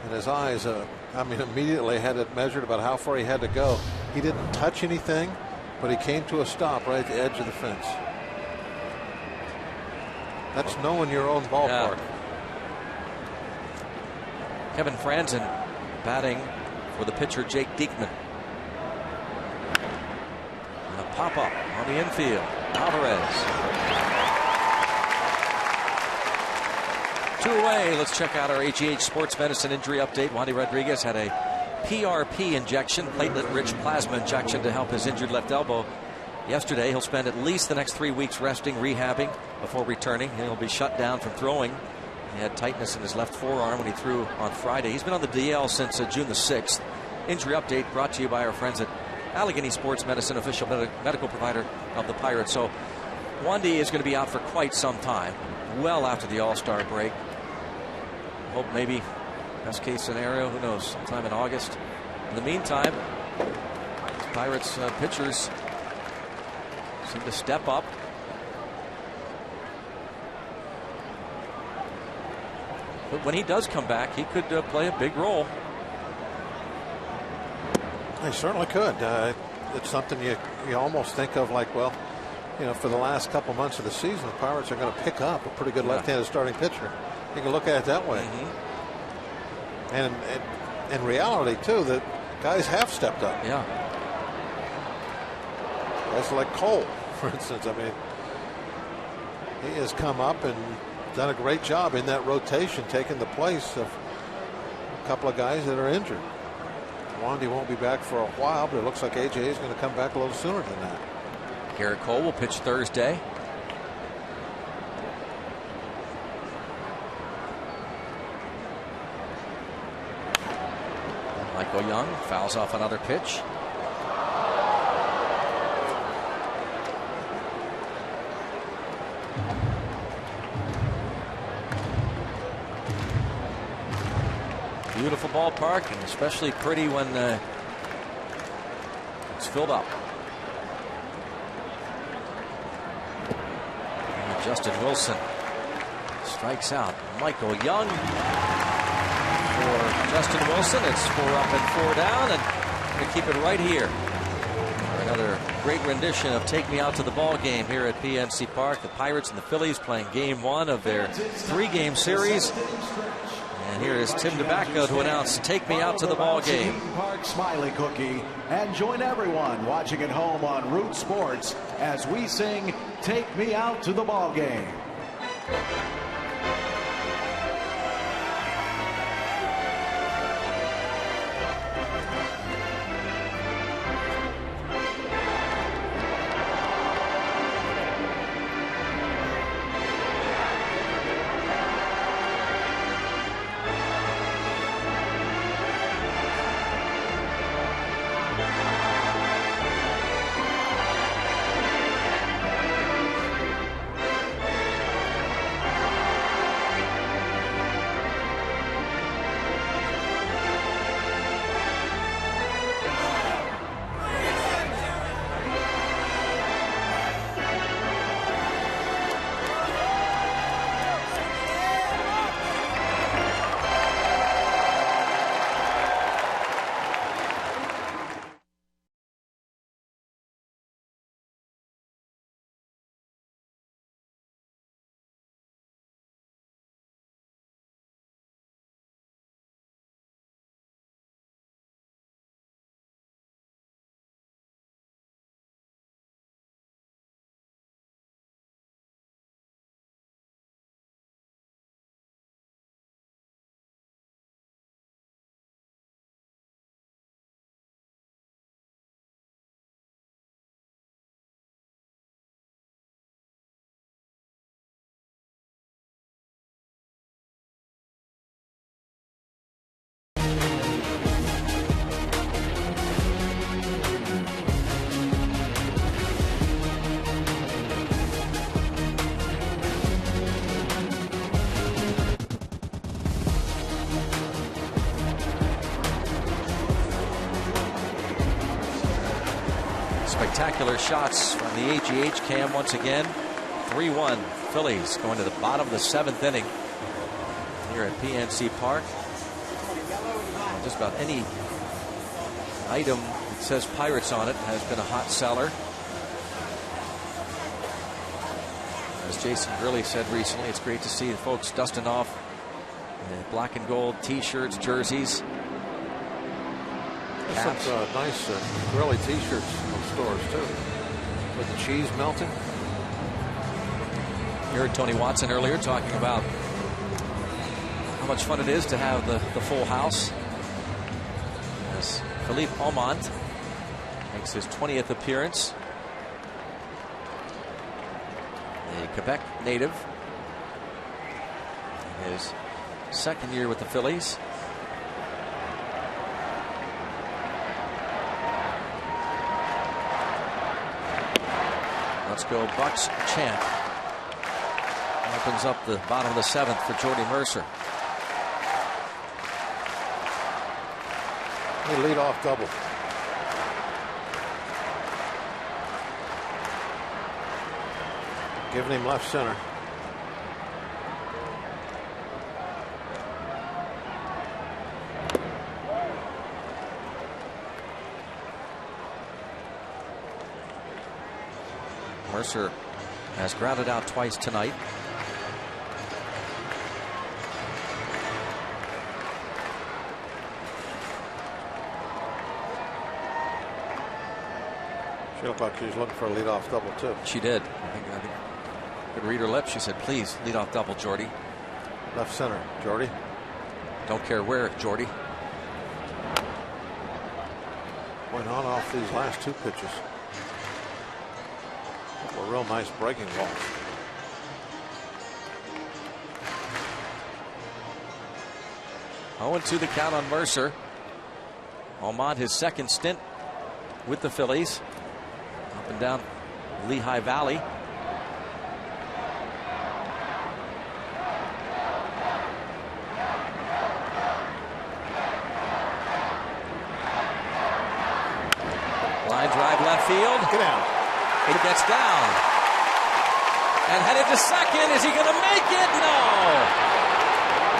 and his eyes, immediately had it measured about how far he had to go. He didn't touch anything, but he came to a stop right at the edge of the fence. That's knowing your own ballpark. Yeah. Kevin Franzen batting for the pitcher Jake Diekman. And a pop-up on the infield. Alvarez. 2 away. Let's check out our HGH Sports Medicine injury update. Wandy Rodriguez had a PRP injection, platelet-rich plasma injection, to help his injured left elbow yesterday. He'll spend at least the next 3 weeks resting, rehabbing before returning. He'll be shut down from throwing. He had tightness in his left forearm when he threw on Friday. He's been on the DL since June the 6th. Injury update brought to you by our friends at Allegheny Sports Medicine, official medical provider of the Pirates. So Wandy is going to be out for quite some time, well after the All-Star break. Hope maybe, best case scenario, who knows, sometime in August. In the meantime, Pirates pitchers seem to step up. But when he does come back, he could play a big role. He certainly could. It's something you almost think of like, well, for the last couple months of the season, the Pirates are going to pick up a pretty good left-handed starting pitcher. You can look at it that way. Mm-hmm. And in reality, too, that guys have stepped up. Yeah. Guys like Cole, for instance. He has come up and done a great job in that rotation, taking the place of a couple of guys that are injured. Wandy won't be back for a while, but it looks like AJ is going to come back a little sooner than that. Garrett Cole will pitch Thursday. Michael Young fouls off another pitch. Beautiful ballpark, and especially pretty when it's filled up. And Justin Wilson strikes out. Michael Young for Justin Wilson. It's 4 up and 4 down, and we keep it right here for another great rendition of "Take Me Out to the Ball Game" here at PNC Park. The Pirates and the Phillies playing Game 1 of their 3-game series. And here is Tim DeBacco to announce "Take Me Out to the Ball Game." Park Smiley Cookie, and join everyone watching at home on Root Sports as we sing "Take Me Out to the Ball Game." Spectacular shots from the AGH cam once again. 3-1 Phillies going to the bottom of the 7th inning here at PNC Park. Just about any item that says Pirates on it has been a hot seller. As Jason Grilli said recently, it's great to see the folks dusting off the black and gold t-shirts, jerseys. Some nice Grilli t-shirts in stores too, with the cheese melting. You heard Tony Watson earlier talking about how much fun it is to have the full house, as Philippe Aumont makes his 20th appearance. A Quebec native, in his 2nd year with the Phillies. Let's go Bucks chant. Opens up the bottom of the 7th for Jordy Mercer. A leadoff double. Giving him left center. Mercer has grounded out twice tonight. She looked like she was looking for a leadoff double too. She did. I think could read her lips. She said, "Please, leadoff double, Jordy." Left center, Jordy. Don't care where, Jordy. Went on off these last 2 pitches. A real nice breaking balls. Oh, 2 the count on Mercer. Aumont, his 2nd stint with the Phillies. Up and down Lehigh Valley. Line drive left field. Get out. It gets down. And headed to second. Is he going to make it? No.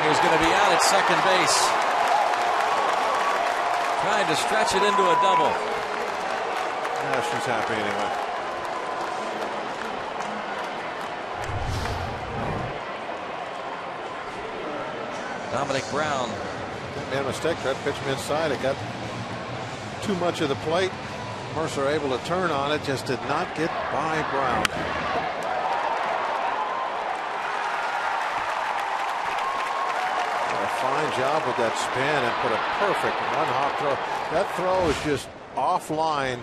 He's going to be out at second base. Trying to stretch it into a double. Yeah, she's happy anyway. Dominic Brown. Made a mistake. Tried to pitch him inside. It got too much of the plate. Mercer able to turn on it. Just did not get by Brown. A fine job with that spin and put a perfect one-hop throw. That throw is just offline,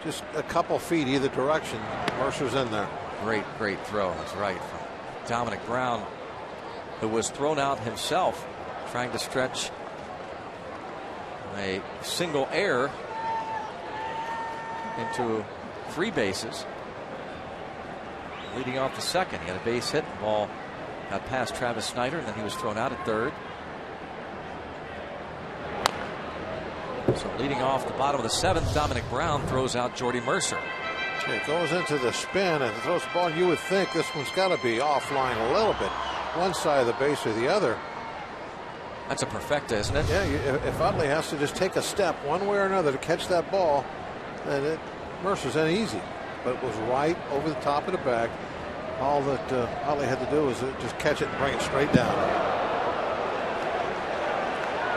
just a couple feet either direction. Mercer's in there. Great throw. That's right. From Dominic Brown, who was thrown out himself trying to stretch a single error into 3 bases. Leading off the 2nd. He had a base hit. The ball got past Travis Snyder, and then he was thrown out at 3rd. So leading off the bottom of the 7th, Dominic Brown throws out Jordy Mercer. It goes into the spin and throws the ball. You would think this one's got to be offline a little bit, one side of the base or the other. That's a perfecta, isn't it? Yeah, if Utley has to just take a step one way or another to catch that ball, then Mercer's in easy. But it was right over the top of the bag. All that Utley had to do was just catch it and bring it straight down.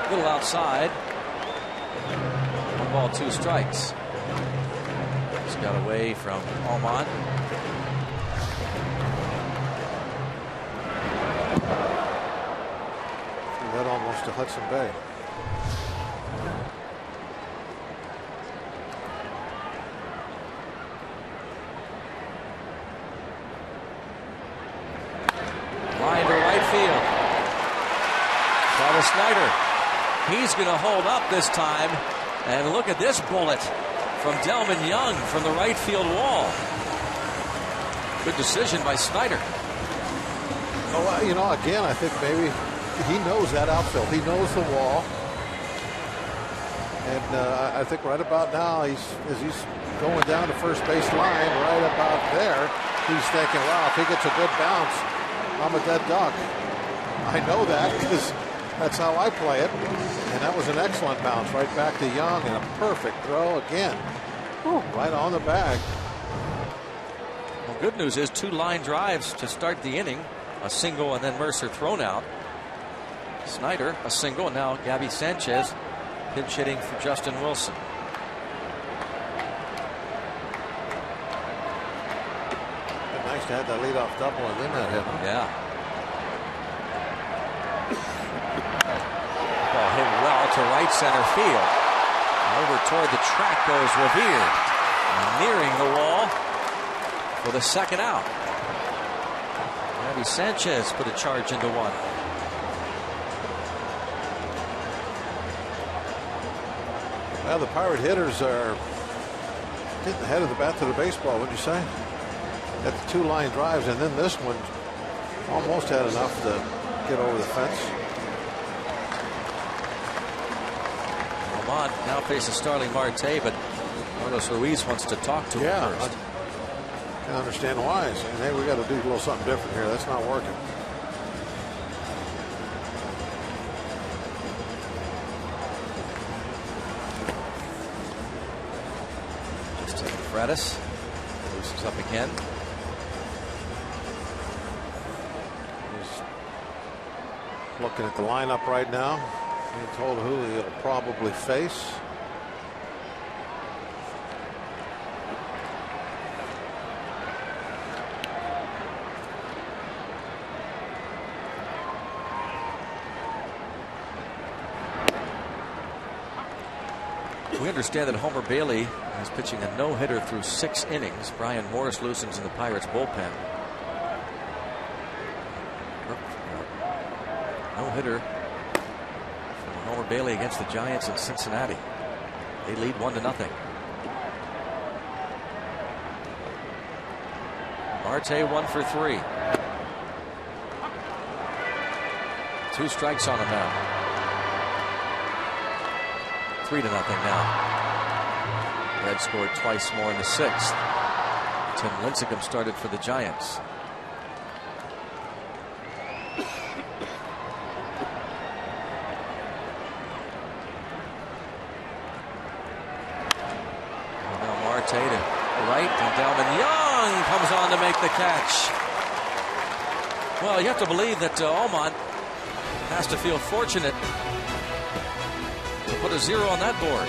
A little outside. 1 ball, 2 strikes. Just got away from Aumont. That almost to Hudson Bay. Line to right field. Travis Snyder. He's going to hold up this time. And look at this bullet from Delvin Young from the right field wall. Good decision by Snyder. Oh, you know, again, I think maybe he knows that outfield. He knows the wall. And I think right about now, as he's going down the first base line, right about there, he's thinking, wow, if he gets a good bounce, I'm a dead duck. I know that because that's how I play it. And that was an excellent bounce right back to Young, and a perfect throw again. Right on the bag. Well, good news is 2 line drives to start the inning. A single and then Mercer thrown out. Snyder a single, and now Gabby Sanchez pinch hitting for Justin Wilson. Nice to have that leadoff double and then that hit. Yeah. Ball hit well to right center field. Over toward the track goes Revere, nearing the wall for the second out. Gabby Sanchez put a charge into one. Well, the Pirate hitters are getting the head of the bat to the baseball, wouldn't you say? At the 2 line drives, and then this one almost had enough to get over the fence. Almond now faces Starling Marte, but Carlos Ruiz wants to talk to him first. I can understand why. Saying, hey, we got to do a little something different here. That's not working. Fredis loosens up again. He's looking at the lineup right now. Being told who he'll probably face. We understand that Homer Bailey is pitching a no-hitter through 6 innings. Brian Morris loosens in the Pirates bullpen. No-hitter from Homer Bailey against the Giants in Cincinnati. They lead 1-0. Marte 1 for 3. 2 strikes on him now. 3-0 now. Red scored twice more in the 6th. Tim Lincecum started for the Giants. Now Marte to right and down, and Young comes on to make the catch. Well, you have to believe that Almond has to feel fortunate to put a 0 on that board.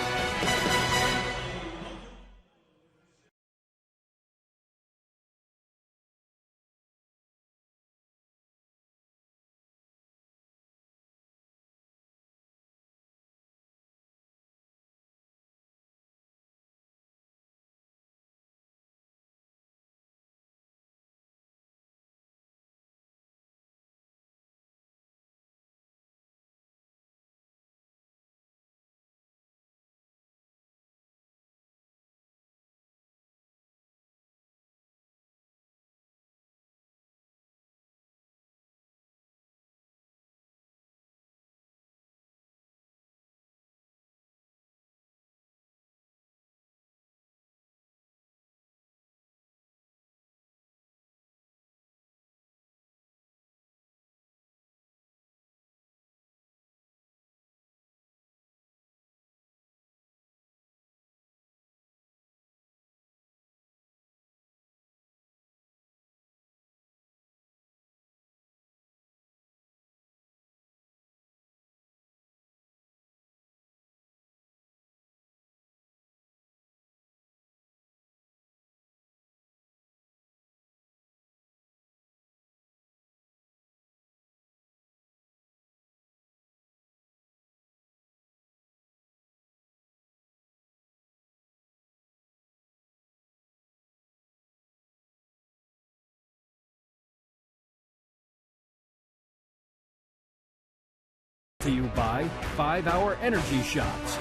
To you by 5-Hour Energy Shots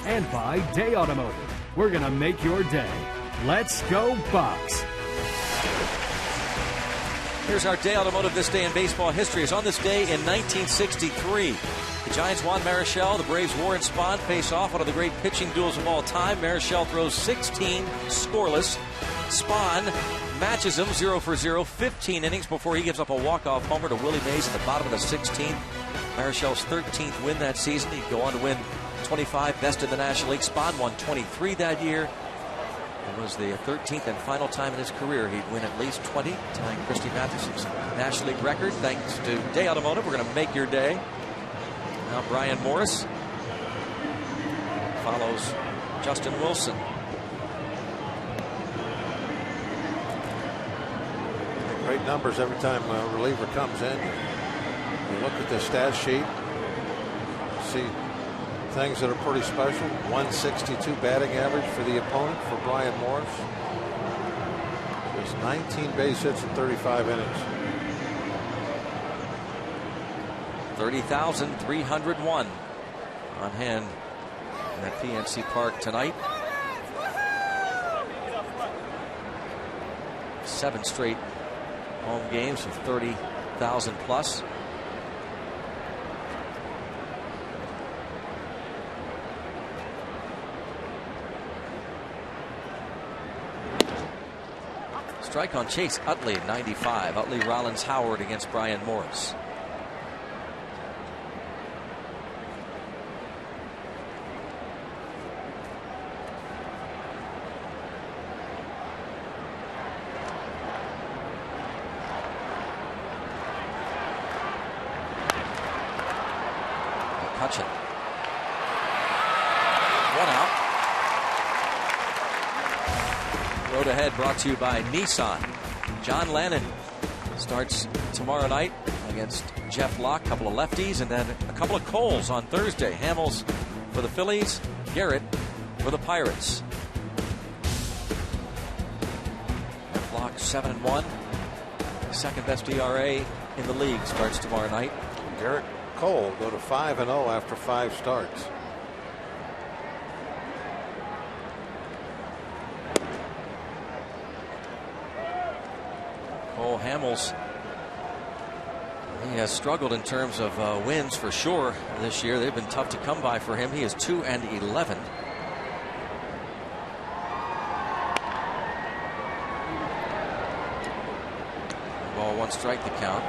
and by Day Automotive. We're going to make your day. Let's go Bucks. Here's our day automotive this day in baseball history. Is on this day in 1963. The Giants won Marichal. The Braves, Warren Spahn, face off. One of the great pitching duels of all time. Marichal throws 16 scoreless. Spahn matches him 0 for 0, 15 innings before he gives up a walk-off homer to Willie Mays in the bottom of the 16th. Marichal's 13th win that season. He'd go on to win 25, best in the National League. Spahn won 23 that year. It was the 13th and final time in his career he'd win at least 20, tying Christy Mathewson's National League record. Thanks to Day Automotive, we're going to make your day. Now Brian Morris follows Justin Wilson. Great numbers every time a reliever comes in. You look at the stat sheet, see things that are pretty special. 162 batting average for the opponent for Brian Morris. There's 19 base hits in 35 innings. 30,301 on hand at PNC Park tonight. 7 straight home games of 30,000 plus. Strike on Chase Utley, 95. Utley, Rollins, Howard against Brian Morris. McCutchen. 1 out. Road Ahead brought to you by Nissan. John Lannon starts tomorrow night against Jeff Locke. A couple of lefties and then a couple of Coles on Thursday. Hamels for the Phillies, Garrett for the Pirates. Jeff Locke 7-1. Second best ERA in the league starts tomorrow night. Garrett Cole go to 5-0 after 5 starts. Cole Hamels, he has struggled in terms of wins for sure this year. They've been tough to come by for him. He is 2-11. Ball 1 strike the count.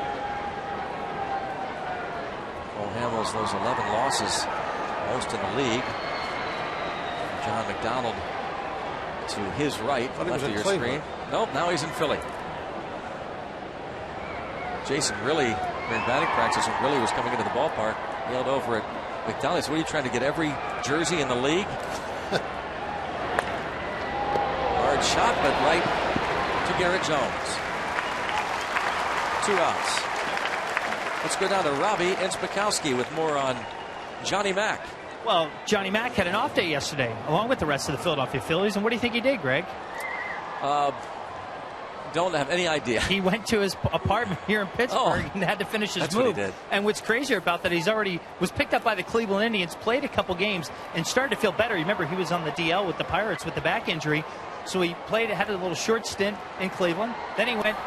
Cole Hamels, those 11 losses, most in the league. John McDonald to his right, left of your screen. Nope, now he's in Philly. Jason Grilly, during batting practice, when Grilly was coming into the ballpark, yelled over at McDonald, "What are you trying to get every jersey in the league?" Hard shot, but right to Garrett Jones. 2 outs. Let's go down to Robbie Inspikowski with more on Johnny Mack. Well, Johnny Mack had an off day yesterday, along with the rest of the Philadelphia Phillies. And what do you think he did, Greg? Don't have any idea. He went to his apartment here in Pittsburgh and had to finish his move. What he did. And what's crazier about that, he's already was picked up by the Cleveland Indians, played a couple games, and started to feel better. Remember, he was on the DL with the Pirates with the back injury. So he had a little short stint in Cleveland. Then he went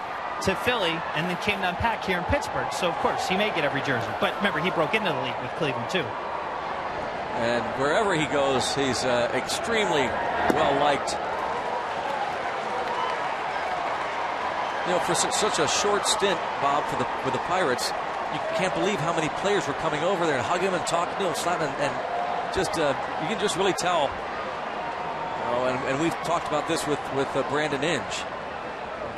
to Philly and then came to unpack here in Pittsburgh. So, of course, he may get every jersey. But remember, he broke into the league with Cleveland, too. And wherever he goes, he's extremely well-liked. You know, for such a short stint, Bob, for the Pirates, you can't believe how many players were coming over there and hugging him and talking to him, slapping, and just you can just really tell. And we've talked about this with Brandon Inge,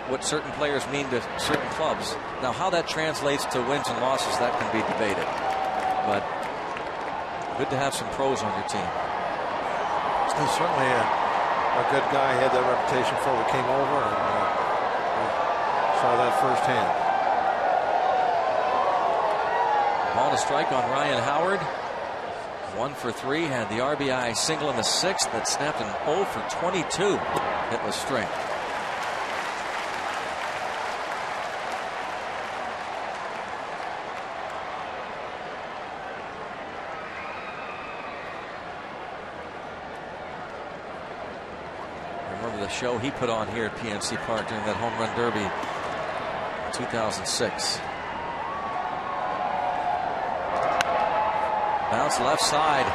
what certain players mean to certain clubs. Now, how that translates to wins and losses, that can be debated. But good to have some pros on your team. He's certainly a good guy. He had that reputation before we came over. And, saw that firsthand. Ball to strike on Ryan Howard. 1 for 3. Had the RBI single in the 6th that snapped an 0 for 22 hitless string. Remember the show he put on here at PNC Park during that home run derby 2006. Bounce left side.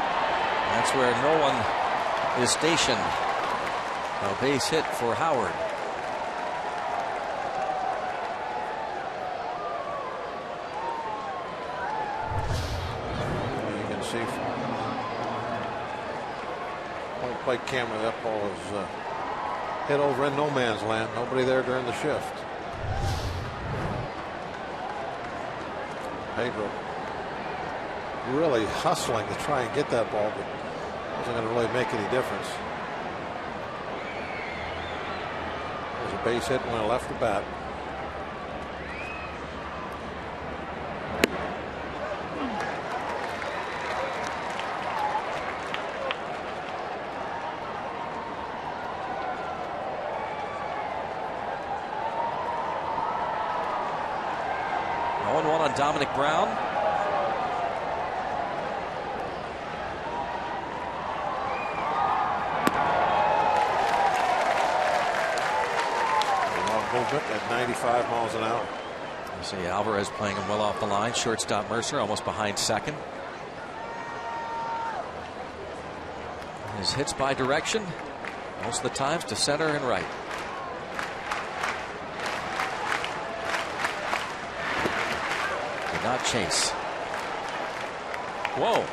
That's where no one is stationed. A base hit for Howard. You can see from point plate camera that ball is hit over in no man's land. Nobody there during the shift. Pedro really hustling to try and get that ball, but wasn't going to really make any difference. There's a base hit when I left the bat. On Dominic Brown. Movement at 95 miles an hour. You see Alvarez playing him well off the line. Shortstop Mercer almost behind second. His hits by direction most of the times to center and right. Not chase. Whoa,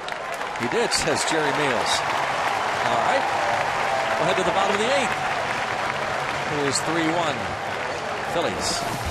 he did, says Jerry Meals. All right, we'll head to the bottom of the eighth. It is 3-1 Phillies.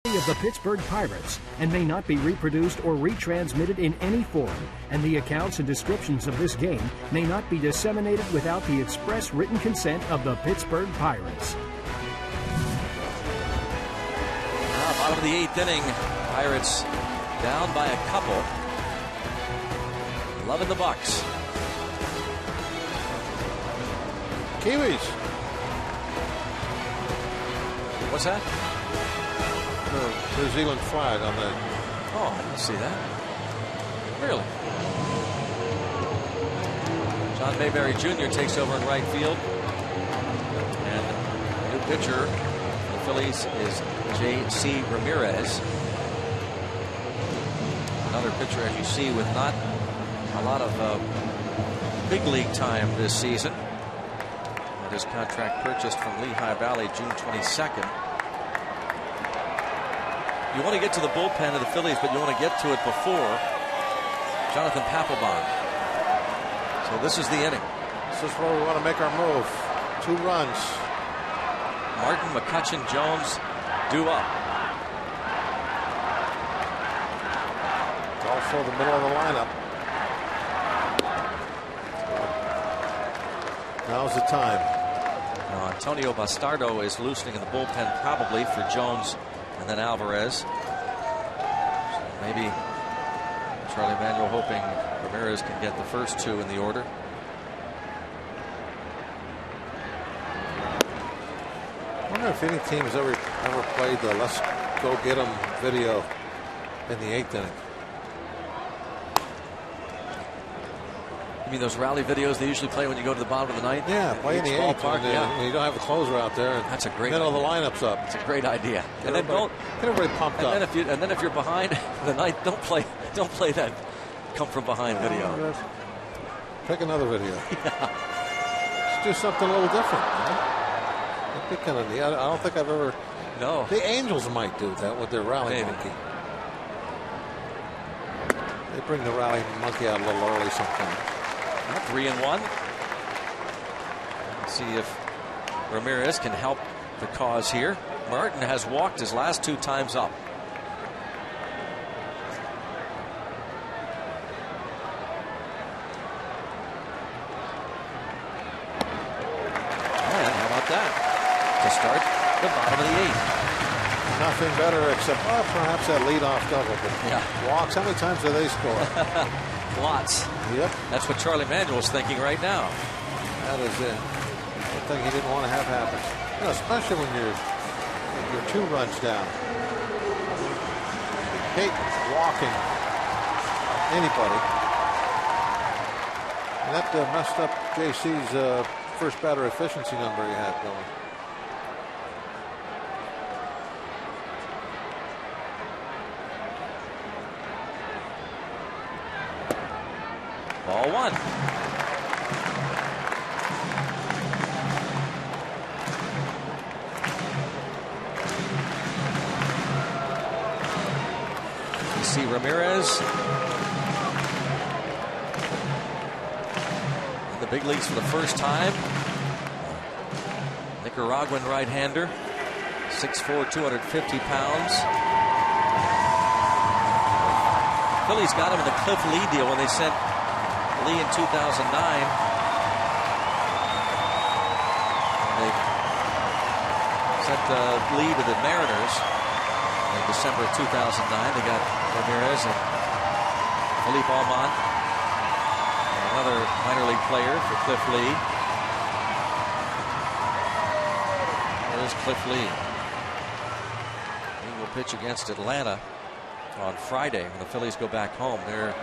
Of the Pittsburgh Pirates and may not be reproduced or retransmitted in any form, and the accounts and descriptions of this game may not be disseminated without the express written consent of the Pittsburgh Pirates. Bottom of the eighth inning, Pirates down by a couple. Loving the Bucks. Kiwis. What's that? New Zealand flag on that. Oh, I didn't see that. Really? John Mayberry Jr. takes over in right field. And the new pitcher for the Phillies is J.C. Ramirez. Another pitcher, as you see, with not a lot of big league time this season. And his contract purchased from Lehigh Valley June 22nd. You want to get to the bullpen of the Phillies, but you want to get to it before Jonathan Papelbon. So this is the inning. This is where we want to make our move. 2 runs. Martin, McCutchen, Jones due up. Also the middle of the lineup. Now's the time. Now, Antonio Bastardo is loosening in the bullpen probably for Jones and then Alvarez. So maybe Charlie Manuel hoping Ramirez can get the first two in the order. I wonder if any team has ever played the let's go get them video in the 8th inning. You mean those rally videos they usually play when you go to the bottom of the 9th? Yeah, play in the 8th. Yeah. When you don't have the closer out there. That's a great middle idea. of the lineup's up. It's a great idea. Get everybody pumped up. And then if you're behind the 9th, don't play that come from behind video. Pick another video. Yeah. Let's do something a little different. That'd be kind of neat. I don't think I've ever. No. The Angels might do that with their rally monkey. They bring the rally monkey out a little early sometimes. 3-1. Let's see if Ramirez can help the cause here. Martin has walked his last 2 times up. And how about that? To start the bottom of the 8th. Nothing better except perhaps that leadoff double. But yeah. Walks, how many times do they score? Lots. Yep. That's what Charlie Manuel's thinking right now. That is it. The thing he didn't want to have happen. You know, especially when you're 2 runs down. You hate walking anybody. And that messed up JC's first batter efficiency number he had going. Ball 1. You see Ramirez in the big leagues for the first time. Nicaraguan right-hander, 6'4", 250 pounds. Phillies got him in the Cliff Lee deal when they sent Lee in 2009. They sent Lee to the Mariners in December of 2009. They got Ramirez and Felipe Almond, and another minor league player for Cliff Lee. There's Cliff Lee. He will pitch against Atlanta on Friday when the Phillies go back home. They're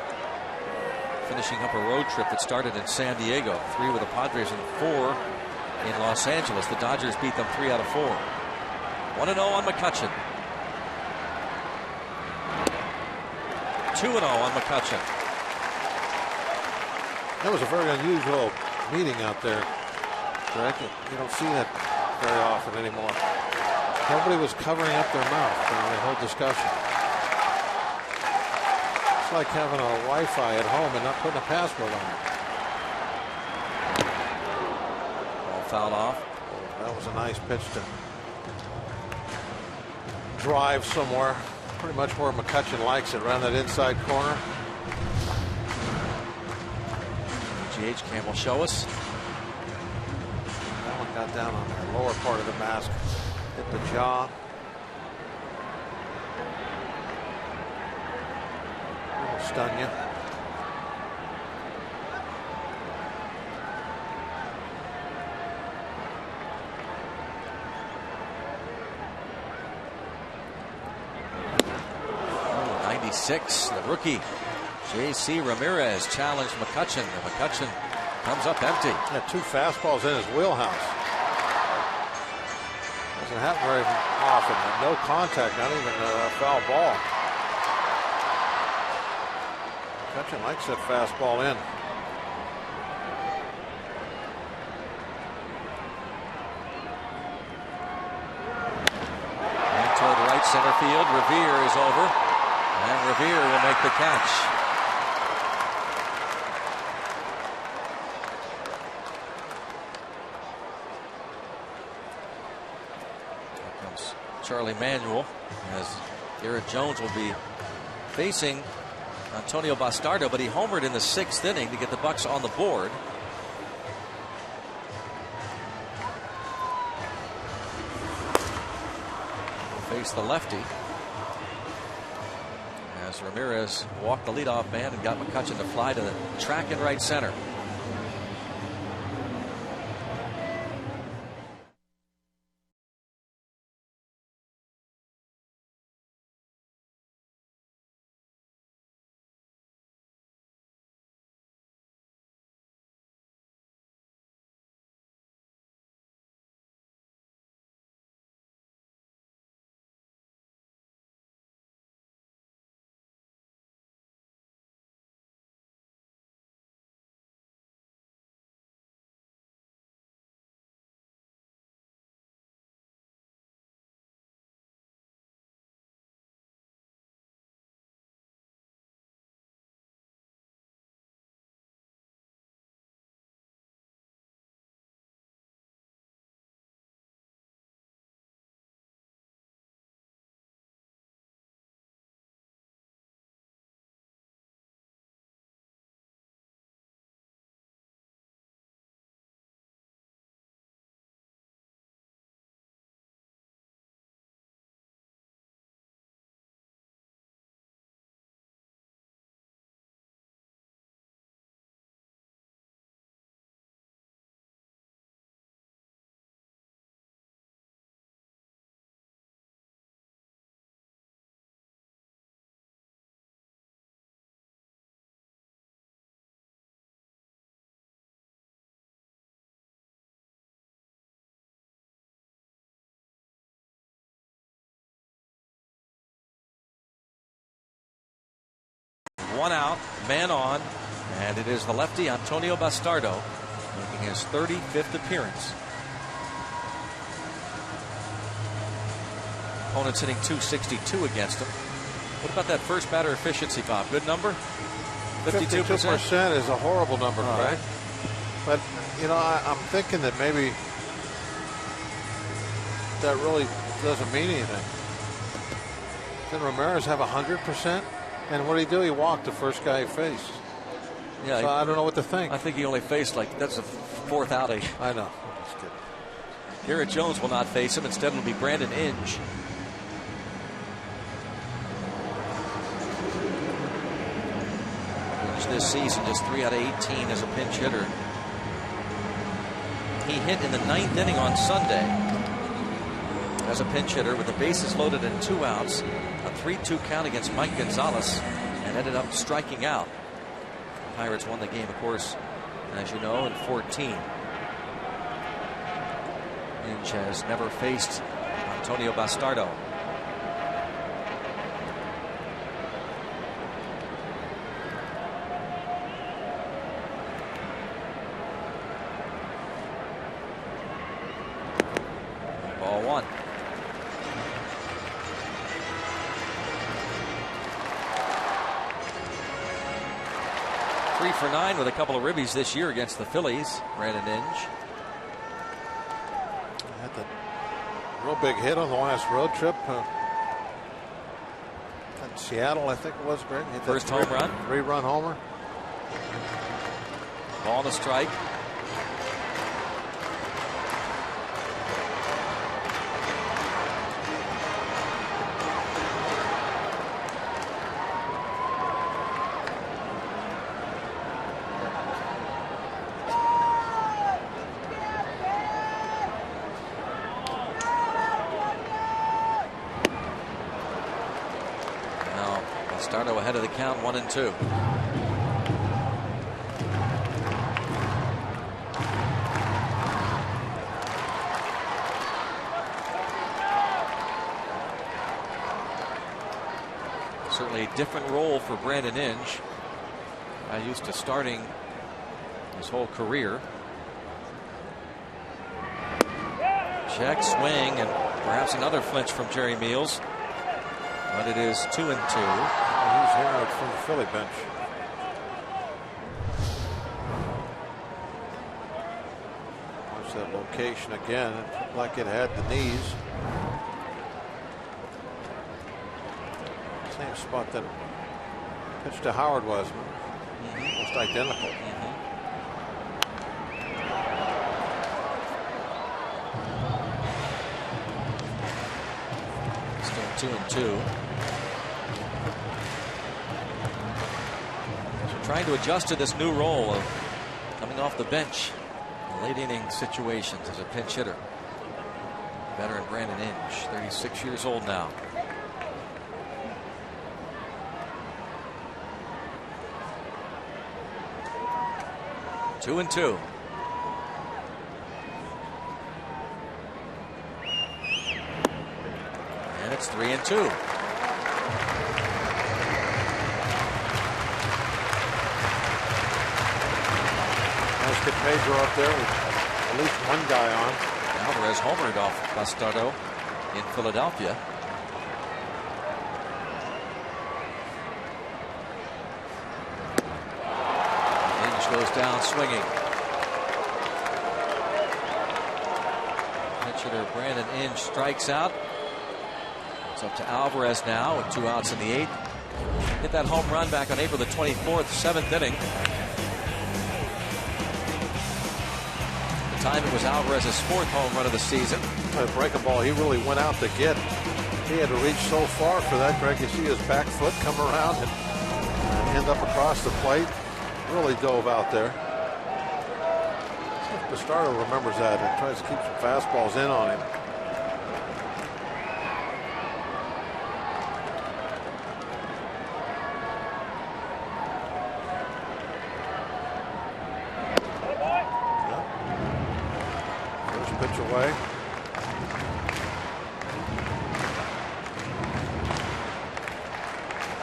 finishing up a road trip that started in San Diego, 3 with the Padres and 4 in Los Angeles. The Dodgers beat them 3 out of 4. 1-0 on McCutchen. 2-0 on McCutchen. That was a very unusual meeting out there, Greg. You don't see that very often anymore. Nobody was covering up their mouth during the whole discussion. It's like having a Wi-Fi at home and not putting a password on it. Ball fouled off. Oh, that was a nice pitch to drive somewhere. Pretty much where McCutchen likes it, around that inside corner. GH cam will show us. That one got down on the lower part of the mask, hit the jaw. It'll stun you. Oh, 96, the rookie J.C. Ramirez challenged McCutchen, and McCutchen comes up empty. Yeah, 2 fastballs in his wheelhouse. Doesn't happen very often. No contact, not even a foul ball. McCutchen likes that fastball in. And toward right center field, Revere is over, and Revere will make the catch. Charlie Manuel, as Garrett Jones will be facing Antonio Bastardo, but he homered in the 6th inning to get the Bucks on the board. Face the lefty as Ramirez walked the leadoff man and got McCutchen to fly to the track in right center. One out, man on, and it is the lefty Antonio Bastardo making his 35th appearance. Opponent's hitting .262 against him. What about that first batter efficiency, Bob? Good number? 52%? 52% is a horrible number, right? But, you know, I'm thinking that maybe that really doesn't mean anything. Did Ramirez have 100%? And what did he do? He walked the first guy he faced. Yeah, so I don't know what to think. I think he only faced that's the 4th outing. I know. Just kidding. Garrett Jones will not face him. Instead, it'll be Brandon Inge. Inge this season just 3 out of 18 as a pinch hitter. He hit in the 9th inning on Sunday as a pinch hitter with the bases loaded and 2 outs. A 3-2 count against Mike Gonzalez and ended up striking out. The Pirates won the game, of course, as you know, in 14. Inge has never faced Antonio Bastardo. Ball 1. 3 for 9 with a couple of ribbies this year against the Phillies. Brandon Inge had that real big hit on the last road trip. In Seattle, I think it was, Greg. First home run. 3-run homer. Ball and a strike. Bastardo ahead of the count, 1-2. Certainly a different role for Brandon Inge. Used to starting his whole career. Check, swing, and perhaps another flinch from Jerry Meals. But it is 2-2. He's hearing it from the Philly bench. Watch that location again. It looked like it had the knees. Same spot that pitch to Howard was almost identical. Still 2-2. So trying to adjust to this new role of coming off the bench in late inning situations as a pinch hitter. Veteran Brandon Inge, 36 years old now. Two and two. And it's 3-2. Nice get Pedro up there with at least one guy on. Alvarez homered off Bastardo in Philadelphia. Inge goes down swinging. Pitch hitter Brandon Inge strikes out. It's up to Alvarez now with 2 outs in the 8th. Hit that home run back on April the 24th, 7th inning. Time it was Alvarez's 4th home run of the season. That breaking ball he really went out to get. He had to reach so far for that, Greg. You see his back foot come around and end up across the plate. Really dove out there. The starter remembers that and tries to keep some fastballs in on him. Pitch away.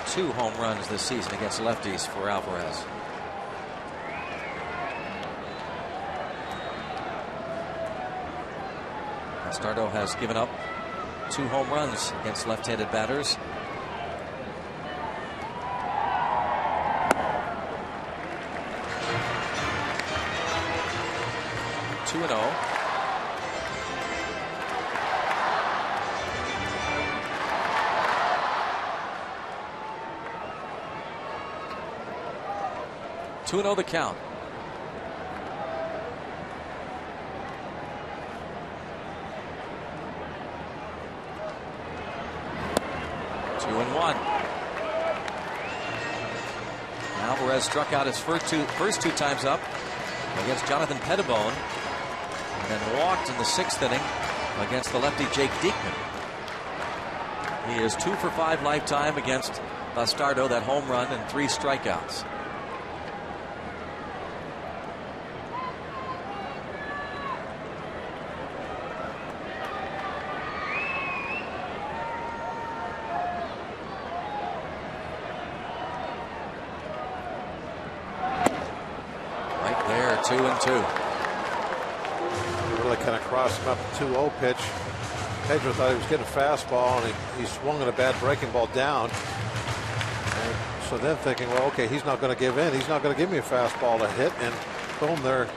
Two home runs this season against lefties for Alvarez. Bastardo has given up 2 home runs against left-handed batters. Two and 0. Two and 0 the count. Two and 1. Alvarez struck out his first two times up against Jonathan Pettibone, and then walked in the 6th inning against the lefty Jake Diekman. He is 2 for 5 lifetime against Bastardo, that home run and 3 strikeouts. Right there, 2-2. Really kind of crossed him up the 2-0 pitch. Pedro thought he was getting a fastball, and he swung at a bad breaking ball down. And so then thinking, well, okay, he's not going to give in. He's not going to give me a fastball to hit. And boom, there's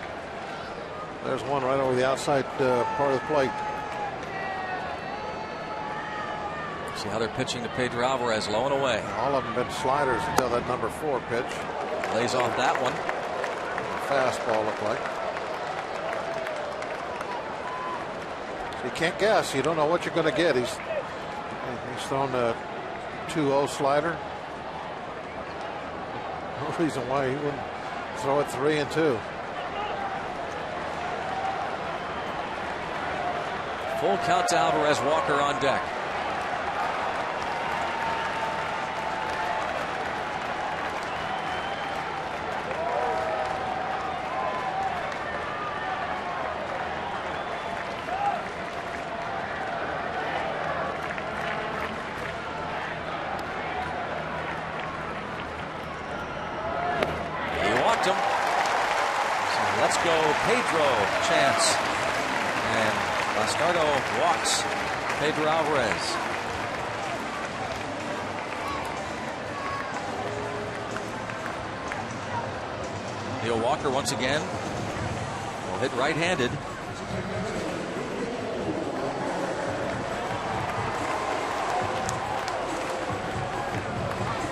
one right over the outside part of the plate. See how they're pitching to Pedro Alvarez, low and away. All of them been sliders until that number 4 pitch. Lays off that one. Fastball looked like. So you can't guess. You don't know what you're going to get. He's thrown a 2-0 slider. No reason why he wouldn't throw it 3-2. Full count to Alvarez, Walker on deck. Let's go Pedro chance, and Bastardo walks Pedro Alvarez. Neil Walker once again will hit right-handed.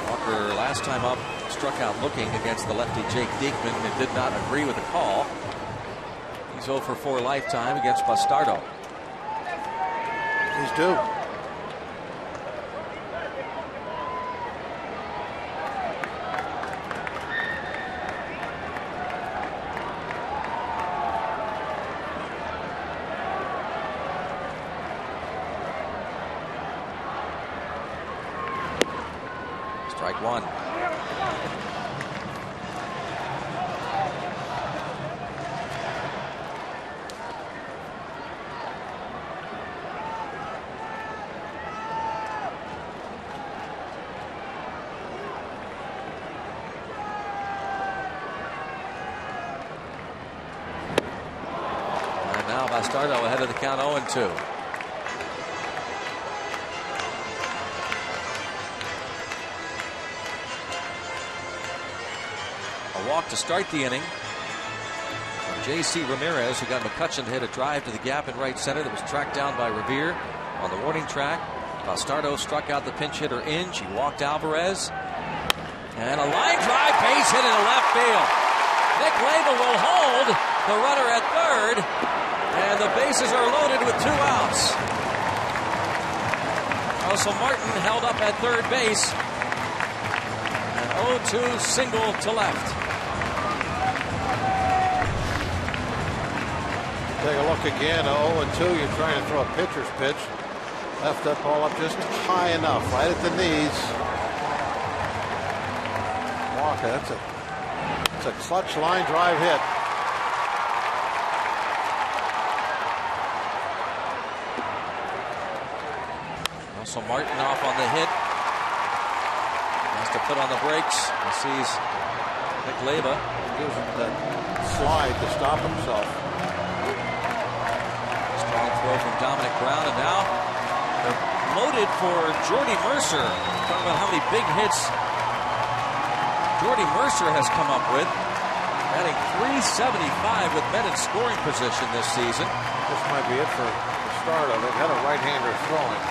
Walker last time up, struck out looking against the lefty Jake Diekman and did not agree with the call. He's 0 for 4 lifetime against Bastardo. He's due. Strike one. And now Bastardo ahead of the count 0-2. Walk to start the inning from J.C. Ramirez, who got McCutchen to hit a drive to the gap in right center that was tracked down by Revere on the warning track. Bastardo struck out the pinch hitter Inge. He walked Alvarez. And a line drive, base hit into left field. Nick Leyva will hold the runner at third. And the bases are loaded with 2 outs. Also, Martin held up at third base. An 0-2 single to left. Take a look again. 0-2. You're trying to throw a pitcher's pitch. Left that ball up just high enough, right at the knees. Walker, that's a clutch line drive hit. Also Martin off on the hit. Has to put on the brakes. He sees Nick Leyva. Gives him that slide to stop himself. Strong throw from Dominic Brown, and now they're loaded for Jordy Mercer. Talking about how many big hits Jordy Mercer has come up with. Batting .375 with men in scoring position this season. This might be it for the start of it. Had a right-hander throwing.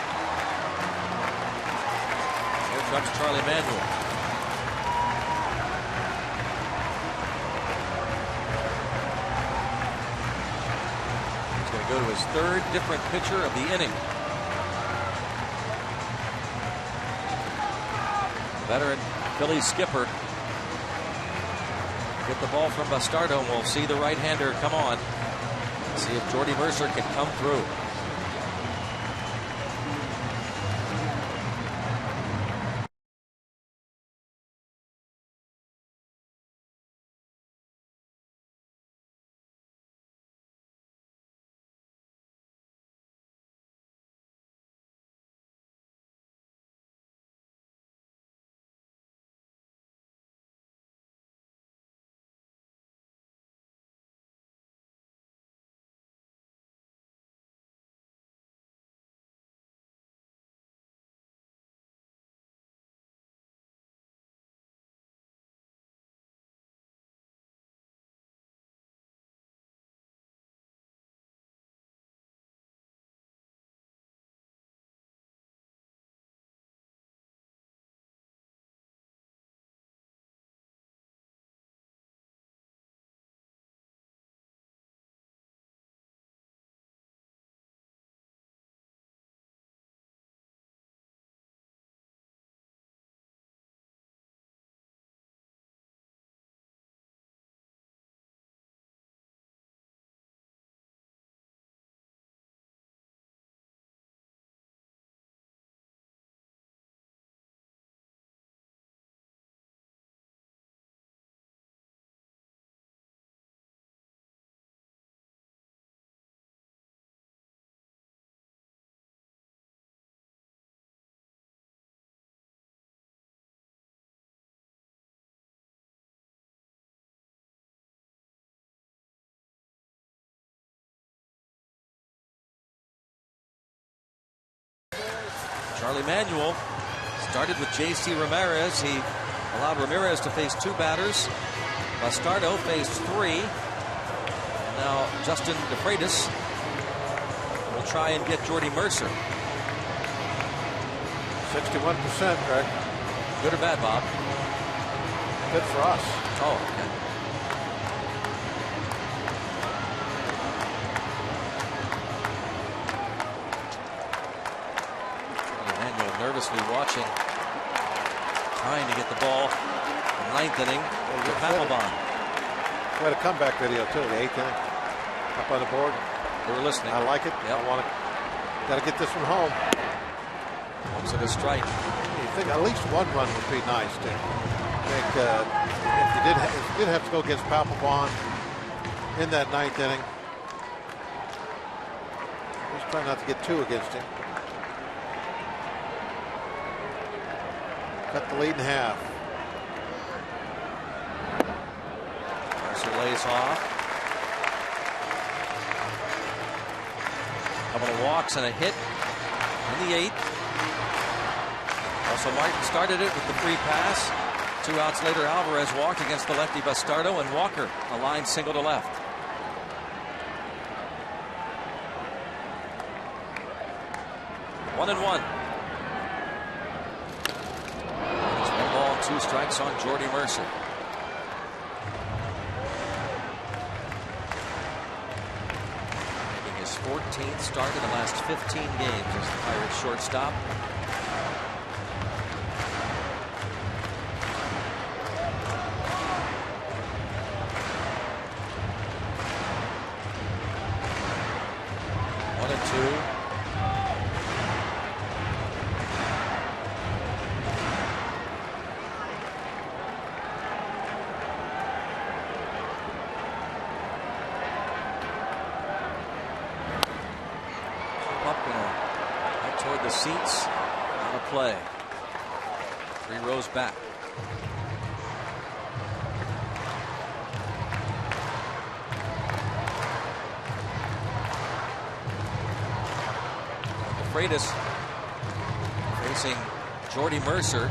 Here comes Charlie Manuel. He's going to go to his third different pitcher of the inning. Veteran Phillies skipper. Get the ball from Bastardo, and we'll see the right-hander come on. See if Jordy Mercer can come through. Charlie Manuel started with J.C. Ramirez. He allowed Ramirez to face 2 batters. Bastardo faced 3. And now Justin DeFreitas will try and get Jordy Mercer. 61%, Greg. Good or bad, Bob? Good for us. Oh, okay. Emmanuel nervously watching, trying to get the ball. Ninth inning to Papelbon. We had a comeback video too, the 8th inning. Up on the board. They were listening. I like it. Yep. I want to. Got to get this one home. Looks like a strike. You think at least one run would be nice to make. If you did have to go against Papelbon in that 9th inning, just try not to get 2 against him. Cut the lead in half. Mercer lays off. A couple of walks and a hit in the 8th. Also, Martin started it with the free pass. 2 outs later, Alvarez walked against the lefty Bastardo, and Walker a line single to left. One and one. It's 1 ball, 2 strikes on Jordy Mercer. Making his 14th start in the last 15 games as the Pirates shortstop. Toward the seats, on a play. 3 rows back. Freitas facing Jordy Mercer,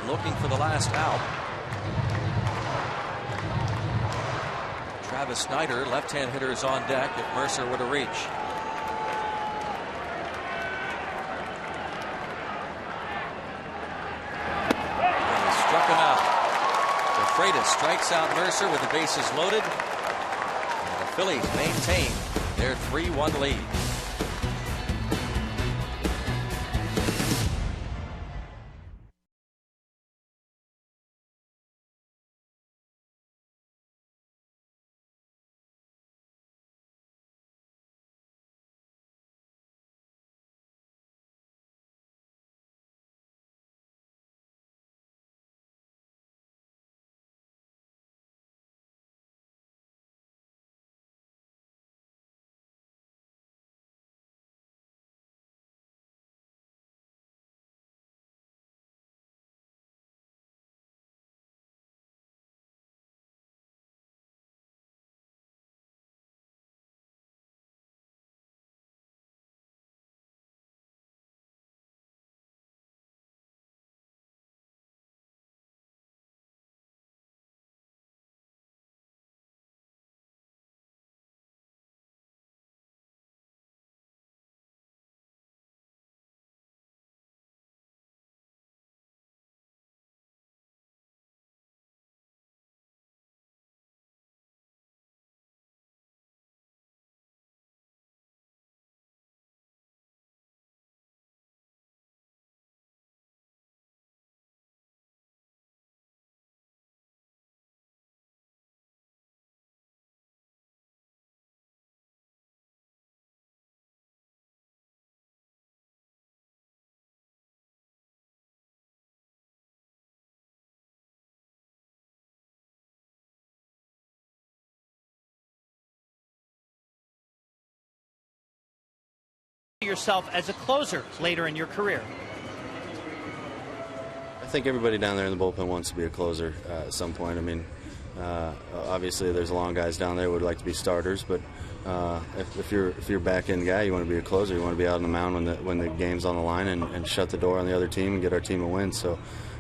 looking for the last out. Travis Snyder, left-hand hitter, is on deck if Mercer were to reach. Freitas strikes out Mercer with the bases loaded. And the Phillies maintain their 3-1 lead. Yourself as a closer later in your career? I think everybody down there in the bullpen wants to be a closer at some point. I mean, obviously there's a lot of guys down there who would like to be starters, but if you're a back end guy, you want to be a closer. You want to be out on the mound when the game's on the line and shut the door on the other team and get our team a win. So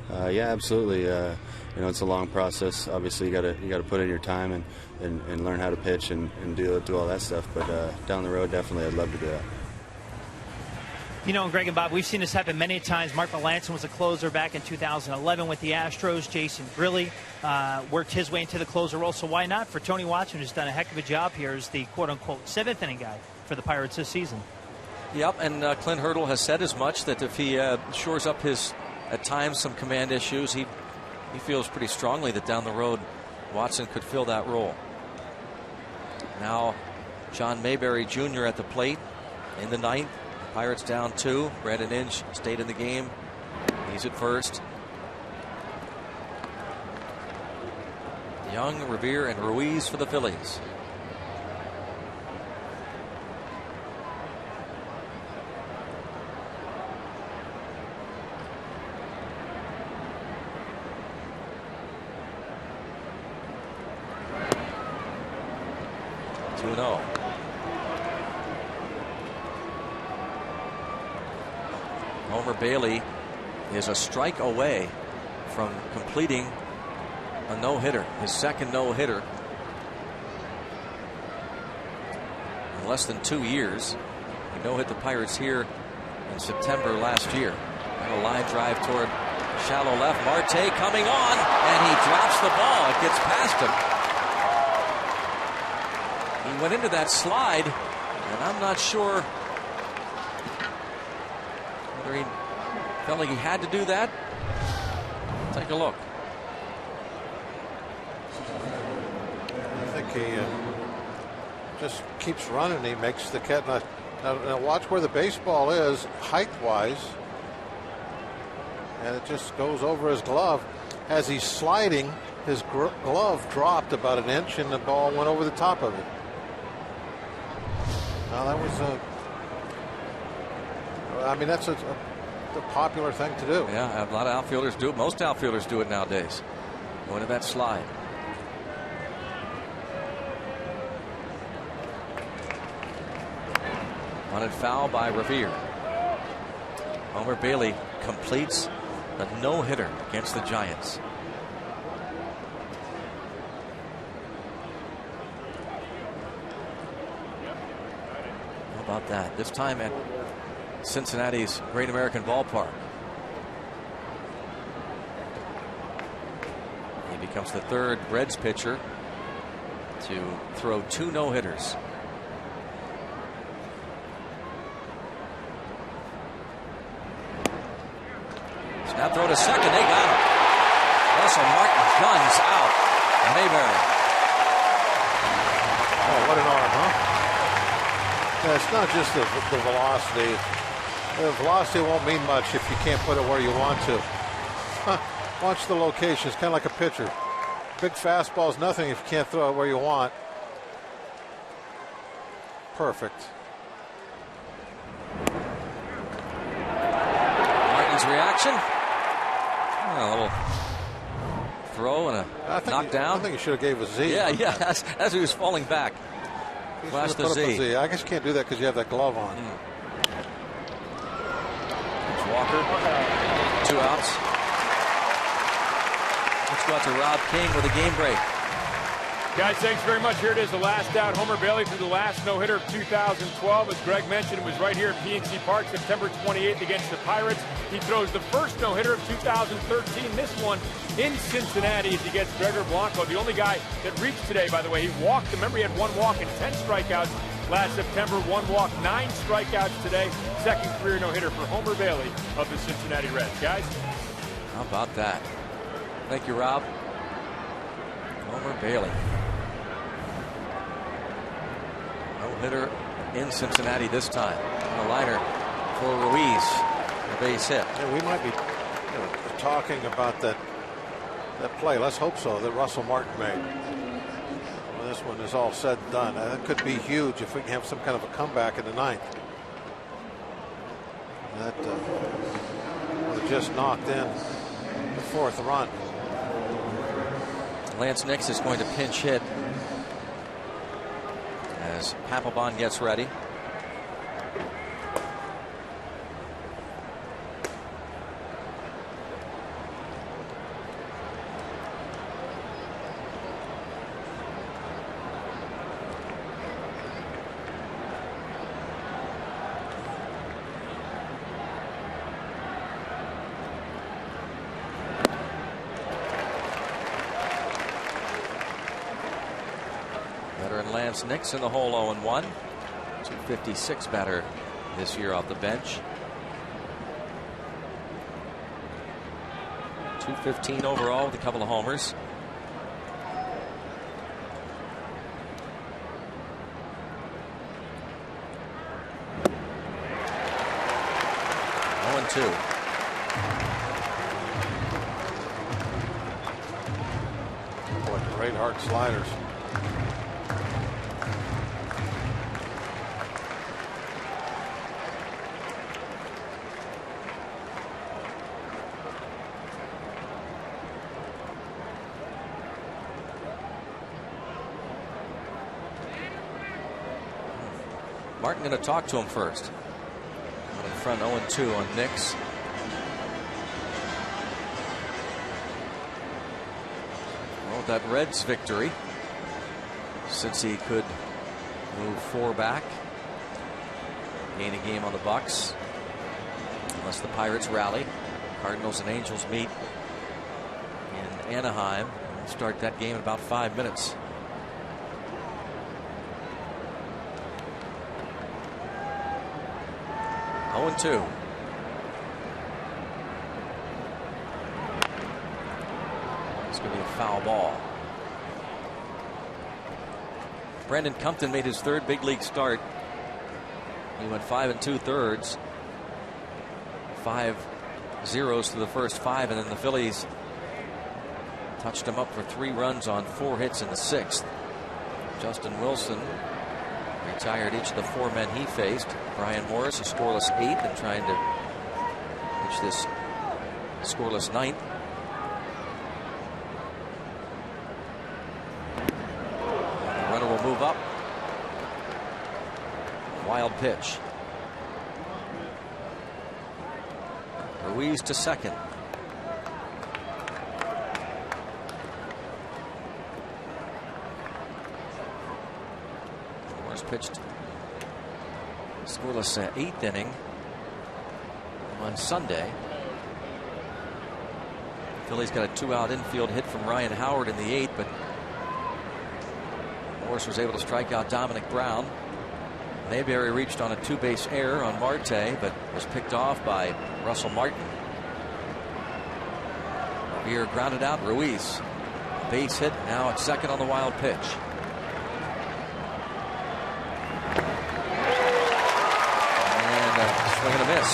yeah, absolutely. It's a long process. Obviously, you got to put in your time and learn how to pitch and do all that stuff. But down the road, definitely, I'd love to do that. You know, Greg and Bob, we've seen this happen many times. Mark Melanson was a closer back in 2011 with the Astros. Jason Grilli worked his way into the closer role. So why not for Tony Watson, who's done a heck of a job here as the quote-unquote seventh inning guy for the Pirates this season? Yep, and Clint Hurdle has said as much, that if he shores up his, at times, some command issues, he feels pretty strongly that down the road Watson could fill that role. Now John Mayberry Jr. at the plate in the ninth. Pirates down 2. Brandon Inge stayed in the game. He's at first. Young, Revere, and Ruiz for the Phillies. Homer Bailey is a strike away from completing a no-hitter, his second no-hitter in less than 2 years. He no-hit the Pirates here in September last year. And a line drive toward shallow left. Marte coming on, and he drops the ball. It gets past him. He went into that slide, and I'm not sure whether he felt like he had to do that. Take a look. I think he just keeps running. He makes the catch. Now watch where the baseball is height-wise, and it just goes over his glove. As he's sliding, his glove dropped about an inch, and the ball went over the top of it. Now that was I mean, that's a popular thing to do. Yeah, a lot of outfielders do it. Most outfielders do it nowadays. Going to that slide. Wanted foul by Revere. Homer Bailey completes a no-hitter against the Giants. How about that? This time at Cincinnati's Great American Ballpark. He becomes the third Reds pitcher to throw 2 no-hitters. Snap throw to second. They got him. Russell Martin guns out. Mayberry. Oh, what an arm, huh? Yeah, it's not just the velocity. The velocity won't mean much if you can't put it where you want to. Watch the location. It's kind of like a pitcher. Big fastball is nothing if you can't throw it where you want. Perfect. Martin's reaction. A little throw and a knockdown. I think he should have gave a Z. Yeah, as he was falling back. Flash the Z. I guess you can't do that because you have that glove on. It's Walker. 2 outs. Let's go out to Rob King with a game break. Guys, thanks very much. Here it is, the last out. Homer Bailey threw the last no-hitter of 2012. As Greg mentioned, it was right here at PNC Park, September 28th against the Pirates. He throws the first no-hitter of 2013, this one in Cincinnati as he gets Gregor Blanco, the only guy that reached today, by the way. He walked. Remember, he had 1 walk and 10 strikeouts last September. 1 walk, 9 strikeouts today. Second career no-hitter for Homer Bailey of the Cincinnati Reds. Guys? How about that? Thank you, Rob. Homer Bailey. No-hitter in Cincinnati this time. And a liner for Ruiz. A base hit. Yeah, we might be talking about that play. Let's hope so, that Russell Martin made. When this one is all said and done. That could be huge if we can have some kind of a comeback in the 9th. That would have just knocked in the 4th run. Lance Nix is going to pinch hit as Papelbon gets ready. Veteran Lance Nix in the hole 0-1. 256 batter this year off the bench. 215 overall with a couple of homers. Two. Boy, great hard sliders. Martin going to talk to him first. In front 0-2 on Nix. Well, that Reds victory, since he could move 4 back, gain a game on the Bucks, unless the Pirates rally. Cardinals and Angels meet in Anaheim. We'll start that game in about 5 minutes. It's going to be a foul ball. Brandon Compton made his 3rd big league start. He went 5 2/3. 5 zeros through the first 5, and then the Phillies touched him up for 3 runs on 4 hits in the 6th. Justin Wilson retired each of the 4 men he faced. Brian Morris, a scoreless 8th, and trying to pitch this scoreless 9th. The runner will move up. Wild pitch. Ruiz to second. Pitched scoreless 8th inning on Sunday. Phillies got a 2-out infield hit from Ryan Howard in the 8th, but Morris was able to strike out Dominic Brown. Mayberry reached on a 2-base error on Marte, but was picked off by Russell Martin. Here grounded out. Ruiz, base hit, now at second on the wild pitch. Swing and a miss.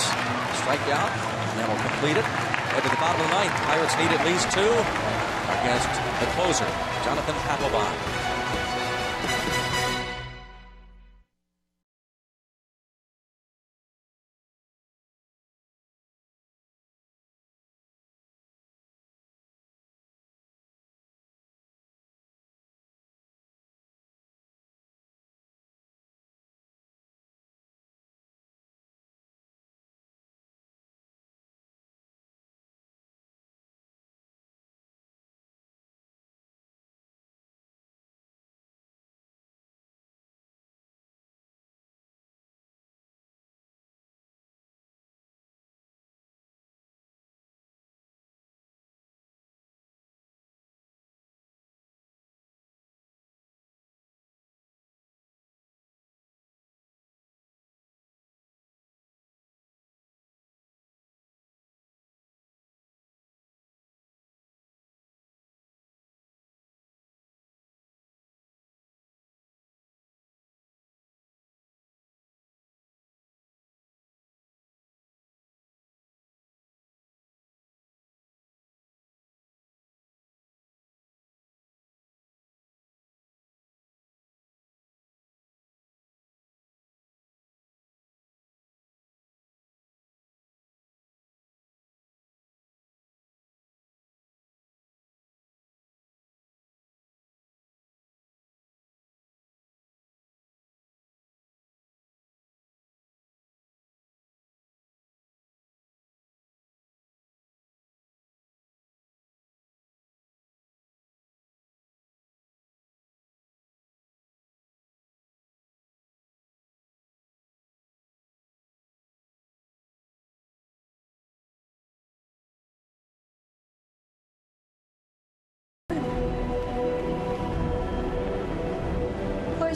Strikeout, and that'll complete it. Head to the bottom of the 9th. Pirates need at least 2 against the closer, Jonathan Papelbon.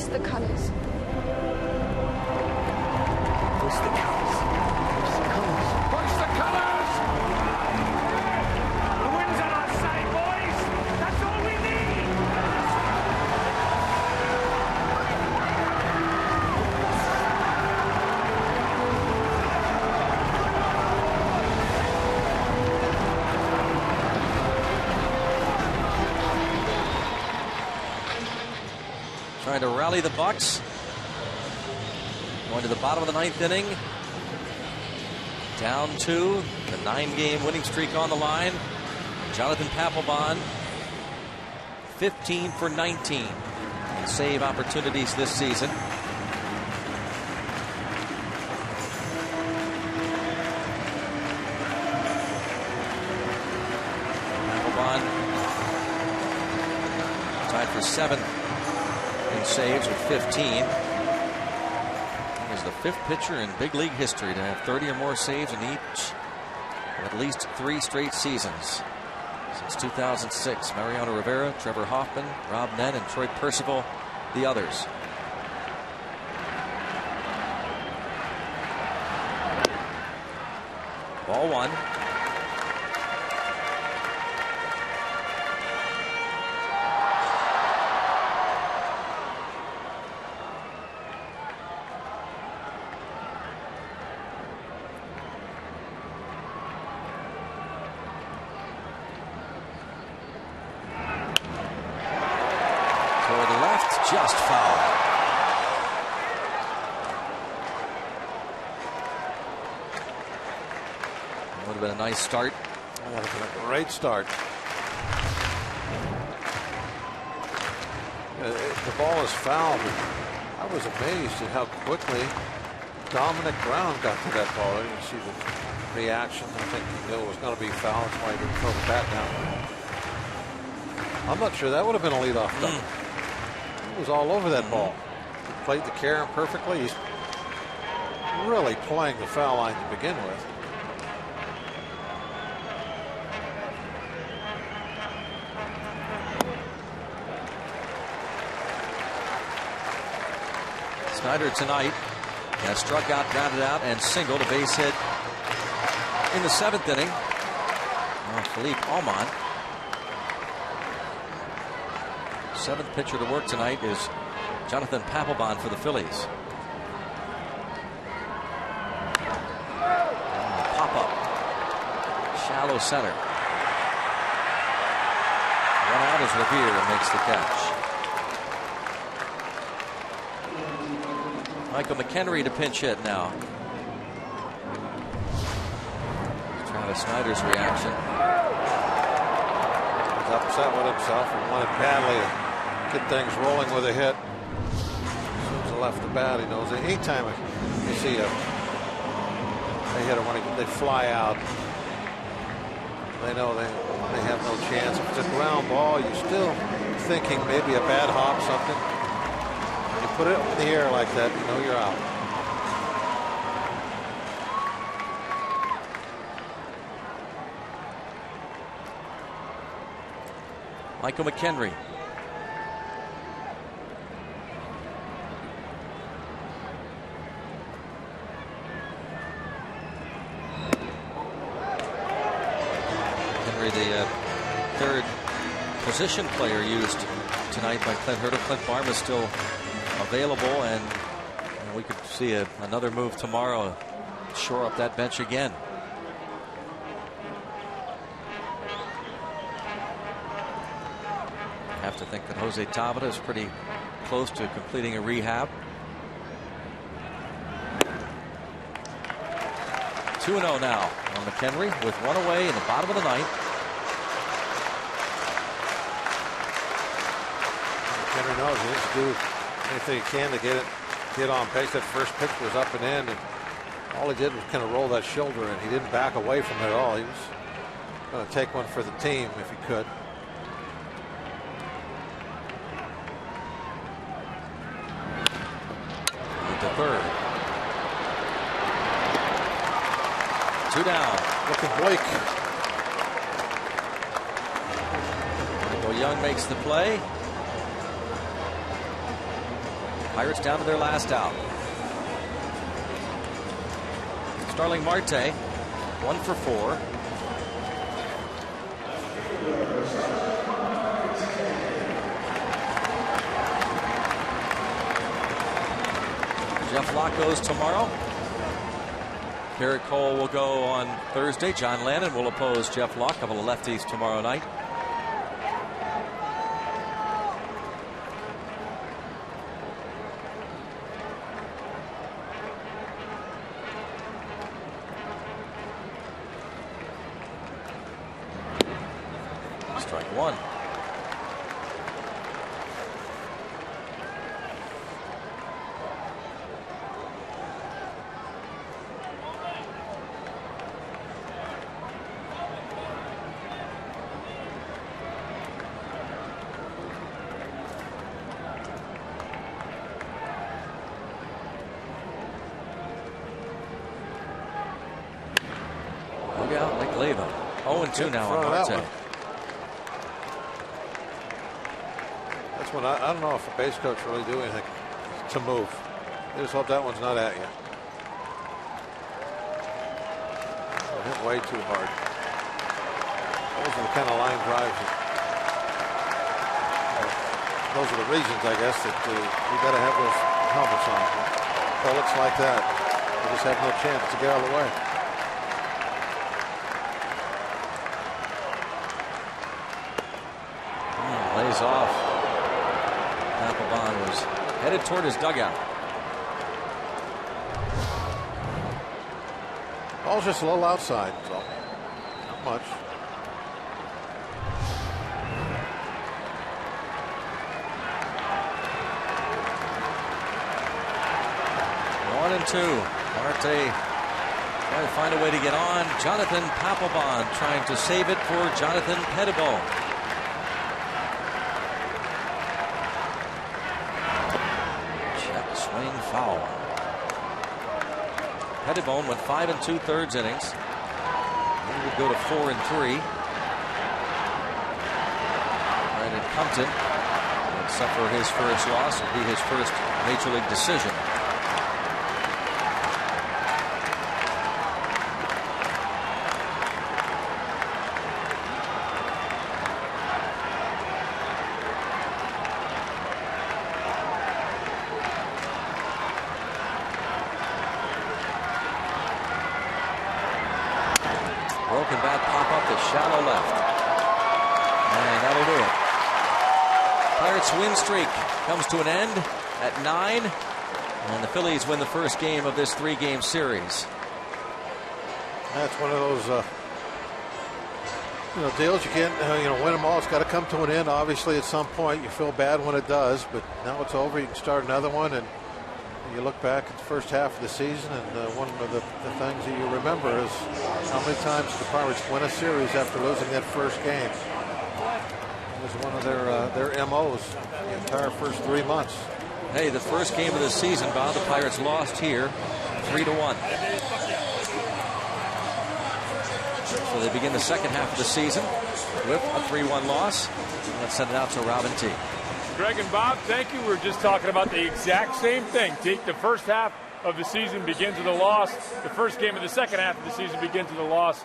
Hoist the colors. Hoist the colors. Hoist the colors. Hoist the colors! The wind's on our side, boys! That's all we need! Trying to rally the Bucks. Going to the bottom of the 9th inning. Down 2. The 9-game winning streak on the line. Jonathan Papelbon, 15 for 19 in save opportunities this season. Papelbon tied for 7th in saves with 15. He's the 5th pitcher in big league history to have 30 or more saves in each of at least 3 straight seasons. Since 2006, Mariano Rivera, Trevor Hoffman, Rob Nett, and Troy Percival, the others. Ball 1. Just foul. Would have been a nice start. That would have been a great start. The ball is fouled. I was amazed at how quickly Dominic Brown got to that ball. You see the reaction. I think he knew it was going to be foul. That's why he didn't throw the bat down. I'm not sure that would have been a leadoff double. He was all over that ball. He played the Karen perfectly. He's really playing the foul line to begin with. Snyder tonight has struck out, grounded out, and singled a base hit in the 7th inning. Philippe Almond. 7th pitcher to work tonight is Jonathan Papelbon for the Phillies. Pop up. Shallow center. One out as Revere makes the catch. Michael McHenry to pinch hit now. Travis Snyder's reaction. He's upset with himself and wanted badly to get things rolling with a hit. As soon as he left the bat, he knows that anytime you see a hitter when they fly out, they know they have no chance. If it's a ground ball, you're still thinking maybe a bad hop, something. When you put it up in the air like that, you know you're out. Michael McHenry. The third position player used tonight by Clint Hurdle. Clint Barham is still available, and we could see another move tomorrow, shore up that bench again. I have to think that Jose Tabata is pretty close to completing a rehab. 2-0 now on McHenry with one away in the bottom of the 9th. McHenry knows he needs to do anything he can to get on base. That first pitch was up and in, and all he did was kind of roll that shoulder in. He didn't back away from it at all. He was going to take one for the team if he could. To third. 2 down. Looking bleak. Michael Young makes the play. Pirates down to their last out. Starling Marte, 1 for 4. Jeff Locke goes tomorrow. Garrett Cole will go on Thursday. John Lannon will oppose Jeff Locke. A couple of lefties tomorrow night. Strike one. Look out, Nick Leva. 0-2 now on Marte. That's when I don't know if a base coach really do anything to move. They just hope that one's not at you. Hit way too hard. Those are the kind of line drives. Those are the reasons, I guess, that you got to have those helmets on. Bullets like that, you just have no chance to get out of the way. Lays off. Papelbon was headed toward his dugout. Ball's just a little outside, so not much. One and two. Marte trying to find a way to get on. Jonathan Papelbon trying to save it for Jonathan Pettibone. Check swing foul. Pettibone went 5 2/3 innings. He would go to 4 and 3. Brandon Compton would suffer his first loss. It would be his first Major League decision. Broken bat pop up to shallow left. And that'll do it. Pirates win streak comes to an end at 9. And the Phillies win the first game of this 3-game series. That's one of those deals you can't win them all. It's got to come to an end. Obviously, at some point, you feel bad when it does, but now it's over. You can start another one, and you look back at the first half of the season, and one of the things that you remember is how many times the Pirates win a series after losing that first game. It was one of their MOs the entire first 3 months. Hey, the first game of the season, Bob, the Pirates lost here 3-1. So they begin the second half of the season with a 3-1 loss. Let's send it out to Robin T. Greg and Bob, thank you. We're just talking about the exact same thing. The first half of the season begins with a loss. The first game of the second half of the season begins with a loss.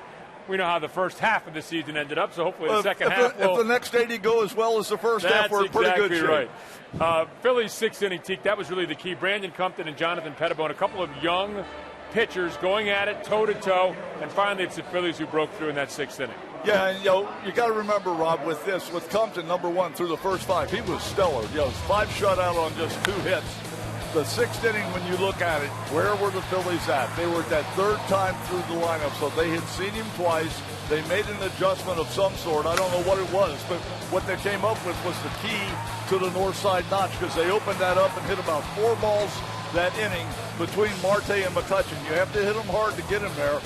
We know how the first half of the season ended up, so hopefully the second half will... If the next 80 go as well as the first half, we're in pretty good shape. That's exactly right. Phillies' sixth-inning teak, that was really the key. Brandon Compton and Jonathan Pettibone, a couple of young pitchers going at it toe-to-toe, and finally it's the Phillies who broke through in that sixth inning. Yeah, and you got to remember, Rob, with Compton, number 1 through the first 5, he was stellar. 5 shutout on just 2 hits. The sixth inning, when you look at it, where were the Phillies at? They were that third time through the lineup, so they had seen him twice. They made an adjustment of some sort. I don't know what it was, but what they came up with was the key to the north side notch, because they opened that up and hit about 4 balls that inning between Marte and McCutchen. You have to hit them hard to get him there.